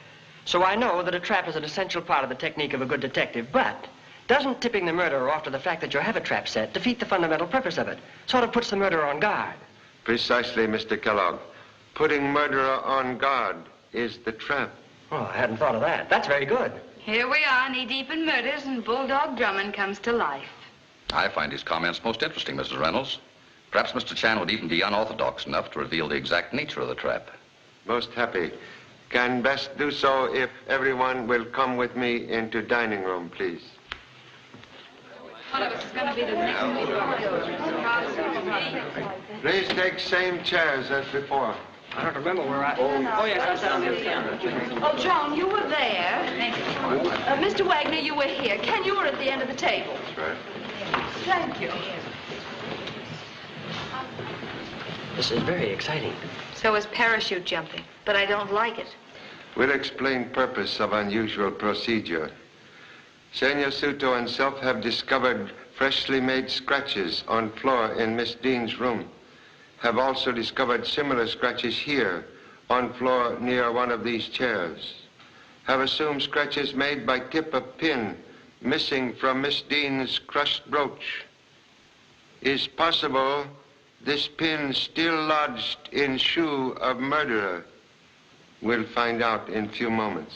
So I know that a trap is an essential part of the technique of a good detective, but doesn't tipping the murderer off to the fact that you have a trap set defeat the fundamental purpose of it? Sort of puts the murderer on guard. Precisely, Mr. Kellogg. Putting murderer on guard is the trap. Oh, I hadn't thought of that. That's very good. Here we are, knee-deep in murders, and Bulldog Drummond comes to life. I find his comments most interesting, Mrs. Reynolds. Perhaps Mr. Chan would even be unorthodox enough to reveal the exact nature of the trap. Most happy. Can best do so if everyone will come with me into dining room, please. One of us is going to be the next Please take same chairs as before. I don't remember where I... Oh, yes, I sat on the other. Oh, Joan, you were there. Mr. Wagner, you were here. Ken, you were at the end of the table. That's right. Thank you. This is very exciting. So is parachute jumping, but I don't like it. We'll explain purpose of unusual procedure. Senor Suto and self have discovered freshly made scratches on floor in Miss Dean's room. Have also discovered similar scratches here on floor near one of these chairs. Have assumed scratches made by tip of pin missing from Miss Dean's crushed brooch. Is possible this pin still lodged in shoe of murderer? We'll find out in few moments.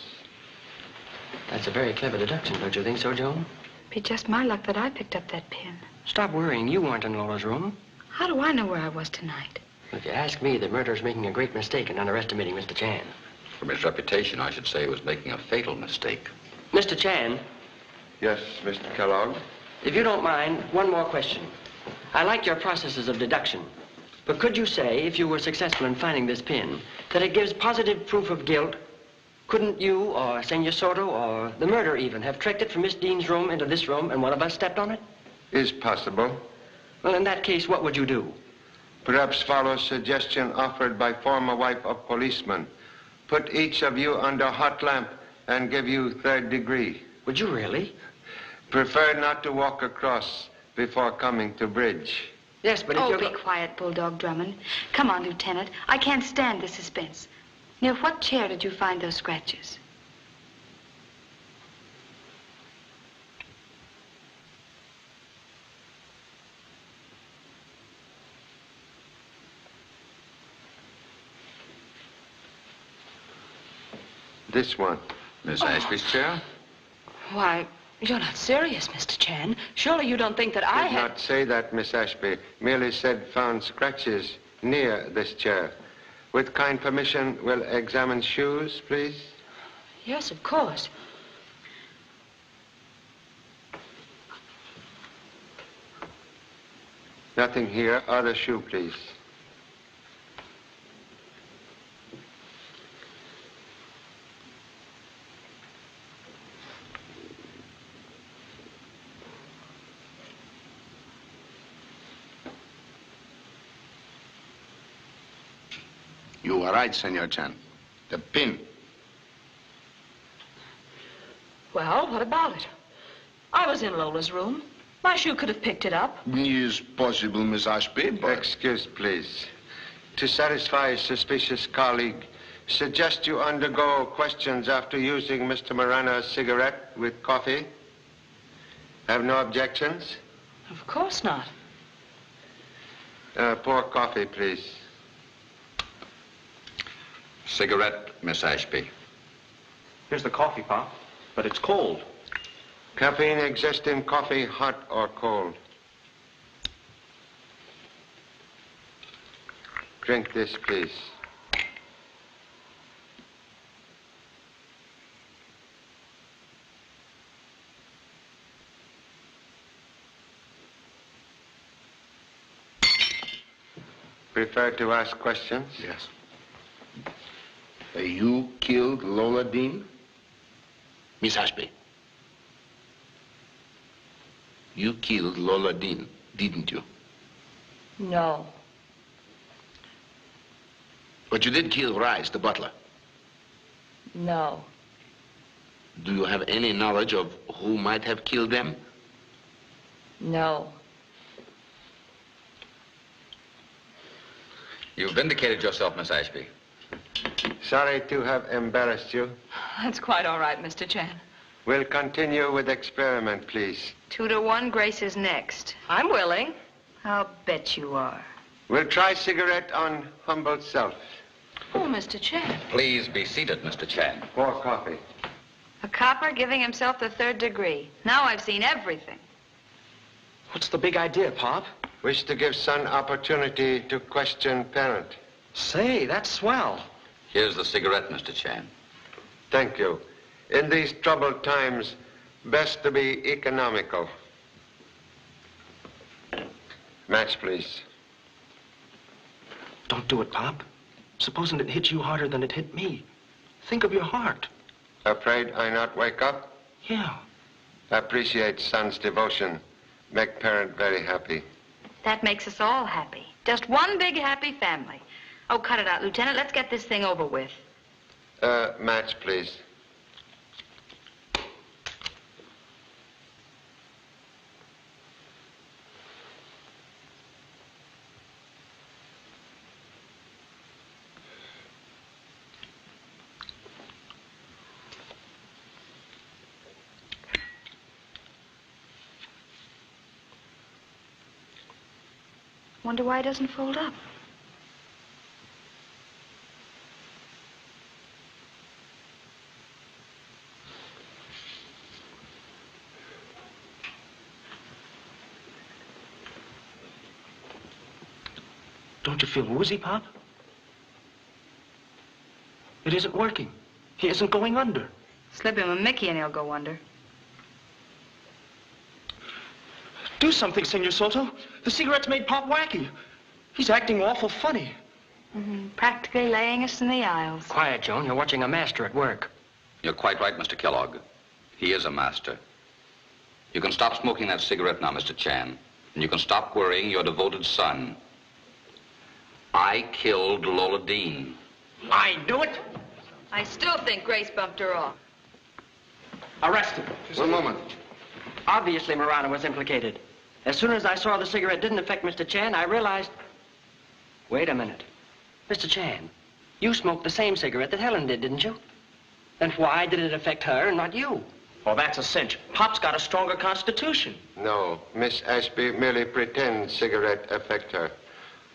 That's a very clever deduction, don't you think so, Joan? Be just my luck that I picked up that pin. Stop worrying. You weren't in Lola's room. How do I know where I was tonight? If you ask me, the murderer's making a great mistake in underestimating Mr. Chan. From his reputation, I should say he was making a fatal mistake. Mr. Chan. Yes, Mr. Kellogg? If you don't mind, one more question. I like your processes of deduction. But could you say, if you were successful in finding this pin, that it gives positive proof of guilt? Couldn't you, or Senor Soto, or the murderer even, have trekked it from Miss Dean's room into this room and one of us stepped on it? Is possible. Well, in that case, what would you do? Perhaps follow suggestion offered by former wife of policeman. Put each of you under hot lamp and give you 3rd degree. Would you really? Prefer not to walk across before coming to bridge. Yes, but if Oh, you're... be quiet, Bulldog Drummond. Come on, Lieutenant. I can't stand this suspense. Near what chair did you find those scratches? This one. Miss Ashby's chair? Why, you're not serious, Mr. Chan. Surely you don't think that I Did had... not say that, Miss Ashby. Merely said found scratches near this chair. With kind permission, we'll examine shoes, please. Yes, of course. Nothing here. Other shoe, please. You are right, Senor Chan. The pin. Well, what about it? I was in Lola's room. My shoe could have picked it up. Is possible, Miss Ashby, but... Excuse, please. To satisfy a suspicious colleague, suggest you undergo questions after using Mr. Marana's cigarette with coffee. Have no objections? Of course not. Pour coffee, please. Cigarette, Miss Ashby. Here's the coffee, Pop, but it's cold. Caffeine exists in coffee, hot or cold. Drink this, please. Prefer to ask questions? Yes. You killed Lola Dean? Miss Ashby. You killed Lola Dean, didn't you? No. But you did kill Rice, the butler. No. Do you have any knowledge of who might have killed them? No. You've vindicated yourself, Miss Ashby. Sorry to have embarrassed you. That's quite all right, Mr. Chan. We'll continue with experiment, please. 2-to-1, Grace is next. I'm willing. I'll bet you are. We'll try cigarette on humble self. Oh, Mr. Chan. Please be seated, Mr. Chan. Pour coffee. A copper giving himself the 3rd degree. Now I've seen everything. What's the big idea, Pop? Wish to give son opportunity to question parent. Say, that's swell. Here's the cigarette, Mr. Chan. Thank you. In these troubled times, best to be economical. Match, please. Don't do it, Pop. Supposing it hit you harder than it hit me. Think of your heart. Afraid I not wake up? Yeah. Appreciate son's devotion. Make parent very happy. That makes us all happy. Just one big happy family. Oh, cut it out, Lieutenant. Let's get this thing over with. Match, please. Wonder why it doesn't fold up. Don't you feel woozy, Pop? It isn't working. He isn't going under. Slip him a Mickey and he'll go under. Do something, Senor Soto. The cigarette's made Pop wacky. He's acting awful funny. Practically laying us in the aisles. Quiet, Joan. You're watching a master at work. You're quite right, Mr. Kellogg. He is a master. You can stop smoking that cigarette now, Mr. Chan. And you can stop worrying your devoted son. I killed Lola Dean. I knew it. I still think Grace bumped her off. Arrest him. One moment. Obviously, Marana was implicated. As soon as I saw the cigarette didn't affect Mr. Chan, I realized... Wait a minute. Mr. Chan, you smoked the same cigarette that Helen did, didn't you? Then why did it affect her and not you? Well, that's a cinch. Pop's got a stronger constitution. No, Miss Ashby merely pretends cigarette affect her.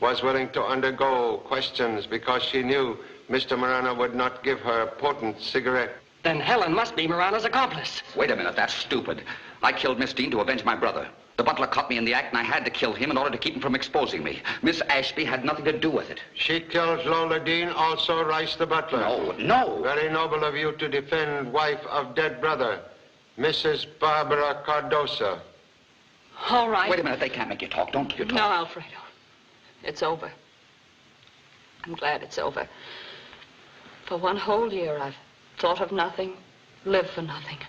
Was willing to undergo questions because she knew Mr. Marana would not give her a potent cigarette. Then Helen must be Marana's accomplice. Wait a minute, that's stupid. I killed Miss Dean to avenge my brother. The butler caught me in the act, and I had to kill him in order to keep him from exposing me. Miss Ashby had nothing to do with it. She killed Lola Dean, also Rice the butler. No. Very noble of you to defend wife of dead brother, Mrs. Barbara Cardosa. All right. Wait a minute, they can't make you talk. Don't you talk. No, Alfredo. It's over. I'm glad it's over. For 1 whole year, I've thought of nothing, lived for nothing,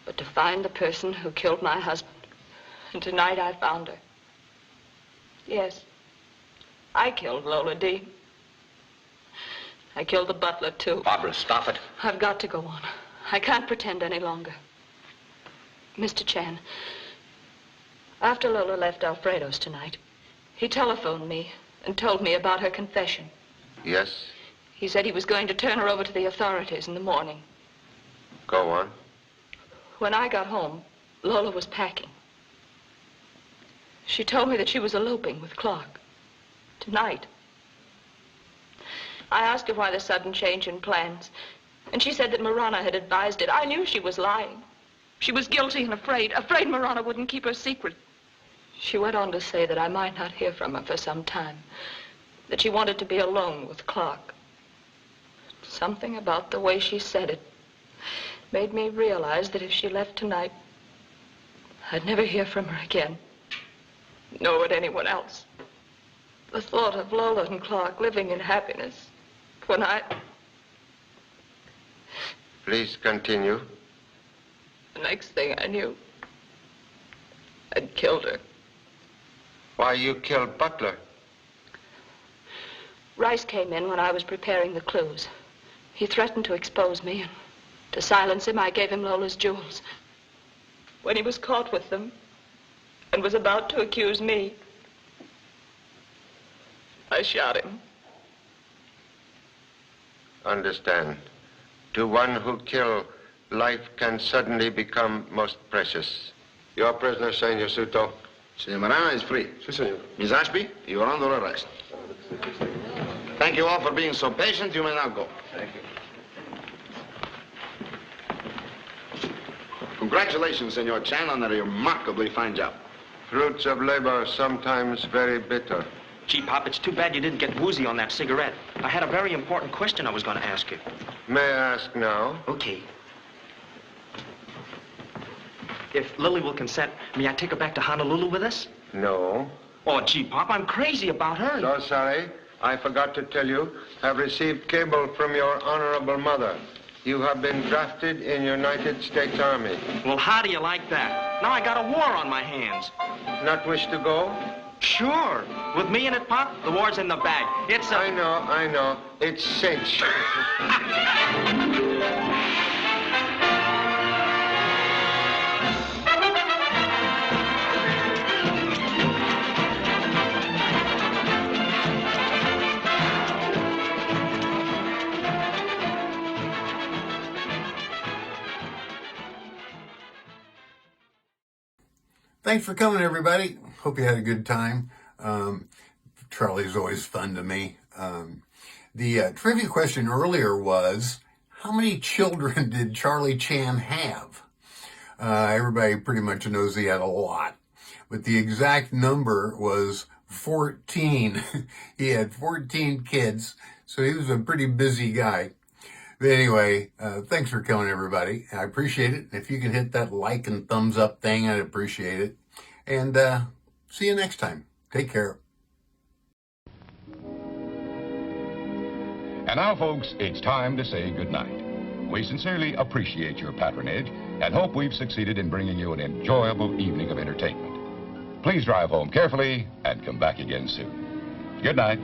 but to find the person who killed my husband. And tonight I found her. Yes, I killed Lola Dean. I killed the butler, too. Barbara, stop it. I've got to go on. I can't pretend any longer. Mr. Chan, after Lola left Alfredo's tonight, he telephoned me and told me about her confession. Yes? He said he was going to turn her over to the authorities in the morning. Go on. When I got home, Lola was packing. She told me that she was eloping with Clark. Tonight. I asked her why the sudden change in plans, and she said that Marana had advised it. I knew she was lying. She was guilty and afraid Marana wouldn't keep her secret. She went on to say that I might not hear from her for some time, that she wanted to be alone with Clark. Something about the way she said it made me realize that if she left tonight, I'd never hear from her again. Nor would anyone else. The thought of Lola and Clark living in happiness when Please continue. The next thing I knew, I'd killed her. Why you killed Butler? Rice came in when I was preparing the clues. He threatened to expose me, and to silence him, I gave him Lola's jewels. When he was caught with them and was about to accuse me, I shot him. Understand. To one who kill, life can suddenly become most precious. Your prisoner, Senor Suto. Senor Marana is free. Si, senor. Miss Ashby, you are under arrest. Thank you all for being so patient. You may now go. Thank you. Congratulations, Senor Chan, on a remarkably fine job. Fruits of labor sometimes very bitter. Gee, Pop, it's too bad you didn't get woozy on that cigarette. I had a very important question I was going to ask you. May I ask now? Okay. If Lily will consent, may I take her back to Honolulu with us? No. Oh, gee, Pop, I'm crazy about her. So sorry. I forgot to tell you. Have received cable from your honorable mother. You have been drafted in United States Army. Well, how do you like that? Now I got a war on my hands. Not wish to go? Sure. With me in it, Pop, the war's in the bag. It's a... I know. It's cinch. Thanks for coming, everybody. Hope you had a good time. Charlie's always fun to me. The trivia question earlier was, how many children did Charlie Chan have? Everybody pretty much knows he had a lot, but the exact number was 14. He had 14 kids, so he was a pretty busy guy. But anyway, thanks for coming, everybody. I appreciate it. If you can hit that like and thumbs up thing, I'd appreciate it. And see you next time. Take care. And now, folks, it's time to say goodnight. We sincerely appreciate your patronage and hope we've succeeded in bringing you an enjoyable evening of entertainment. Please drive home carefully and come back again soon. Good night.